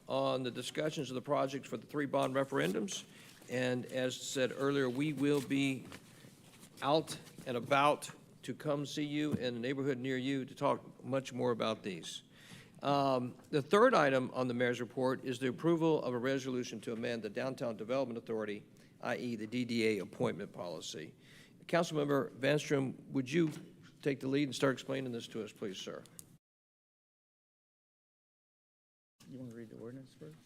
on the discussions of the projects for the 3 bond referendums. And as said earlier, we will be out and about to come see you in a neighborhood near you to talk much more about these. The third item on the mayor's report is the approval of a resolution to amend the Downtown Development Authority, i.e. the DDA appointment policy. Councilmember Vanstrom, would you take the lead and start explaining this to us, please, sir? You want to read the ordinance first?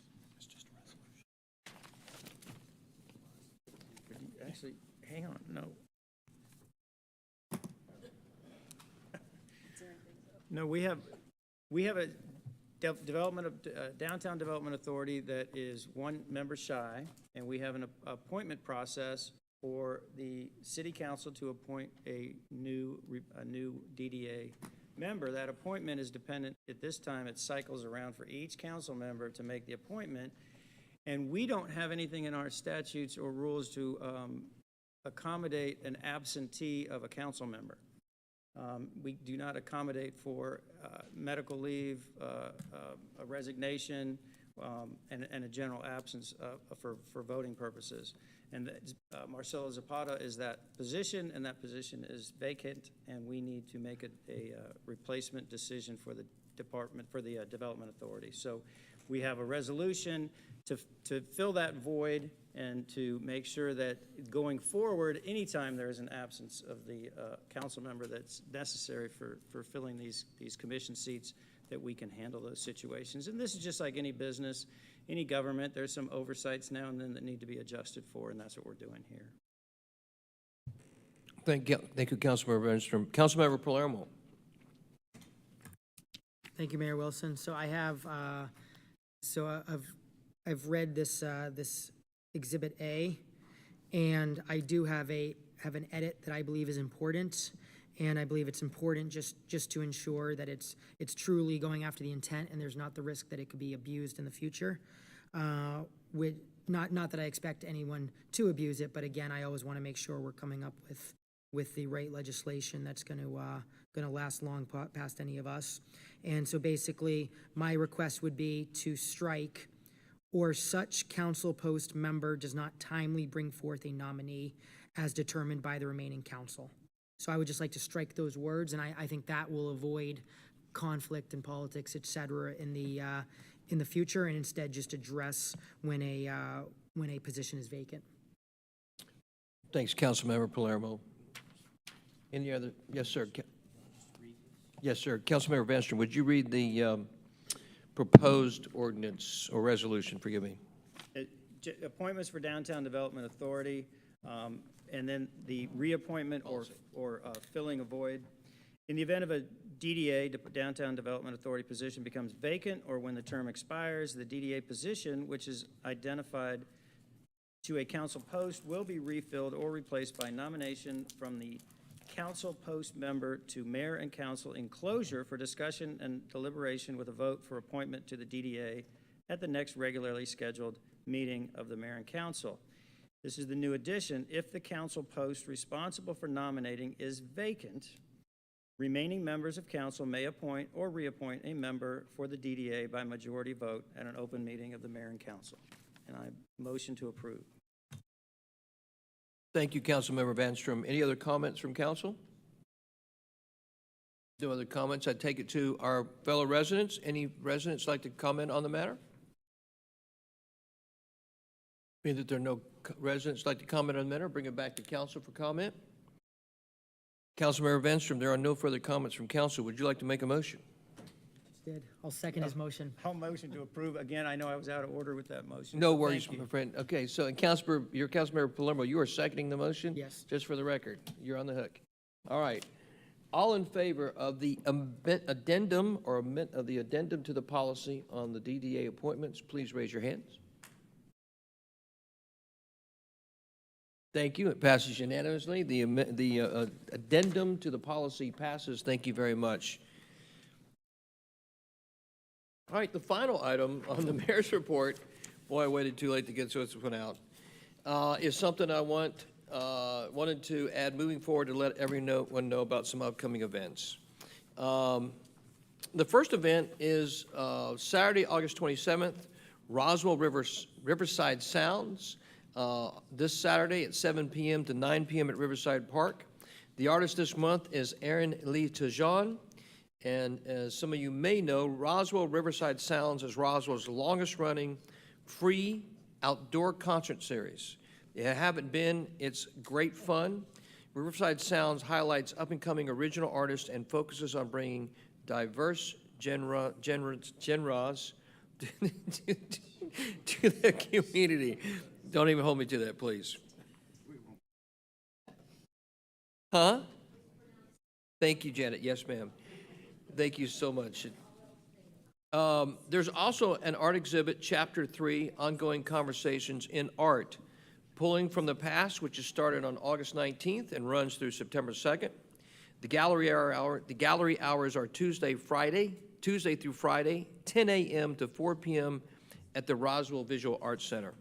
Actually, hang on, no. No, we have a development of, Downtown Development Authority that is one member shy, and we have an appointment process for the city council to appoint a new DDA member. That appointment is dependent, at this time, it cycles around for each council member to make the appointment, and we don't have anything in our statutes or rules to accommodate an absentee of a council member. We do not accommodate for medical leave, a resignation, and a general absence for voting purposes. And Marcelo Zapata is that position, and that position is vacant, and we need to make a replacement decision for the department, for the Development Authority. So we have a resolution to fill that void and to make sure that going forward, anytime there is an absence of the council member that's necessary for filling these commission seats, that we can handle those situations. And this is just like any business, any government. There's some oversights now and then that need to be adjusted for, and that's what we're doing here. Thank you, Councilmember Vanstrom. Councilmember Palermo. Thank you, Mayor Wilson. So I have, I've read this Exhibit A, and I do have an edit that I believe is important, and I believe it's important just to ensure that it's truly going after the intent, and there's not the risk that it could be abused in the future. Not that I expect anyone to abuse it, but again, I always want to make sure we're coming up with the right legislation that's going to last long past any of us. And so basically, my request would be to strike, or such council post member does not timely bring forth a nominee as determined by the remaining council. So I would just like to strike those words, and I think that will avoid conflict in politics, et cetera, in the future, and instead just address when a position is vacant. Thanks, Councilmember Palermo. Any other? Yes, sir. Yes, sir. Councilmember Vanstrom, would you read the proposed ordinance or resolution? Forgive me. Appointments for Downtown Development Authority, and then the reappointment or filling a void. In the event of a DDA, Downtown Development Authority position becomes vacant, or when the term expires, the DDA position, which is identified to a council post, will be refilled or replaced by nomination from the council post member to mayor and council in closure for discussion and deliberation with a vote for appointment to the DDA at the next regularly scheduled meeting of the mayor and council. This is the new addition. If the council post responsible for nominating is vacant, remaining members of council may appoint or reappoint a member for the DDA by majority vote at an open meeting of the mayor and council. And I motion to approve. Thank you, Councilmember Vanstrom. Any other comments from council? No other comments. I take it to our fellow residents. Any residents like to comment on the matter? Being that there are no residents like to comment on the matter, bring it back to council for comment. Councilmember Vanstrom, there are no further comments from council. Would you like to make a motion? I'll second his motion. I'll motion to approve. Again, I know I was out of order with that motion. No so worries, thank you. my friend. Okay, so Councilmember Palermo, you are seconding the motion? Yes. Just for the record, you're on the hook. All right. All in favor of the addendum to the policy on the DDA appointments, please raise your hands. Thank you. It passes unanimously. The addendum to the policy passes. Thank you very much. All right, the final item on the mayor's report, boy, I waited too late to get this one out, is something I wanted to add moving forward to let everyone know about some upcoming events. The first event is Saturday, August 27th, Roswell Riverside Sounds. This Saturday at 7 p.m. to 9 p.m. at Riverside Park. The artist this month is Aaron Lee Tajan. And as some of you may know, Roswell Riverside Sounds is Roswell's longest-running free outdoor concert series. If you haven't been, it's great fun. Riverside Sounds highlights up-and-coming original artists and focuses on bringing diverse genres to the community. Don't even hold me to that, please. Huh? Thank you, Janet. Yes, ma'am. Thank you so much. There's also an art exhibit, Chapter 3, Ongoing Conversations in Art, Pulling from the Past, which is started on August 19th and runs through September 2nd. The gallery hours are Tuesday through Friday, 10 a.m. to 4 p.m. at the Roswell Visual Arts Center.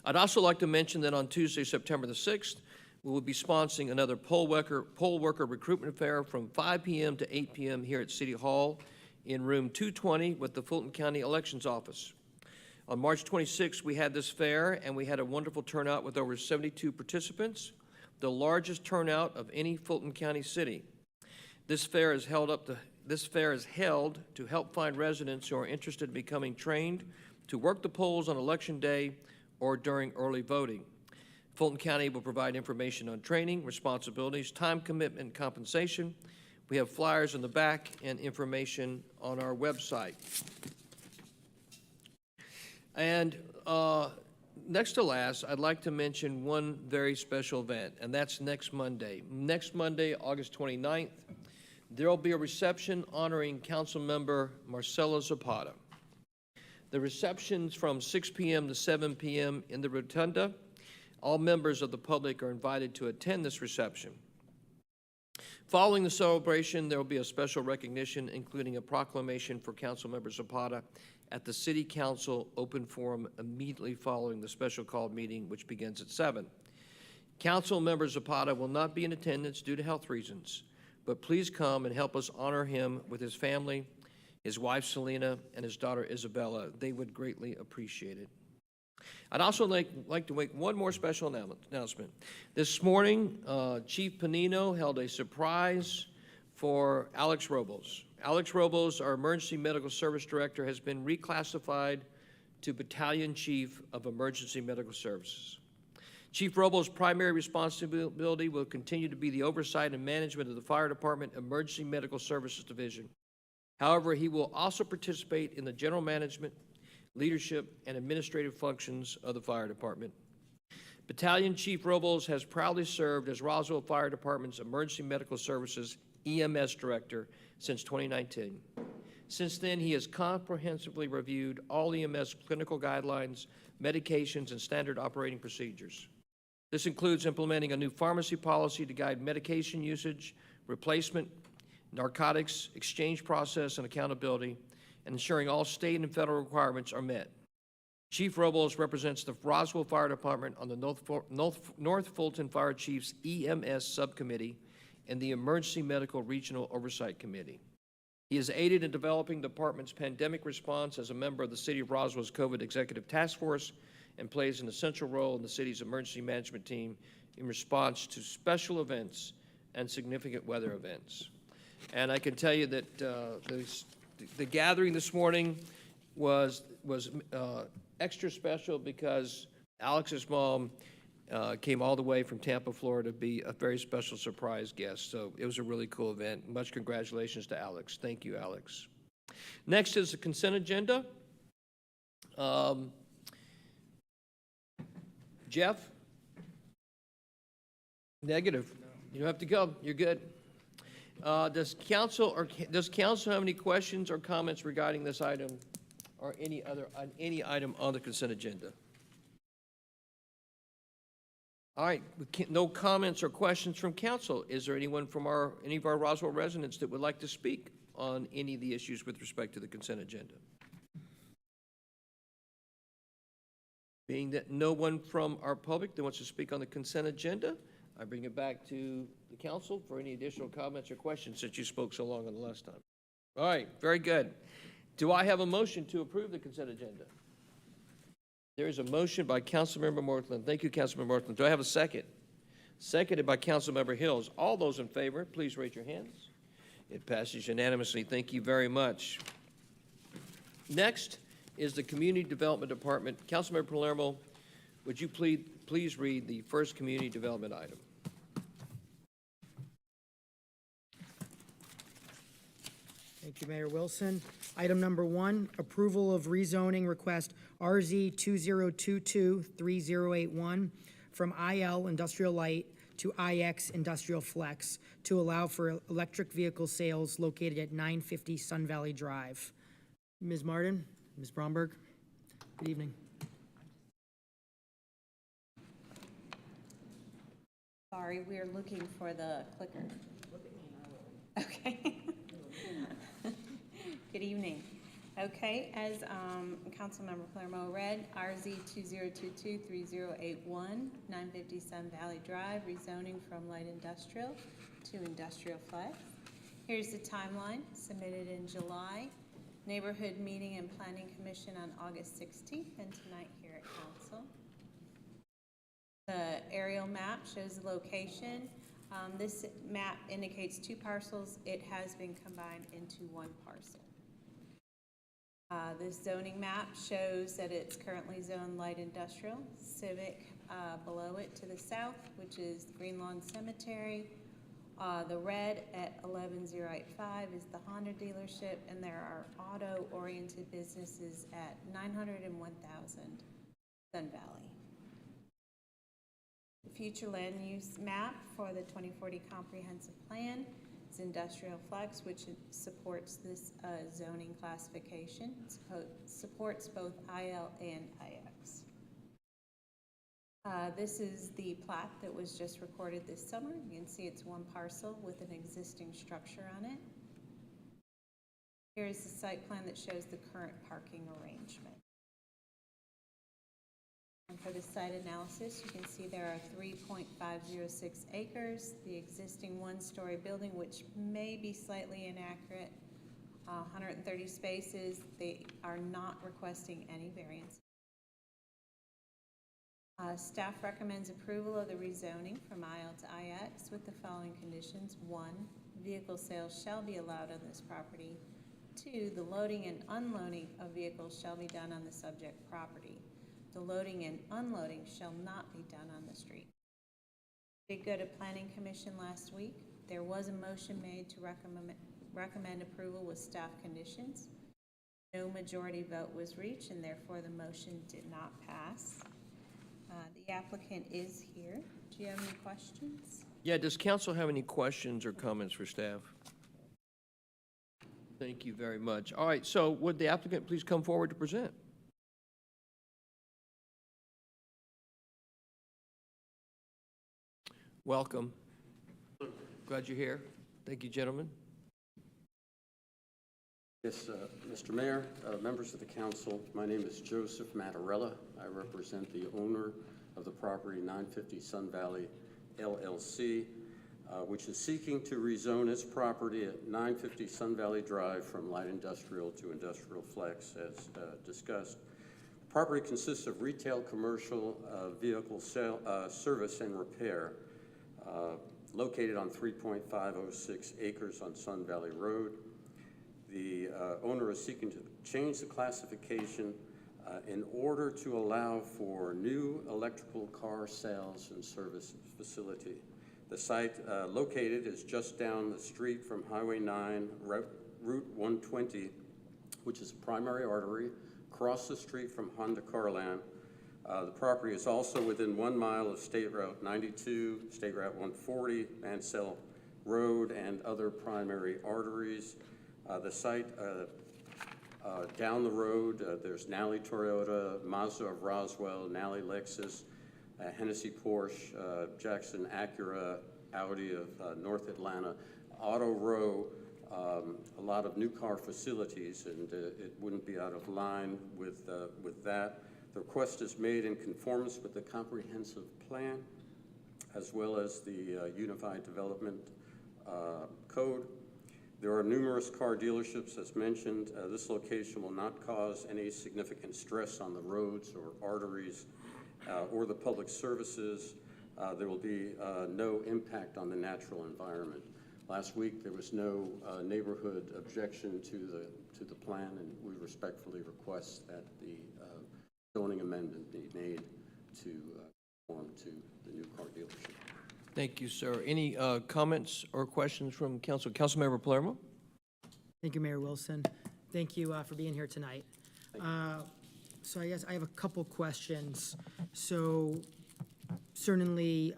I'd also like to mention that on Tuesday, September the 6th, we will be sponsoring another poll worker recruitment fair from 5 p.m. to 8 p.m. here at City Hall in room 220 with the Fulton County Elections Office. On March 26th, we had this fair, and we had a wonderful turnout with over 72 participants, the largest turnout of any Fulton County city. This fair is held to help find residents who are interested in becoming trained to work the polls on Election Day or during early voting. Fulton County will provide information on training, responsibilities, time commitment, and compensation. We have flyers in the back and information on our website. And next to last, I'd like to mention one very special event, and that's next Monday. Next Monday, August 29th, there will be a reception honoring Councilmember Marcella Zapata. The reception's from 6 p.m. to 7 p.m. in the Rotunda. All members of the public are invited to attend this reception. Following the celebration, there will be a special recognition, including a proclamation for Councilmember Zapata at the City Council open forum immediately following the special called meeting, which begins at 7. Councilmember Zapata will not be in attendance due to health reasons, but please come and help us honor him with his family, his wife Selena, and his daughter Isabella. They would greatly appreciate it. I'd also like to make one more special announcement. This morning, Chief Panino held a surprise for Alex Robles. Alex Robles, our Emergency Medical Service Director, has been reclassified to Battalion Chief of Emergency Medical Services. Chief Robles' primary responsibility will continue to be the oversight and management of the Fire Department Emergency Medical Services Division. However, he will also participate in the general management, leadership, and administrative functions of the Fire Department. Battalion Chief Robles has proudly served as Roswell Fire Department's Emergency Medical Services EMS Director since 2019. Since then, he has comprehensively reviewed all EMS clinical guidelines, medications, and standard operating procedures. This includes implementing a new pharmacy policy to guide medication usage, replacement, narcotics, exchange process, and accountability, and ensuring all state and federal requirements are met. Chief Robles represents the Roswell Fire Department on the North Fulton Fire Chiefs EMS Subcommittee and the Emergency Medical Regional Oversight Committee. He has aided in developing the department's pandemic response as a member of the City of Roswell's COVID Executive Task Force and plays an essential role in the city's emergency management team in response to special events and significant weather events. And I can tell you that the gathering this morning was extra special because Alex's mom came all the way from Tampa, Florida to be a very special surprise guest. So it was a really cool event. Much congratulations to Alex. Thank you, Alex. Next is the consent agenda. Jeff? Negative. You don't have to go. You're good. Does council have any questions or comments regarding this item or any item on the consent agenda? All right, no comments or questions from council. Is there anyone from any of our Roswell residents that would like to speak on any of the issues with respect to the consent agenda? Being that no one from our public that wants to speak on the consent agenda, I bring it back to the council for any additional comments or questions since you spoke so long on the last time. All right, very good. Do I have a motion to approve the consent agenda? There is a motion by Councilmember Morthland. Thank you, Councilmember Morthland. Do I have a second? Seconded by Councilmember Hills. All those in favor, please raise your hands. It passes unanimously. Thank you very much. Next is the Community Development Department. Councilmember Palermo, would you please read the first community development item? Thank you, Mayor Wilson. Item number 1, approval of rezoning request RZ 2022-3081 from IL Industrial Light to IX Industrial Flex to allow for electric vehicle sales located at 950 Sun Valley Drive. Ms. Martin, Ms. Bromberg, good evening. Sorry, we are looking for the clicker. Okay. Good evening. Okay, as Councilmember Palermo read, RZ 2022-3081, 950 Sun Valley Drive, rezoning from light industrial to industrial flex. Here's the timeline, submitted in July, neighborhood meeting and planning commission on August 16th, and tonight here at council. The aerial map shows the location. This map indicates 2 parcels. It has been combined into 1 parcel. This zoning map shows that it's currently zoned light industrial. Civic below it to the south, which is Green Lawn Cemetery. The red at 11085 is the Honda dealership, and there are auto-oriented businesses at 900 and 1000 Sun Valley. The future land use map for the 2040 comprehensive plan is industrial flex, which supports this zoning classification. Supports both IL and IX. This is the plat that was just recorded this summer. You can see it's 1 parcel with an existing structure on it. Here is the site plan that shows the current parking arrangement. And for the site analysis, you can see there are 3.506 acres. The existing 1-story building, which may be slightly inaccurate, 130 spaces. They are not requesting any variance. Staff recommends approval of the rezoning from IL to IX with the following conditions. 1, vehicle sales shall be allowed on this property. 2, the loading and unloading of vehicles shall be done on the subject property. The loading and unloading shall not be done on the street. We did go to Planning Commission last week. There was a motion made to recommend approval with staff conditions. No majority vote was reached, and therefore the motion did not pass. The applicant is here. Do you have any questions? Yeah, does council have any questions or comments for staff? Thank you very much. All right, so would the applicant please come forward to present? Welcome. Glad you're here. Thank you, gentlemen. Yes, Mr. Mayor, members of the council, my name is Joseph Mattarella. I represent the owner of the property 950 Sun Valley LLC, which is seeking to rezone its property at 950 Sun Valley Drive from light industrial to industrial flex as discussed. The property consists of retail, commercial, vehicle sale, service and repair, located on 3.506 acres on Sun Valley Road. The owner is seeking to change the classification in order to allow for new electrical car sales and service facility. The site located is just down the street from Highway 9, Route 120, which is a primary artery, across the street from Honda Carland. The property is also within 1 mile of State Route 92, State Route 140, Mansell Road, and other primary arteries. The site down the road, there's Nally Toyota, Mazda of Roswell, Nally Lexus, Hennessy Porsche, Jackson Acura, Audi of North Atlanta, Auto Row, a lot of new car facilities, and it wouldn't be out of line with that. The request is made in conformance with the comprehensive plan, as well as the Unified Development Code. There are numerous car dealerships, as mentioned. This location will not cause any significant stress on the roads or arteries or the public services. There will be no impact on the natural environment. Last week, there was no neighborhood objection to the plan, and we respectfully request that the zoning amendment be made to conform to the new car dealership. Thank you, sir. Any comments or questions from council? Councilmember Palermo? Thank you, Mayor Wilson. Thank you for being here tonight. So I guess I have a couple questions. So certainly,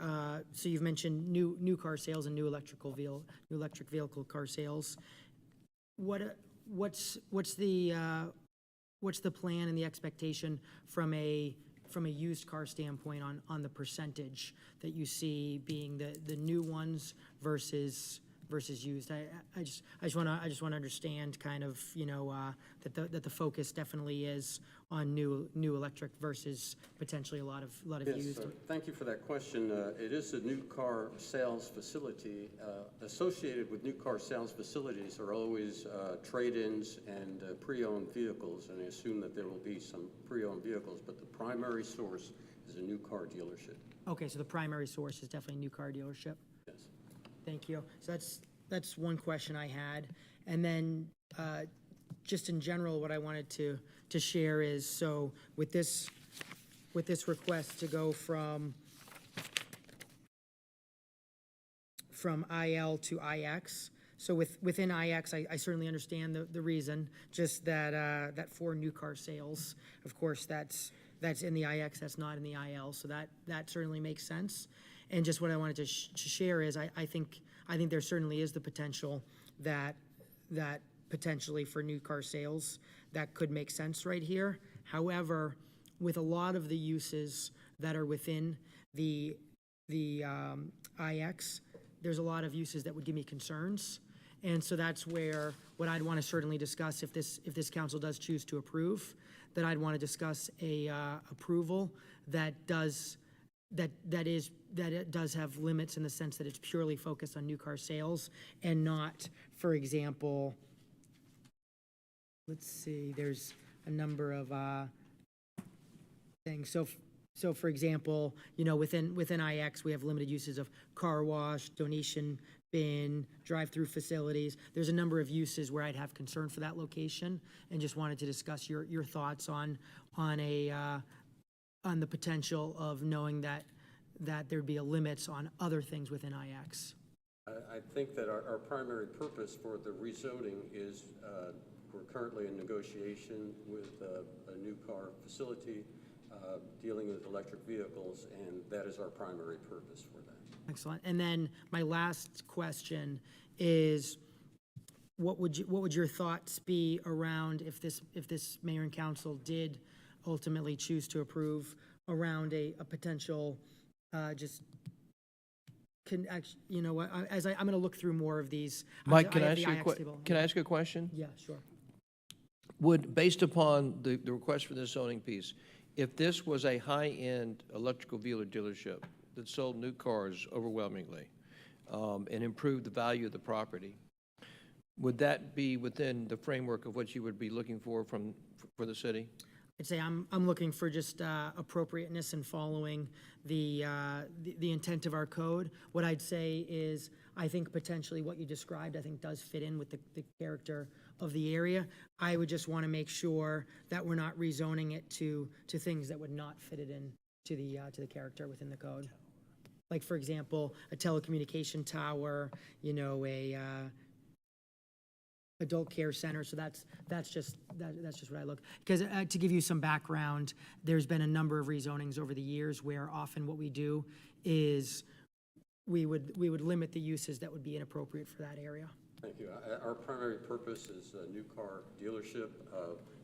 so you've mentioned new car sales and new electric vehicle car sales. What's the plan and the expectation from a used car standpoint on the percentage that you see being the new ones versus used? I just want to understand kind of, you know, that the focus definitely is on new electric versus potentially a lot of Yes, used. thank you for that question. It is a new car sales facility. Associated with new car sales facilities are always trade-ins and pre-owned vehicles, and I assume that there will be some pre-owned vehicles, but the primary source is a new car dealership. Okay, so the primary source is definitely a new car dealership. Yes. Thank you. So that's one question I had. And then just in general, what I wanted to share is, so with this request to go from IL to IX, so within IX, I certainly understand the reason, just that for new car sales, of course, that's in the IX, that's not in the IL, so that certainly makes sense. And just what I wanted to share is I think there certainly is the potential that potentially for new car sales, that could make sense right here. However, with a lot of the uses that are within the IX, there's a lot of uses that would give me concerns. And so that's where what I'd want to certainly discuss if this council does choose to approve, that I'd want to discuss a approval that it does have limits in the sense that it's purely focused on new car sales and not, for example, let's see, there's a number of things. So for example, you know, within IX, we have limited uses of car wash, donation bin, drive-through facilities. There's a number of uses where I'd have concern for that location, and just wanted to discuss your thoughts on the potential of knowing that there'd be a limits on other things within IX. I think that our primary purpose for the rezoning is we're currently in negotiation with a new car facility dealing with electric vehicles, and that is our primary purpose for that. Excellent. And then my last question is, what would your thoughts be around if this mayor and council did ultimately choose to approve around a potential you know what? I'm going to look through more of these. Mike, can I ask you a question? Yeah, sure. Based upon the request for this zoning piece, if this was a high-end electrical vehicle dealership that sold new cars overwhelmingly and improved the value of the property, would that be within the framework of what you would be looking for the city? I'd say I'm looking for just appropriateness and following the intent of our code. What I'd say is, I think potentially what you described, I think does fit in with the character of the area. I would just want to make sure that we're not rezoning it to things that would not fit it in to the character within the code. Like, for example, a telecommunication tower, you know, a adult care center. So that's just what I look. Because to give you some background, there's been a number of rezonings over the years where often what we do is we would limit the uses that would be inappropriate for that area. Thank you. Our primary purpose is a new car dealership.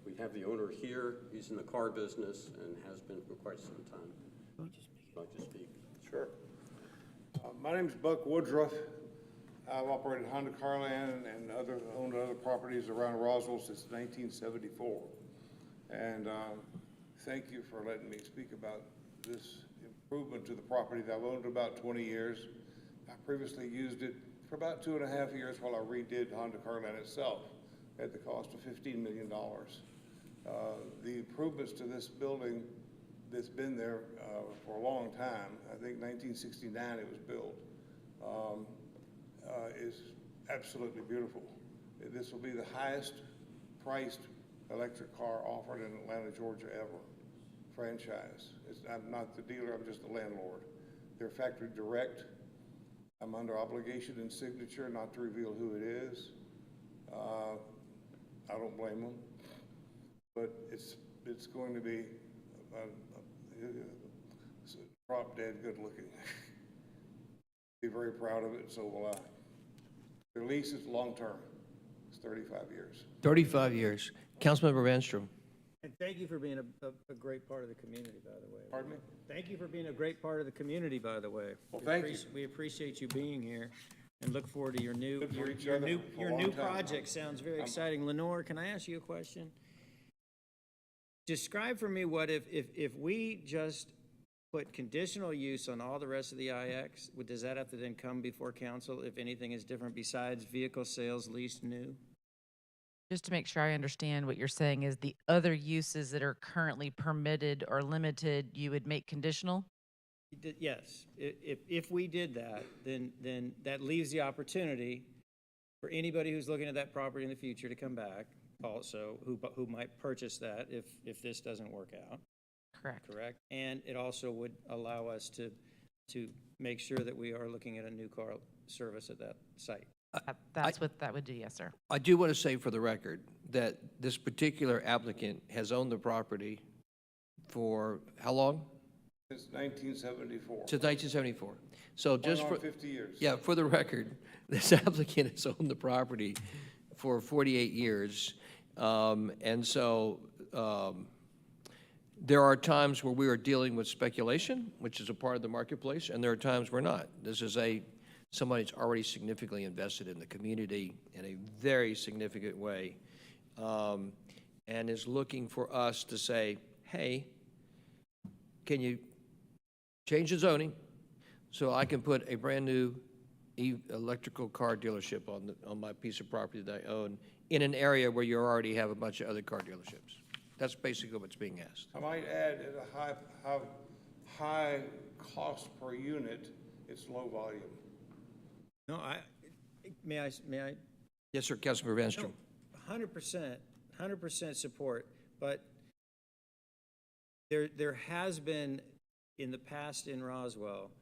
We have the owner here. He's in the car business and has been for quite some time. Would you like to speak? Sure. My name's Buck Woodruff. I've operated Honda Carland and owned other properties around Roswell since 1974. And thank you for letting me speak about this improvement to the property that I've owned about 20 years. I previously used it for about 2.5 years while I redid Honda Carland itself at the cost of $15 million. The improvements to this building that's been there for a long time, I think 1969 it was built, is absolutely beautiful. This will be the highest priced electric car offered in Atlanta, Georgia ever. Franchise. I'm not the dealer, I'm just the landlord. They're factory direct. I'm under obligation and signature not to reveal who it is. I don't blame them, but it's going to be drop dead good looking. Be very proud of it, so will I. Their lease is long term. It's 35 years. 35 years. Councilmember Vanstrom. And thank you for being a great part of the community, by the way. Pardon me? Thank you for being a great part of the community, by the way. Well, thank you. We appreciate you being here and look forward to your new, Good for each your other new, for a your long new time. project. Sounds very exciting. Lenore, can I ask you a question? Describe for me what if we just put conditional use on all the rest of the IX, does that have to then come before council if anything is different besides vehicle sales leased new? Just to make sure I understand what you're saying is the other uses that are currently permitted or limited, you would make conditional? Yes, if we did that, then that leaves the opportunity for anybody who's looking at that property in the future to come back also, who might purchase that if this doesn't work out. Correct. And it also would allow us to make sure that we are looking at a new car service at that site. That's what that would do, yes, sir. I do want to say for the record that this particular applicant has owned the property for how long? Since 1974. Since 1974. So just Going for on 50 years. Yeah, for the record, this applicant has owned the property for 48 years. And so there are times where we are dealing with speculation, which is a part of the marketplace, and there are times we're not. This is somebody that's already significantly invested in the community in a very significant way, and is looking for us to say, hey, can you change the zoning so I can put a brand-new electrical car dealership on my piece of property that I own in an area where you already have a bunch of other car dealerships? That's basically what's being asked. I might add, at a high cost per unit, it's low volume. No, may I? Yes, sir, Councilmember Vanstrom. 100% support, but there has been in the past in Roswell,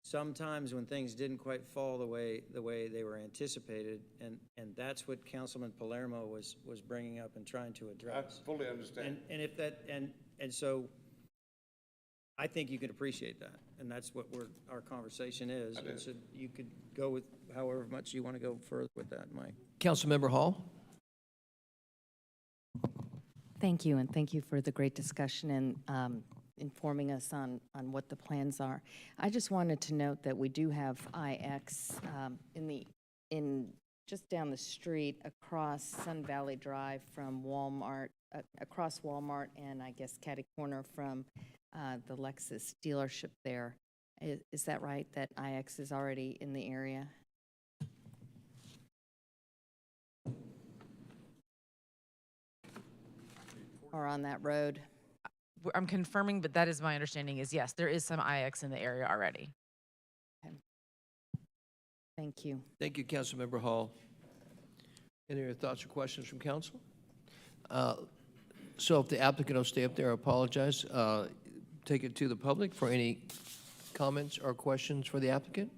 sometimes when things didn't quite fall the way they were anticipated, and that's what Councilman Palermo was bringing up and trying to address. I fully understand. And so I think you can appreciate that, and that's what our conversation is. And so you could go with however much you want to go further with that, Mike. Councilmember Hall. Thank you, and thank you for the great discussion and informing us on what the plans are. I just wanted to note that we do have IX just down the street across Sun Valley Drive from Walmart, across Walmart and I guess catty corner from the Lexus dealership there. Is that right, that IX is already in the area? Or on that road? I'm confirming, but that is my understanding is yes, there is some IX in the area already. Okay. Thank you. Thank you, Councilmember Hall. Any other thoughts or questions from council? So if the applicant will stay up there, I apologize. Take it to the public for any comments or questions for the applicant.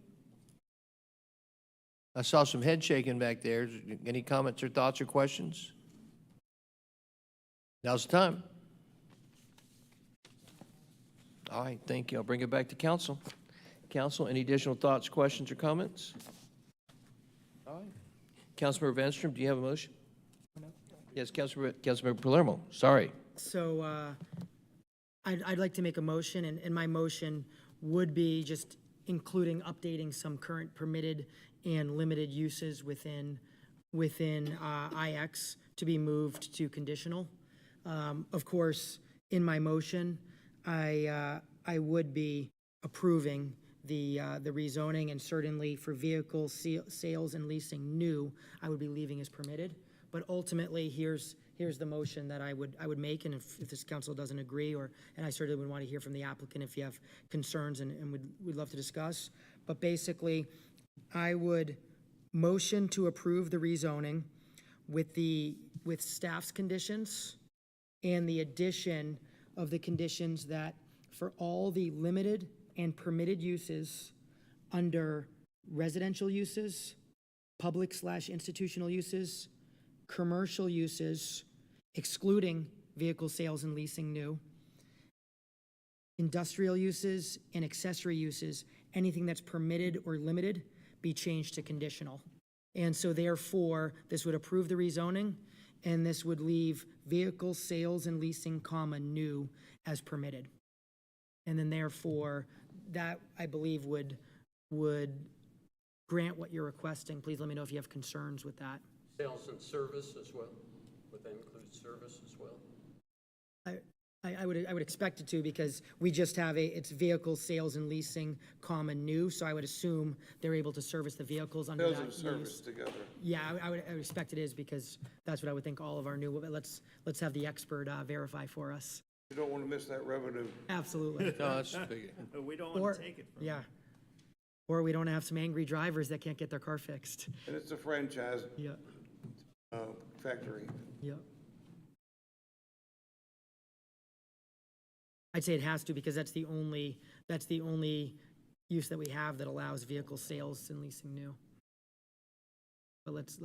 I saw some head shaking back there. Any comments or thoughts or questions? Now's the time. All right, thank you. I'll bring it back to council. Council, any additional thoughts, questions, or comments? All right. Councilmember Vanstrom, do you have a motion? Yes, Councilmember Palermo, sorry. So I'd like to make a motion, and my motion would be just including updating some current permitted and limited uses within IX to be moved to conditional. Of course, in my motion, I would be approving the rezoning, and certainly for vehicle sales and leasing new, I would be leaving as permitted. But ultimately, here's the motion that I would make, and if this council doesn't agree, and I certainly would want to hear from the applicant if you have concerns and we'd love to discuss. But basically, I would motion to approve the rezoning with staff's conditions and the addition of the conditions that for all the limited and permitted uses under residential uses, public/institutional uses, commercial uses, excluding vehicle sales and leasing new, industrial uses and accessory uses, anything that's permitted or limited be changed to conditional. And so therefore, this would approve the rezoning, and this would leave vehicle sales and leasing, comma, new as permitted. And then therefore, that, I believe, would grant what you're requesting. Please let me know if you have concerns with that. Sales and service as well? Would that include service as well? I would expect it to, because we just have it's vehicle sales and leasing, comma, new, so I would assume they're able to service the vehicles under that Sales and service use. together. Yeah, I would expect it is, because that's what I would think all of our new, but let's have the expert verify for us. You don't want to miss that revenue. Absolutely. No, that's big. We don't Or- want to take it from them. Yeah. Or we don't have some angry drivers that can't get their car fixed. And it's a franchise Yeah, factory. yeah. I'd say it has to, because that's the only use that we have that allows vehicle sales and leasing new. But let's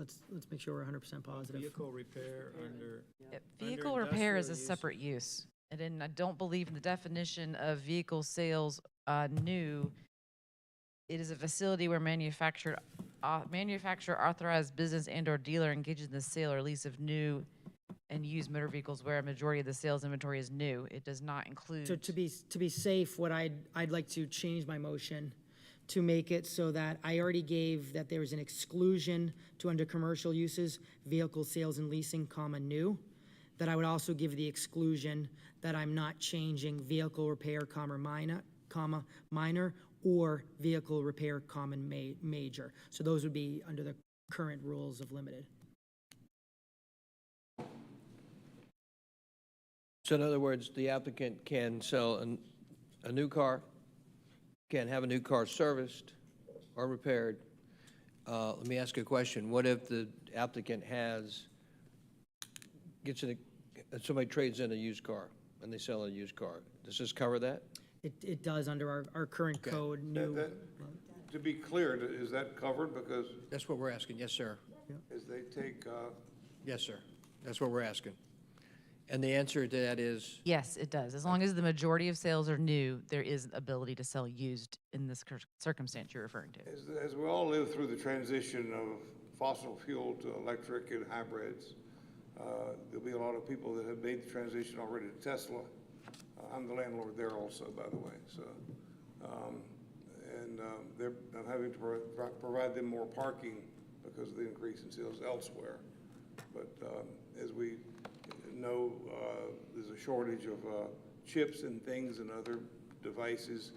make sure we're 100% positive. Vehicle repair under. Vehicle under repair is a industrial separate use. And then I don't believe in the definition of vehicle sales new. It is a facility where manufacturer authorized business and or dealer engages in the sale or lease of new and used motor vehicles where a majority of the sales inventory is new. It does not include. So to be safe, what I'd like to change my motion to make it so that I already gave that there is an exclusion to under commercial uses, vehicle sales and leasing, comma, new. That I would also give the exclusion that I'm not changing vehicle repair, comma, minor, or vehicle repair, common major. So those would be under the current rules of limited. So in other words, the applicant can sell a new car, can have a new car serviced or repaired. Let me ask you a question. What if the applicant somebody trades in a used car and they sell a used car? Does this cover that? It does under our current code, new. To be clear, is that covered? Because That's what we're asking. Yes, sir. as they take, Yes, sir. That's what we're asking. And the answer to that is? Yes, it does. As long as the majority of sales are new, there is an ability to sell used in this circumstance you're referring to. as we all live through the transition of fossil fuel to electric and hybrids, there'll be a lot of people that have made the transition already to Tesla. I'm the landlord there also, by the way. So, I'm having to provide them more parking because of the increase in sales elsewhere. But as we know, there's a shortage of chips and things and other devices.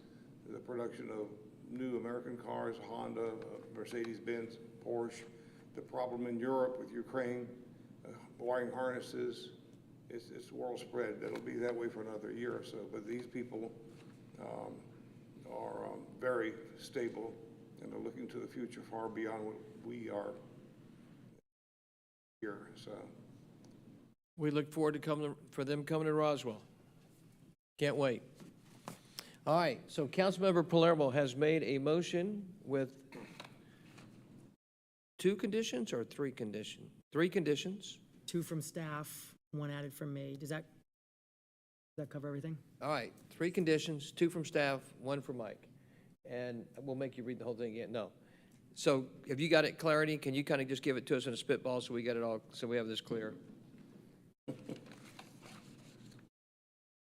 The production of new American cars, Honda, Mercedes-Benz, Porsche. The problem in Europe with Ukraine, wiring harnesses. It's world spread. That'll be that way for another year or so. But these people are very stable and are looking to the future far beyond what we are here. So We look forward to them coming to Roswell. Can't wait. All right, so Councilmember Palermo has made a motion with 2 conditions or 3 conditions? 3 conditions. 2 from staff, 1 added from me. Does that cover everything? All right, 3 conditions, 2 from staff, 1 from Mike. And we'll make you read the whole thing again. No. So have you got it clarity? Can you kind of just give it to us in a spitball so we get it all, so we have this clear?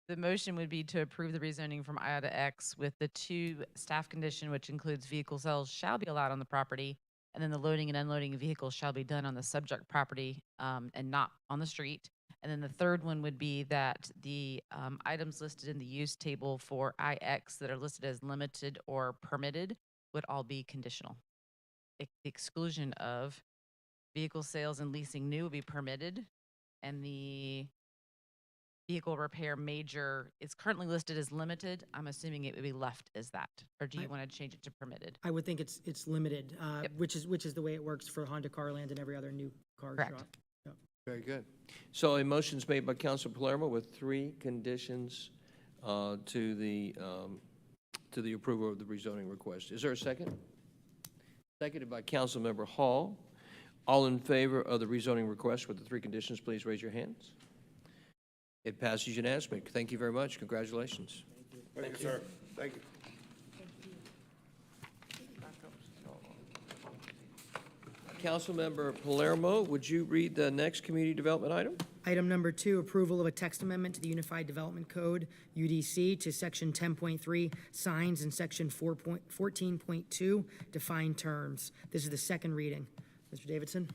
The motion would be to approve the rezoning from I to X with the 2 staff condition, which includes vehicle sales shall be allowed on the property, and then the loading and unloading of vehicles shall be done on the subject property and not on the street. And then the third one would be that the items listed in the use table for IX that are listed as limited or permitted would all be conditional. The exclusion of vehicle sales and leasing new would be permitted, and the vehicle repair major, it's currently listed as limited. I'm assuming it would be left as that, or do you want to change it to permitted? I would think it's limited, which is the way it works for Honda Carland and every other new car Correct. shop. Yep. Very good. So a motion's made by Councilor Palermo with 3 conditions to the approval of the rezoning request. Is there a second? Seconded by Councilmember Hall. All in favor of the rezoning request with the 3 conditions, please raise your hands. It passes unanimously. Thank you very much. Congratulations. Thank you, sir. Thank you. Councilmember Palermo, would you read the next community development item? Item number 2, approval of a text amendment to the Unified Development Code, UDC, to section 10.3, signs, and section 14.2, defined terms. This is the second reading. Mr. Davidson?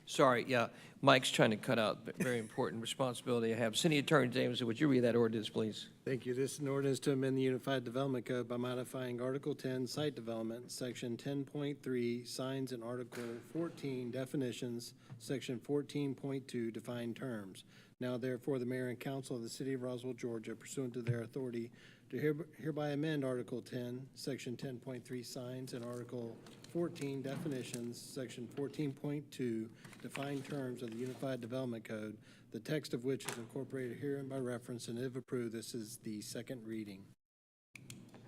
Sorry, yeah, Mike's trying to cut out a very important responsibility I have. City Attorney Jameson, would you read that ordinance, please? Thank you. This is an ordinance to amend the Unified Development Code by modifying Article 10, Site Development, Section 10.3, Signs, and Article 14, Definitions, Section 14.2, Defined Terms. Now therefore, the mayor and council of the city of Roswell, Georgia, pursuant to their authority, to hereby amend Article 10, Section 10.3, Signs, and Article 14, Definitions, Section 14.2, Defined Terms of the Unified Development Code, the text of which is incorporated herein by reference, and if approved, this is the second reading.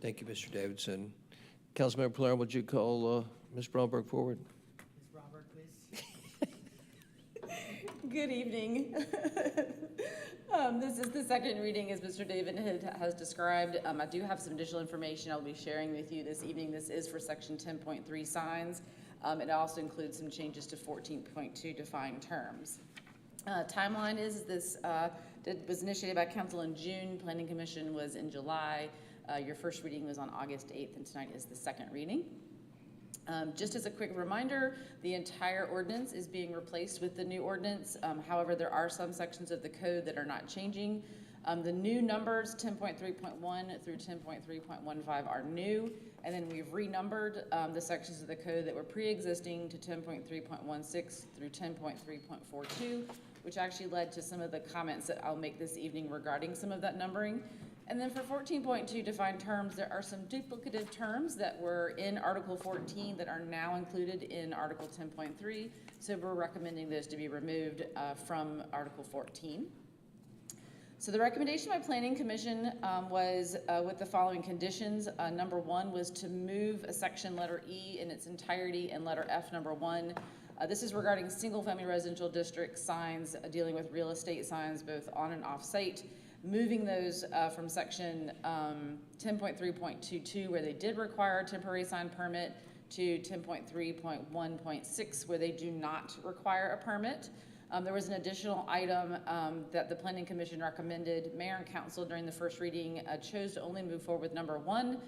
Thank you, Mr. Davidson. Councilmember Palermo, would you call Ms. Bromberg forward? Ms. Bromberg, please. Good evening. This is the second reading, as Mr. David has described. I do have some additional information I'll be sharing with you this evening. This is for section 10.3 signs. It also includes some changes to 14.2 defined terms. Timeline is this was initiated by council in June. Planning Commission was in July. Your first reading was on August 8th, and tonight is the second reading. Just as a quick reminder, the entire ordinance is being replaced with the new ordinance. However, there are some sections of the code that are not changing. The new numbers, 10.3.1 through 10.3.15, are new, and then we've renumbered the sections of the code that were pre-existing to 10.3.16 through 10.3.42, which actually led to some of the comments that I'll make this evening regarding some of that numbering. And then for 14.2 defined terms, there are some duplicative terms that were in Article 14 that are now included in Article 10.3. So we're recommending those to be removed from Article 14. So the recommendation by Planning Commission was with the following conditions. Number 1 was to move a section letter E in its entirety and letter F number 1. This is regarding single-family residential district signs, dealing with real estate signs both on and off site. Moving those from section 10.3.22, where they did require a temporary sign permit, to 10.3.1.6, where they do not require a permit. There was an additional item that the Planning Commission recommended. Mayor and council during the first reading chose to only move forward with number 1.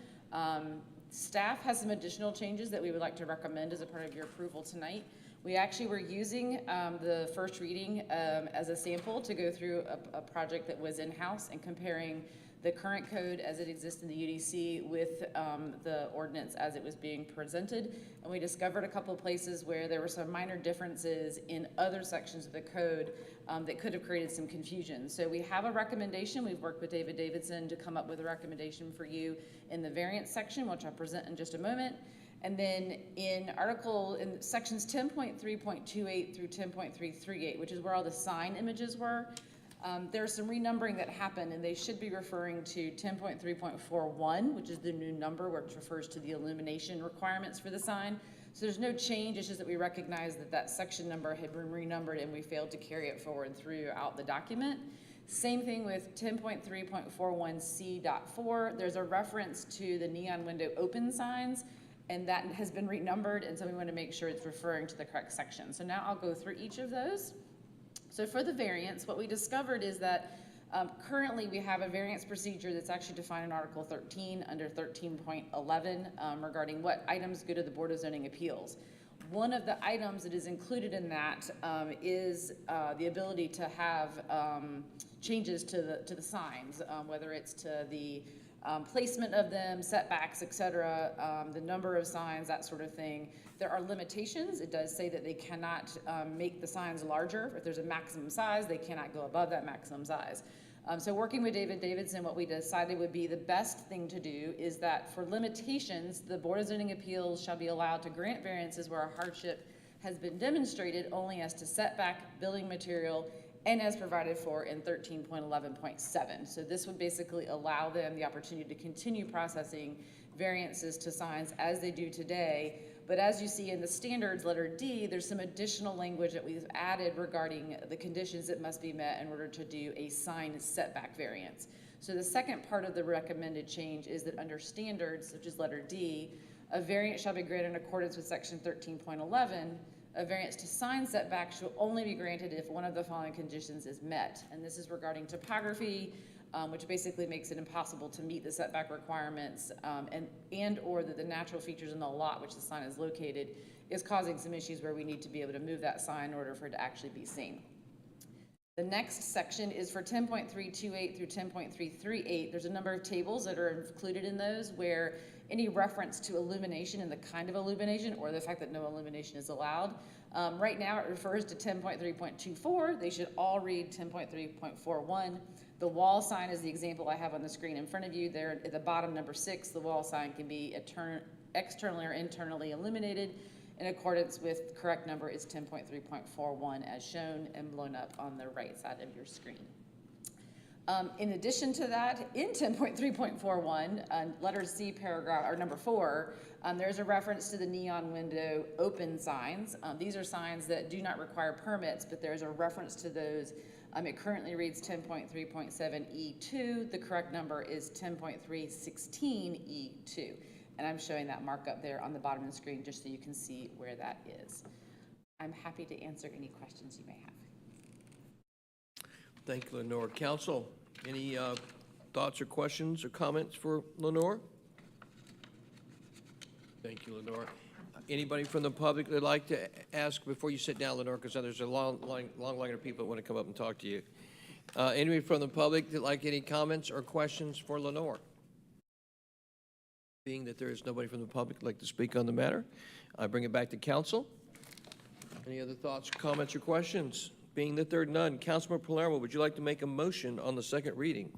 Staff has some additional changes that we would like to recommend as a part of your approval tonight. We actually were using the first reading as a sample to go through a project that was in-house and comparing the current code as it exists in the UDC with the ordinance as it was being presented. And we discovered a couple of places where there were some minor differences in other sections of the code that could have created some confusion. So we have a recommendation. We've worked with David Davidson to come up with a recommendation for you in the variance section, which I'll present in just a moment. And then in sections 10.3.28 through 10.338, which is where all the sign images were, there's some renumbering that happened, and they should be referring to 10.3.41, which is the new number, which refers to the illumination requirements for the sign. So there's no change. It's just that we recognize that that section number had been renumbered, and we failed to carry it forward throughout the document. Same thing with 10.3.41C.4. There's a reference to the neon window open signs, and that has been renumbered, and so we want to make sure it's referring to the correct section. So now I'll go through each of those. So for the variance, what we discovered is that currently we have a variance procedure that's actually defined in Article 13 under 13.11 regarding what items go to the Board of Zoning Appeals. One of the items that is included in that is the ability to have changes to the signs, whether it's to the placement of them, setbacks, et cetera, the number of signs, that sort of thing. There are limitations. It does say that they cannot make the signs larger. If there's a maximum size, they cannot go above that maximum size. So working with David Davidson, what we decided would be the best thing to do is that for limitations, the Board of Zoning Appeals shall be allowed to grant variances where a hardship has been demonstrated only as to setback, building material, and as provided for in 13.11.7. So this would basically allow them the opportunity to continue processing variances to signs as they do today. But as you see in the standards, letter D, there's some additional language that we've added regarding the conditions that must be met in order to do a sign setback variance. So the second part of the recommended change is that under standards, such as letter D, a variance shall be granted in accordance with section 13.11. A variance to sign setback shall only be granted if one of the following conditions is met. And this is regarding topography, which basically makes it impossible to meet the setback requirements, and or that the natural features in the lot which the sign is located is causing some issues where we need to be able to move that sign in order for it to actually be seen. The next section is for 10.328 through 10.338. There's a number of tables that are included in those where any reference to illumination and the kind of illumination or the fact that no illumination is allowed. Right now it refers to 10.3.24. They should all read 10.3.41. The wall sign is the example I have on the screen in front of you. There at the bottom, number 6, the wall sign can be externally or internally illuminated. In accordance with the correct number is 10.3.41 as shown and blown up on the right side of your screen. In addition to that, in 10.3.41, letter C paragraph, or number 4, there's a reference to the neon window open signs. These are signs that do not require permits, but there's a reference to those. It currently reads 10.3.7E2. The correct number is 10.316E2. And I'm showing that markup there on the bottom of the screen just so you can see where that is. I'm happy to answer any questions you may have. Thank you, Lenore. Council, any thoughts or questions or comments for Lenore? Thank you, Lenore. Anybody from the public that'd like to ask before you sit down, Lenore, because there's a long line of people that want to come up and talk to you. Anybody from the public that like any comments or questions for Lenore? Being that there is nobody from the public that'd like to speak on the matter, I bring it back to council. Any other thoughts, comments, or questions? Being that there are none, Councilmember Palermo, would you like to make a motion on the second reading?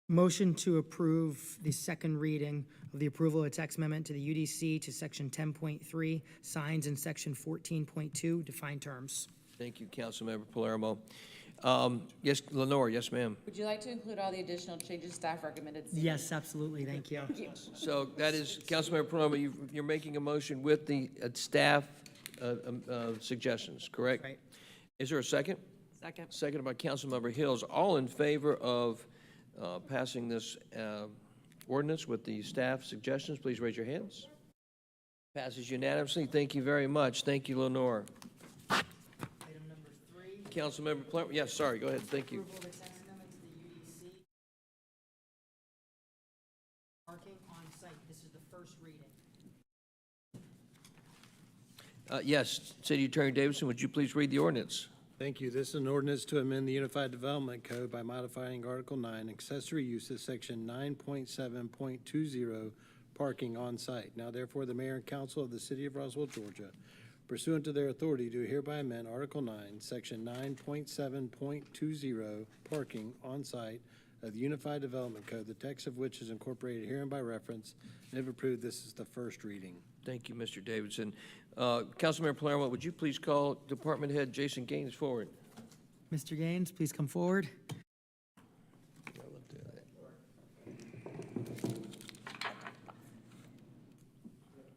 Motion to approve the second reading of the approval of text amendment to the UDC to section 10.3, signs, and section 14.2, defined terms. Thank you, Councilmember Palermo. Yes, Lenore, yes, ma'am. Would you like to include all the additional changes staff recommended? Yes, absolutely. Thank you. Thank you. So that is, Councilmember Palermo, you're making a motion with the staff suggestions, correct? Right. Is there a second? Second. Seconded by Councilmember Hills. All in favor of passing this ordinance with the staff suggestions, please raise your hands. Passes unanimously. Thank you very much. Thank you, Lenore. Item number 3. Councilmember Palermo, yes, sorry, go ahead. Thank you. Approval of the text amendment to the UDC. Parking on site. This is the first reading. Yes, City Attorney Davidson, would you please read the ordinance? Thank you. This is an ordinance to amend the Unified Development Code by modifying Article 9, accessory uses, Section 9.7.20, parking on site. Now therefore, the mayor and council of the city of Roswell, Georgia, pursuant to their authority, do hereby amend Article 9, Section 9.7.20, parking on site of the Unified Development Code, the text of which is incorporated herein by reference, and if approved, this is the first reading. Thank you, Mr. Davidson. Councilmember Palermo, would you please call Department Head Jason Gaines forward? Mr. Gaines, please come forward.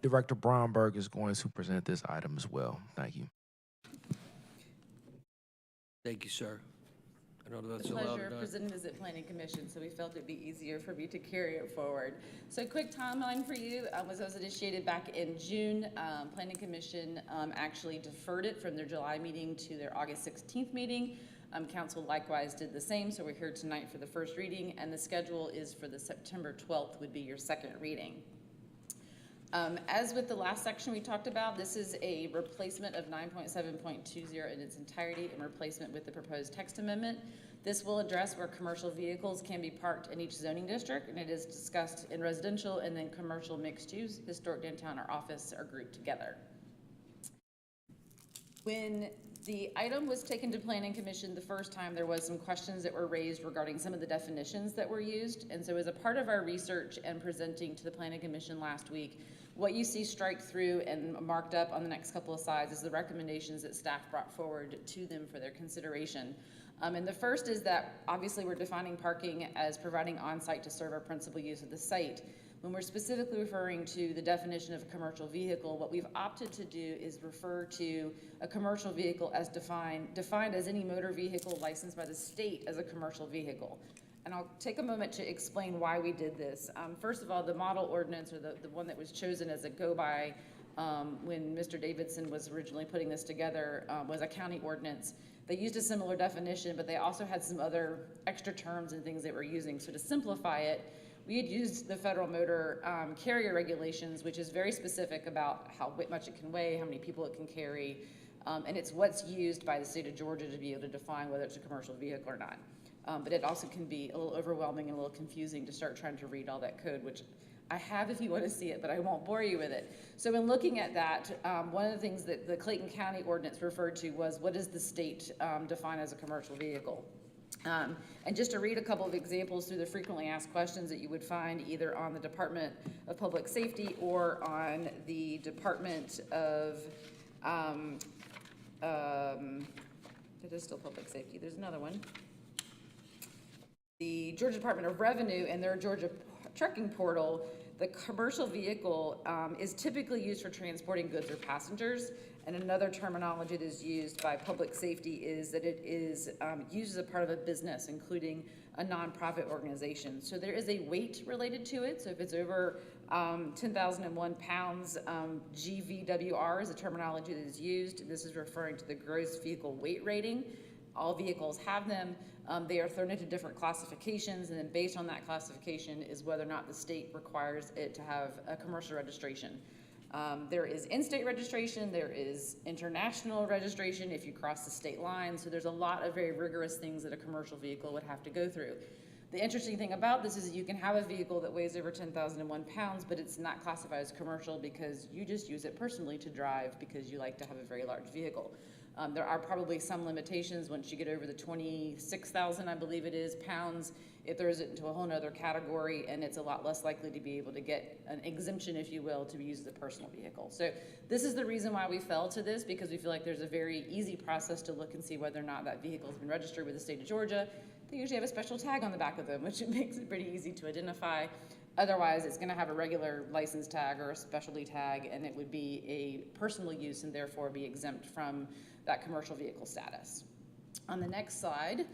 Director Bromberg is going to present this item as well. Thank you. Thank you, sir. I don't know if The that's allowed pleasure or of not. presenting this at Planning Commission, so we felt it'd be easier for me to carry it forward. So quick timeline for you, was initiated back in June. Planning Commission actually deferred it from their July meeting to their August 16th meeting. Council likewise did the same, so we're here tonight for the first reading, and the schedule is for the September 12th would be your second reading. As with the last section we talked about, this is a replacement of 9.7.20 in its entirety in replacement with the proposed text amendment. This will address where commercial vehicles can be parked in each zoning district, and it is discussed in residential and then commercial mixed use, historic downtown, or office are grouped together. When the item was taken to Planning Commission the first time, there was some questions that were raised regarding some of the definitions that were used. And so as a part of our research and presenting to the Planning Commission last week, what you see strike through and marked up on the next couple of slides is the recommendations that staff brought forward to them for their consideration. And the first is that obviously we're defining parking as providing on-site to serve our principal use of the site. When we're specifically referring to the definition of a commercial vehicle, what we've opted to do is refer to a commercial vehicle as defined as any motor vehicle licensed by the state as a commercial vehicle. And I'll take a moment to explain why we did this. First of all, the model ordinance, or the one that was chosen as a go-by when Mr. Davidson was originally putting this together, was a county ordinance. They used a similar definition, but they also had some other extra terms and things they were using. So to simplify it, we had used the federal motor carrier regulations, which is very specific about how much it can weigh, how many people it can carry, and it's what's used by the state of Georgia to be able to define whether it's a commercial vehicle or not. But it also can be a little overwhelming and a little confusing to start trying to read all that code, which I have if you want to see it, but I won't bore you with it. So in looking at that, one of the things that the Clayton County ordinance referred to was, what does the state define as a commercial vehicle? And just to read a couple of examples through the frequently asked questions that you would find either on the Department of Public Safety or on the Department of, it is still Public Safety, there's another one. The Georgia Department of Revenue and their Georgia Trucking Portal, the commercial vehicle is typically used for transporting goods or passengers. And another terminology that is used by public safety is that it is used as a part of a business, including a nonprofit organization. So there is a weight related to it. So if it's over 10,001 pounds, GVWR is a terminology that is used. This is referring to the gross vehicle weight rating. All vehicles have them. They are thrown into different classifications, and then based on that classification is whether or not the state requires it to have a commercial registration. There is in-state registration, there is international registration if you cross the state line, so there's a lot of very rigorous things that a commercial vehicle would have to go through. The interesting thing about this is that you can have a vehicle that weighs over 10,001 pounds, but it's not classified as commercial because you just use it personally to drive because you like to have a very large vehicle. There are probably some limitations once you get over the 26,000, I believe it is, pounds. It throws it into a whole nother category, and it's a lot less likely to be able to get an exemption, if you will, to be used as a personal vehicle. So this is the reason why we fell to this, because we feel like there's a very easy process to look and see whether or not that vehicle has been registered with the state of Georgia. They usually have a special tag on the back of them, which makes it pretty easy to identify. Otherwise, it's going to have a regular license tag or a specialty tag, and it would be a personal use and therefore be exempt from that commercial vehicle status. On the next slide,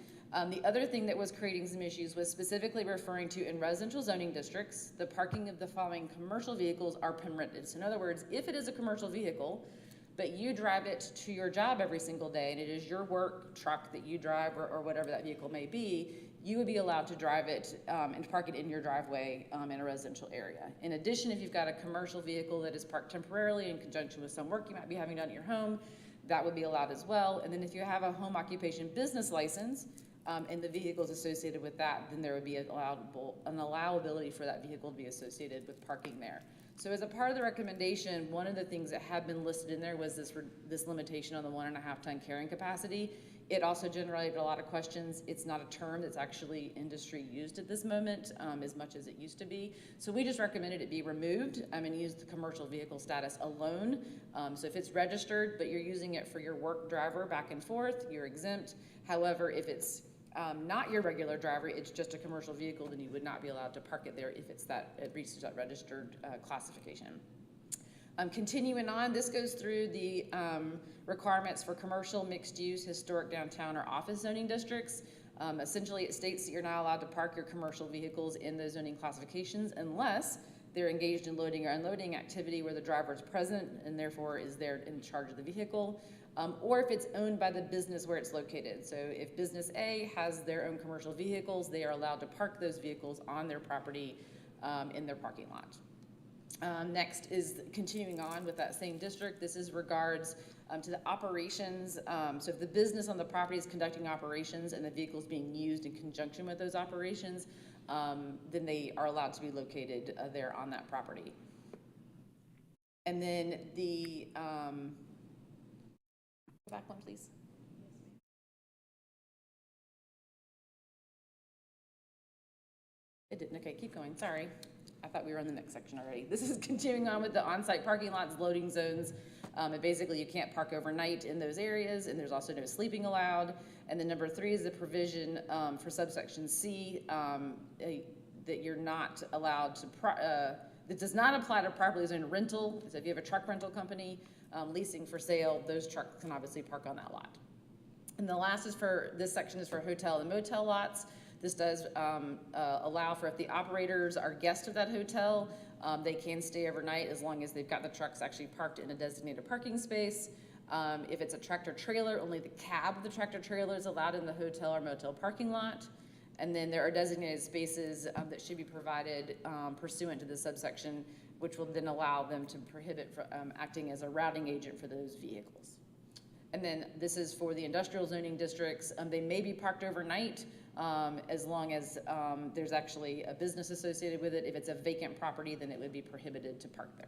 the other thing that was creating some issues was specifically referring to in residential zoning districts, the parking of the following commercial vehicles are permitted. So in other words, if it is a commercial vehicle, but you drive it to your job every single day and it is your work truck that you drive or whatever that vehicle may be, you would be allowed to drive it and park it in your driveway in a residential area. In addition, if you've got a commercial vehicle that is parked temporarily in conjunction with some work you might be having done at your home, that would be allowed as well. And then if you have a home occupation business license and the vehicles associated with that, then there would be an allowability for that vehicle to be associated with parking there. So as a part of the recommendation, one of the things that had been listed in there was this limitation on the 1.5 ton carrying capacity. It also generated a lot of questions. It's not a term that's actually industry used at this moment as much as it used to be. So we just recommended it be removed and use the commercial vehicle status alone. So if it's registered, but you're using it for your work driver back and forth, you're exempt. However, if it's not your regular driver, it's just a commercial vehicle, then you would not be allowed to park it there if it reaches that registered classification. Continuing on, this goes through the requirements for commercial, mixed use, historic downtown, or office zoning districts. Essentially, it states that you're not allowed to park your commercial vehicles in those zoning classifications unless they're engaged in loading or unloading activity where the driver is present and therefore is there in charge of the vehicle, or if it's owned by the business where it's located. So if business A has their own commercial vehicles, they are allowed to park those vehicles on their property in their parking lot. Next is continuing on with that same district. This is regards to the operations. So if the business on the property is conducting operations and the vehicle is being used in conjunction with those operations, then they are allowed to be located there on that property. And then the, go back one, please. It didn't, okay, keep going, sorry. I thought we were on the next section already. This is continuing on with the on-site parking lots, loading zones. And basically you can't park overnight in those areas, and there's also no sleeping allowed. And then number 3 is the provision for subsection C that you're not allowed to, that does not apply to properly zoned rental. So if you have a truck rental company leasing for sale, those trucks can obviously park on that lot. And the last is for, this section is for hotel and motel lots. This does allow for if the operators are guests of that hotel, they can stay overnight as long as they've got the trucks actually parked in a designated parking space. If it's a tractor trailer, only the cab of the tractor trailer is allowed in the hotel or motel parking lot. And then there are designated spaces that should be provided pursuant to this subsection, which will then allow them to prohibit from acting as a routing agent for those vehicles. And then this is for the industrial zoning districts. They may be parked overnight as long as there's actually a business associated with it. If it's a vacant property, then it would be prohibited to park there.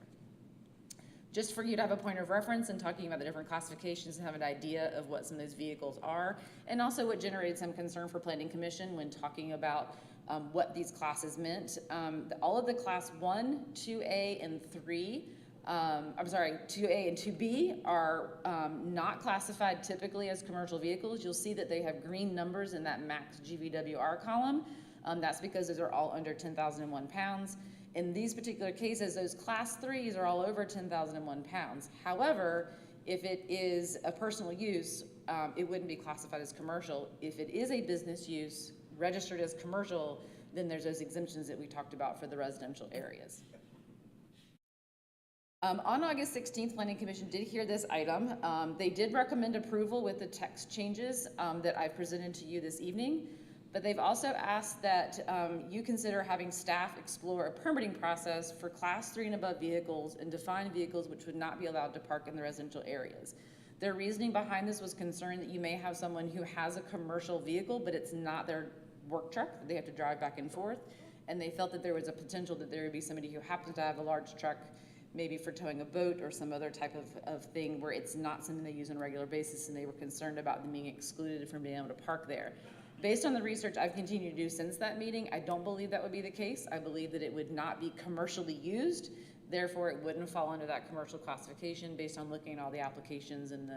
Just for you to have a point of reference and talking about the different classifications and have an idea of what some of those vehicles are, and also what generated some concern for Planning Commission when talking about what these classes meant. All of the class 1, 2A, and 3 2A and 2B are not classified typically as commercial vehicles. You'll see that they have green numbers in that max GVWR column. That's because those are all under 10,001 pounds. In these particular cases, those class 3s are all over 10,001 pounds. However, if it is a personal use, it wouldn't be classified as commercial. If it is a business use registered as commercial, then there's those exemptions that we talked about for the residential areas. On August 16th, Planning Commission did hear this item. They did recommend approval with the text changes that I've presented to you this evening, but they've also asked that you consider having staff explore a permitting process for class 3 and above vehicles and define vehicles which would not be allowed to park in the residential areas. Their reasoning behind this was concern that you may have someone who has a commercial vehicle, but it's not their work truck, they have to drive back and forth, and they felt that there was a potential that there would be somebody who happens to have a large truck, maybe for towing a boat or some other type of thing where it's not something they use on a regular basis, and they were concerned about them being excluded from being able to park there. Based on the research I've continued to do since that meeting, I don't believe that would be the case. I believe that it would not be commercially used, therefore it wouldn't fall under that commercial classification based on looking at all the applications and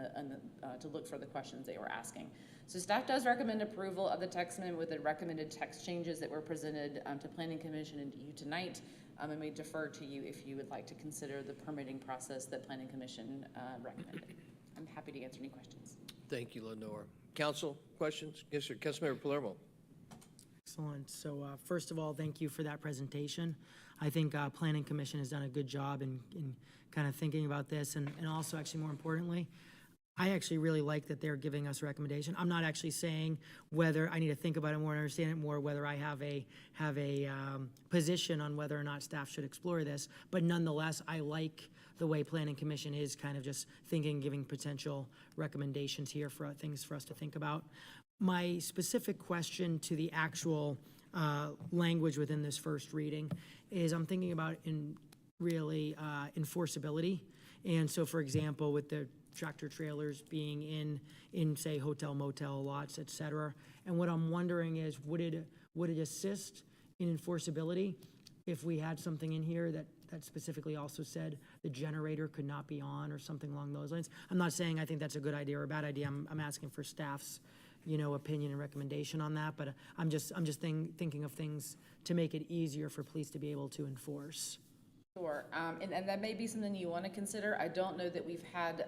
to look for the questions they were asking. So staff does recommend approval of the text amendment with the recommended text changes that were presented to Planning Commission and to you tonight. And we defer to you if you would like to consider the permitting process that Planning Commission recommended. I'm happy to answer any questions. Thank you, Lenore. Council, questions? Yes, sir. Councilmember Palermo. Excellent. So first of all, thank you for that presentation. I think Planning Commission has done a good job in kind of thinking about this, and also actually more importantly, I actually really like that they're giving us a recommendation. I'm not actually saying whether I need to think about it more and understand it more, whether I have a position on whether or not staff should explore this, but nonetheless, I like the way Planning Commission is kind of just thinking, giving potential recommendations here for things for us to think about. My specific question to the actual language within this first reading is I'm thinking about enforceability. And so, for example, with the tractor trailers being in say hotel, motel lots, et cetera. And what I'm wondering is, would it assist in enforceability if we had something in here that specifically also said the generator could not be on or something along those lines? I'm not saying I think that's a good idea or a bad idea. I'm asking for staff's, opinion and recommendation on that. But I'm just thinking of things to make it easier for police to be able to enforce. Sure, and that may be something you want to consider. I don't know that we've had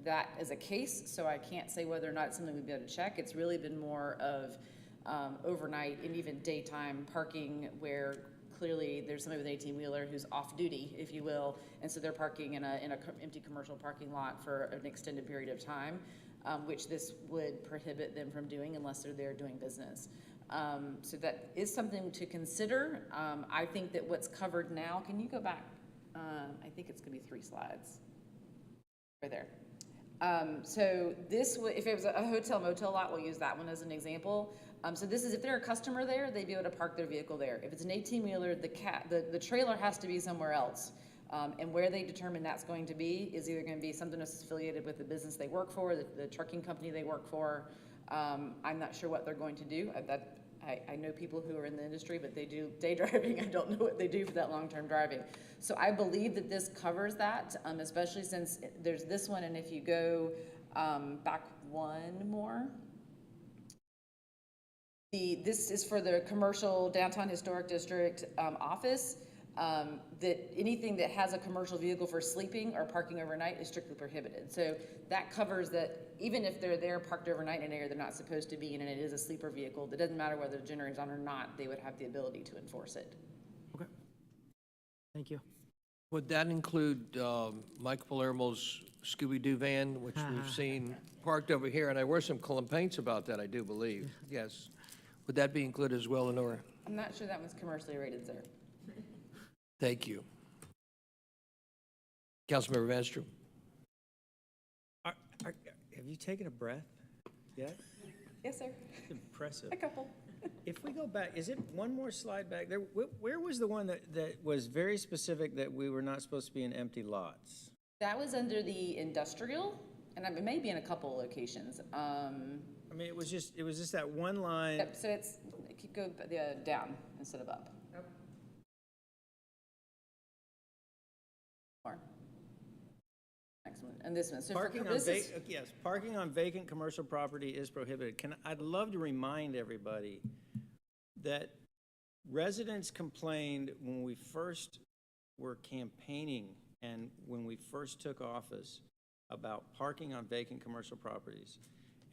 that as a case, so I can't say whether or not it's something we'd be able to check. It's really been more of overnight and even daytime parking where clearly there's somebody with an 18-wheeler who's off duty, if you will, and so they're parking in a empty commercial parking lot for an extended period of time, which this would prohibit them from doing unless they're there doing business. So that is something to consider. I think that what's covered now, can you go back I think it's gonna be 3 slides. Right there. So this would, if it was a hotel motel lot, we'll use that one as an example. So this is, if they're a customer there, they'd be able to park their vehicle there. If it's an 18-wheeler, the trailer has to be somewhere else. And where they determine that's going to be is either going to be something that's affiliated with the business they work for, the trucking company they work for. I'm not sure what they're going to do. I know people who are in the industry, but they do day driving. I don't know what they do for that long-term driving. So I believe that this covers that, especially since there's this one, and if you go back one more. This is for the commercial downtown historic district office. That anything that has a commercial vehicle for sleeping or parking overnight is strictly prohibited. So that covers that even if they're there parked overnight in an area they're not supposed to be in and it is a sleeper vehicle, it doesn't matter whether the generator's on or not, they would have the ability to enforce it. Okay. Thank you. Would that include Mike Palermo's Scooby-Doo van, which we've seen parked over here? And there were some complaints about that, I do believe. Yes. Would that be included as well, Lenora? I'm not sure that was commercially rated, sir. Thank you. Councilmember Vanstrom. Have you taken a breath yet? Yes, sir. Impressive. A couple. If we go back, is it one more slide back there? Where was the one that was very specific that we were not supposed to be in empty lots? That was under the industrial, and it may be in a couple locations. I mean, it was just that one line. Yep, so it could go down instead of up. Yep. More. Next one, and this one. So Parking on vacant commercial property is prohibited. I'd love to remind everybody that residents complained when we first were campaigning and when we first took office about parking on vacant commercial properties.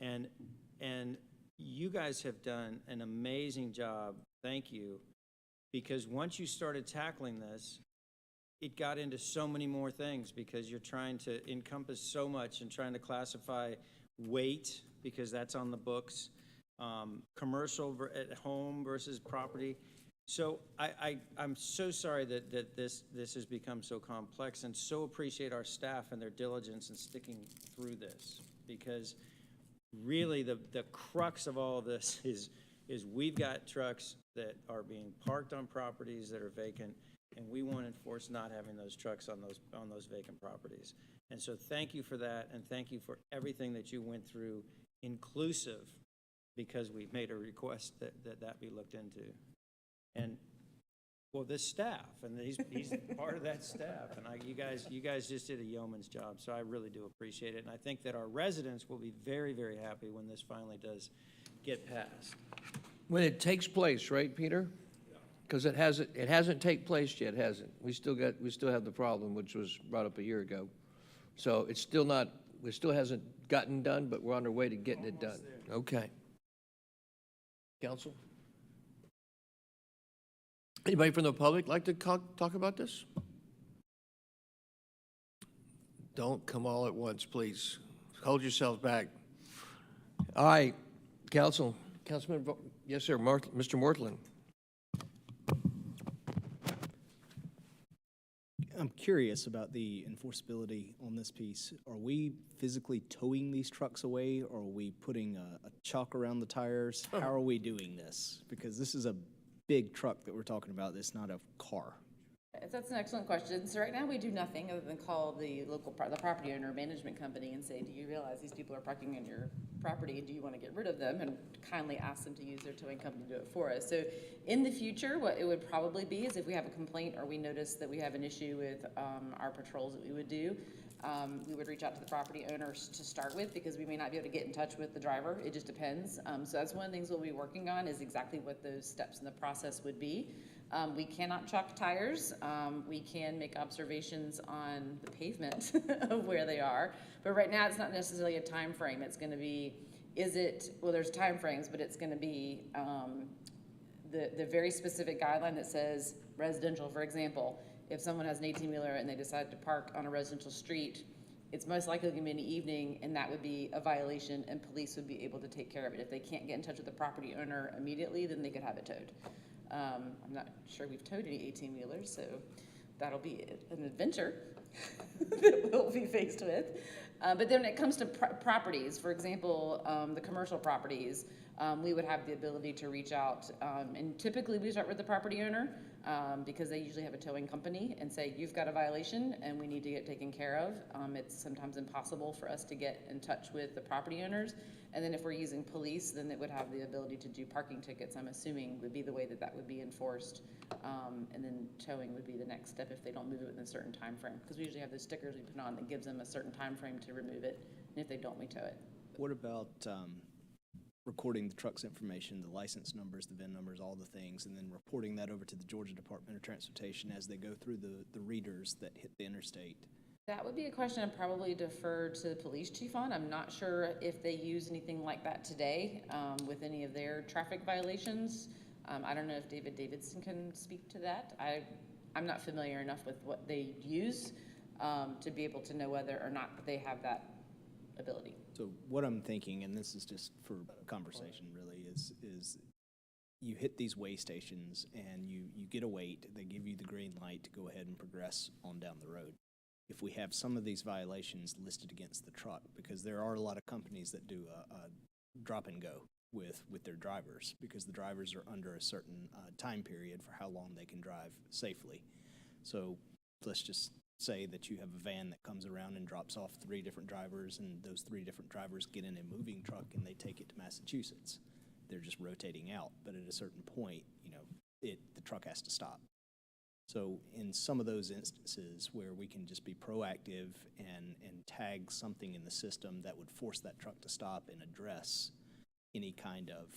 And you guys have done an amazing job. Thank you. Because once you started tackling this, it got into so many more things because you're trying to encompass so much and trying to classify weight because that's on the books, commercial at home versus property. So I'm so sorry that this has become so complex, and so appreciate our staff and their diligence in sticking through this, because really the crux of all of this is we've got trucks that are being parked on properties that are vacant, and we want to enforce not having those trucks on those vacant properties. And so thank you for that, and thank you for everything that you went through, inclusive, because we made a request that be looked into. And well, this staff, and he's part of that staff, and you guys just did a yeoman's job, so I really do appreciate it. And I think that our residents will be very, very happy when this finally does get passed. When it takes place, right, Peter? Because it hasn't taken place yet, has it? We still have the problem, which was brought up a year ago. So it still hasn't gotten done, but we're on our way to getting it done. Okay. Council? Anybody from the public like to talk about this? Don't come all at once, please. Hold yourselves back. All right, Councilman, yes, sir, Mr. Mortland. I'm curious about the enforceability on this piece. Are we physically towing these trucks away, or are we putting a chalk around the tires? How are we doing this? Because this is a big truck that we're talking about. It's not a car. That's an excellent question. So right now we do nothing other than call the property owner management company and say, do you realize these people are parking on your property? Do you want to get rid of them? And kindly ask them to use their towing company to do it for us. So in the future, what it would probably be is if we have a complaint or we notice that we have an issue with our patrols that we would do, we would reach out to the property owners to start with, because we may not be able to get in touch with the driver. It just depends. So that's one of the things we'll be working on, is exactly what those steps in the process would be. We cannot chalk tires. We can make observations on the pavement of where they are. But right now, it's not necessarily a time frame. It's going to be, well, there's time frames, but it's going to be the very specific guideline that says residential, for example. If someone has an 18-wheeler and they decide to park on a residential street, it's most likely going to be in the evening, and that would be a violation, and police would be able to take care of it. If they can't get in touch with the property owner immediately, then they could have it towed. I'm not sure we've towed any 18-wheelers, so that'll be an adventure that we'll be faced with. But then when it comes to properties, for example, the commercial properties, we would have the ability to reach out, and typically we start with the property owner, because they usually have a towing company, and say, you've got a violation and we need to get taken care of. It's sometimes impossible for us to get in touch with the property owners. And then if we're using police, then it would have the ability to do parking tickets, I'm assuming would be the way that that would be enforced. And then towing would be the next step if they don't move it within a certain time frame. Because we usually have those stickers we put on that gives them a certain time frame to remove it. And if they don't, we tow it. What about recording the truck's information, the license numbers, the VIN numbers, all the things, and then reporting that over to the Georgia Department of Transportation as they go through the readers that hit the interstate? That would be a question I'd probably defer to the police chief on. I'm not sure if they use anything like that today with any of their traffic violations. I don't know if David Davidson can speak to that. I'm not familiar enough with what they use to be able to know whether or not they have that ability. So what I'm thinking, and this is just for conversation really, is you hit these weigh stations and you get a weight, they give you the green light to go ahead and progress on down the road. If we have some of these violations listed against the truck, because there are a lot of companies that do a drop and go with their drivers, because the drivers are under a certain time period for how long they can drive safely. So let's just say that you have a van that comes around and drops off 3 different drivers, and those 3 different drivers get in a moving truck and they take it to Massachusetts. They're just rotating out, but at a certain point, the truck has to stop. So in some of those instances where we can just be proactive and tag something in the system that would force that truck to stop and address any kind of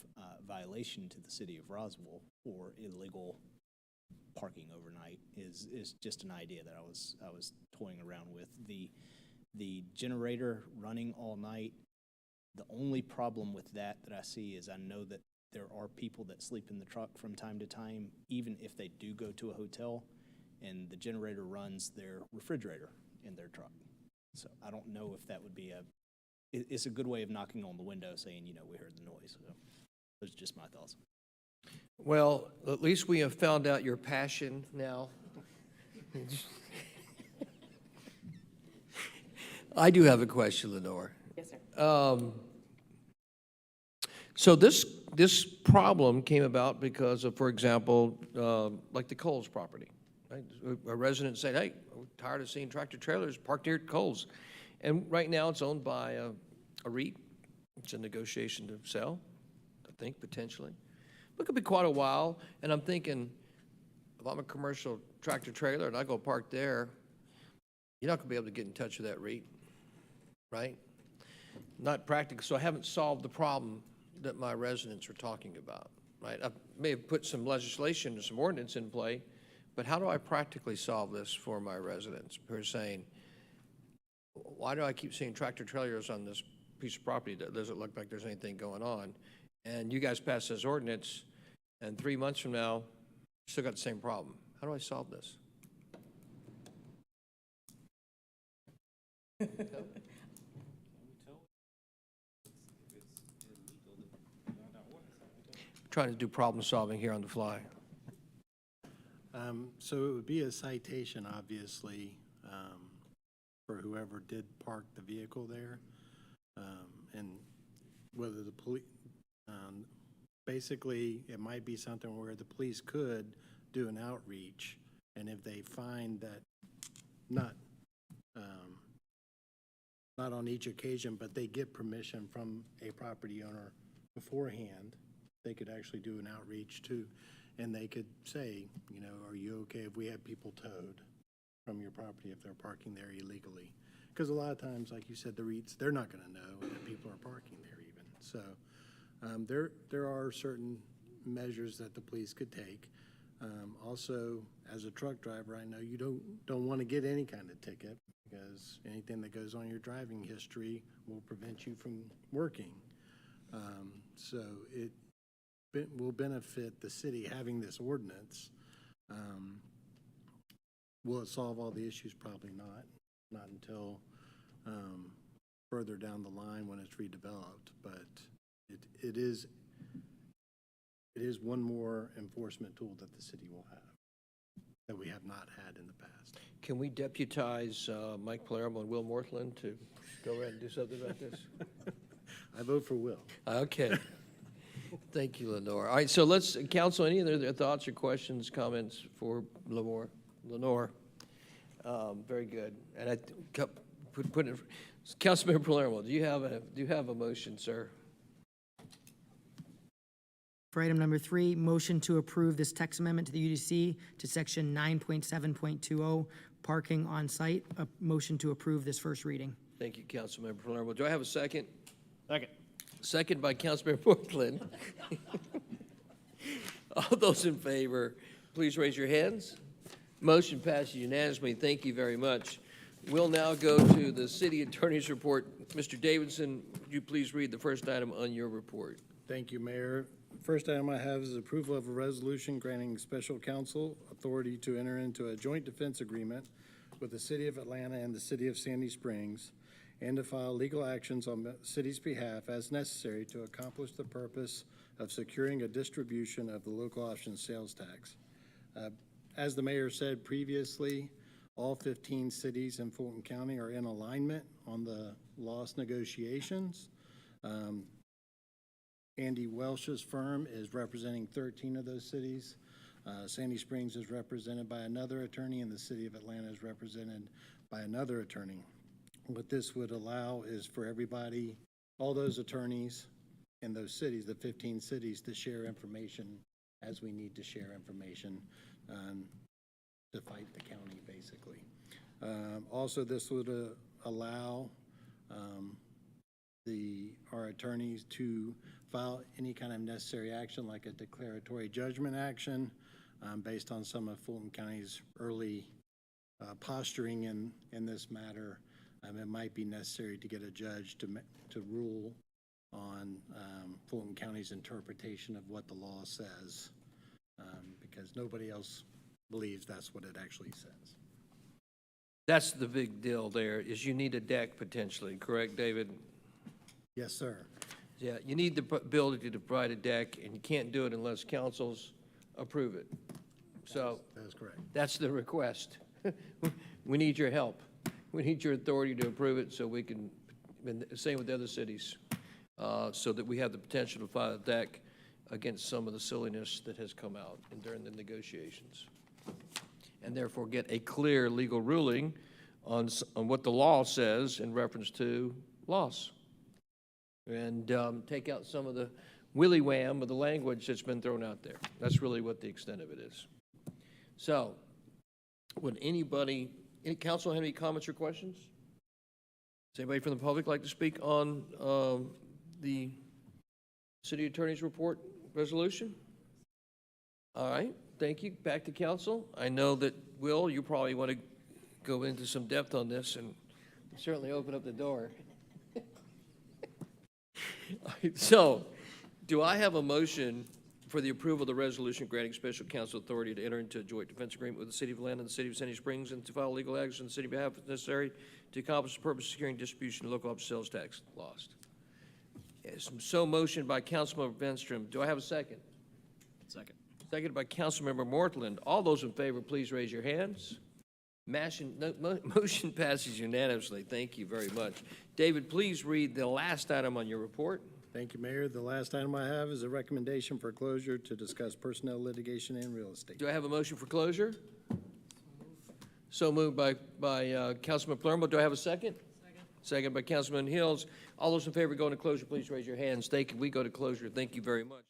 violation to the city of Roswell for illegal parking overnight is just an idea that I was toying around with. The generator running all night, the only problem with that I see is I know that there are people that sleep in the truck from time to time, even if they do go to a hotel, and the generator runs their refrigerator in their truck. So I don't know if that would be it's a good way of knocking on the window saying, we heard the noise. So those are just my thoughts. Well, at least we have found out your passion now. I do have a question, Lenore. Yes, sir. So this problem came about because of, for example, like the Coles property. Right? A resident said, hey, we're tired of seeing tractor trailers parked here at Coles. And right now it's owned by a REIT. It's in negotiation to sell, I think, potentially. But it could be quite a while. And I'm thinking, if I'm a commercial tractor trailer and I go park there, you're not going to be able to get in touch with that REIT, right? Not practical. So I haven't solved the problem that my residents are talking about, right? I may have put some legislation or some ordinance in play, but how do I practically solve this for my residents who are saying, why do I keep seeing tractor trailers on this piece of property that doesn't look like there's anything going on? And you guys pass this ordinance, and 3 months from now, still got the same problem. How do I solve this? Trying to do problem solving here on the fly. So it would be a citation, obviously, for whoever did park the vehicle there. And whether the police, basically, it might be something where the police could do an outreach, and if they find that not on each occasion, but they get permission from a property owner beforehand, they could actually do an outreach too, and they could say, are you okay if we have people towed from your property if they're parking there illegally? Because a lot of times, like you said, the REITs, they're not going to know that people are parking there even. So there are certain measures that the police could take. Also, as a truck driver, I know you don't want to get any kind of ticket because anything that goes on your driving history will prevent you from working. So it will benefit the city having this ordinance. Will it solve all the issues? Probably not until further down the line when it's redeveloped. But it is one more enforcement tool that the city will have that we have not had in the past. passed. Can we deputize Mike Palermo and Will Morthland to go ahead and do something about this? I vote for Will. Okay. Thank you, Lenore. All right, so let's, council, any other thoughts or questions, comments for Lenore? Very good. And I put it, Councilmember Palermo, do you have a motion, sir? For item number 3, motion to approve this text amendment to the UDC to section 9.7.20, parking on site. A motion to approve this first reading. Thank you, Councilmember Palermo. Do I have a second? Second. Second by Councilmember Portland. All those in favor, please raise your hands. Motion passes unanimously. Thank you very much. We'll now go to the city attorney's report. Mr. Davidson, would you please read the first item on your report? Thank you, Mayor. First item I have is approval of a resolution granting special counsel authority to enter into a joint defense agreement with the City of Atlanta and the City of Sandy Springs, and to file legal actions on the city's behalf as necessary to accomplish the purpose of securing a distribution of the local option sales tax. As the mayor said previously, all 15 cities in Fulton County are in alignment on the loss negotiations. Andy Welsh's firm is representing 13 of those cities. Sandy Springs is represented by another attorney, and the City of Atlanta is represented by another attorney. What this would allow is for everybody, all those attorneys in those cities, the 15 cities, to share information as we need to share information to fight the county, basically. Also, this would allow our attorneys to file any kind of necessary action, like a declaratory judgment action, based on some of Fulton County's early posturing in this matter. It might be necessary to get a judge to rule on Fulton County's interpretation of what the law says, because nobody else believes that's what it actually says. That's the big deal there, is you need a deck potentially, correct, David? Yes, sir. Yeah, you need the ability to provide a deck, and you can't do it unless councils approve it. So That is correct. that's the request. We need your help. We need your authority to approve it so we can, and same with the other cities, so that we have the potential to file a deck against some of the silliness that has come out during the negotiations. And therefore get a clear legal ruling on what the law says in reference to loss. And take out some of the willy-wham of the language that's been thrown out there. That's really what the extent of it is. So, would any council have any comments or questions? Does anybody from the public like to speak on the city attorney's report resolution? All right, thank you. Back to council. I know that, Will, you probably want to go into some depth on this and certainly open up the door. So, do I have a motion for the approval of the resolution granting special counsel authority to enter into a joint defense agreement with the City of Atlanta and the City of Sandy Springs, and to file legal action on the city behalf if necessary to accomplish the purpose of securing distribution of local option sales tax lost? Yes, so motion by Councilmember Venstrom. Do I have a second? Second. Seconded by Councilmember Mortland. All those in favor, please raise your hands. Motion passes unanimously. Thank you very much. David, please read the last item on your report. Thank you, Mayor. The last item I have is a recommendation for closure to discuss personnel litigation and real estate. Do I have a motion for closure? So moved by Councilman Palermo. Do I have a second? Second by Councilman Hills. All those in favor going to closure, please raise your hands. Thank you. We go to closure. Thank you very much.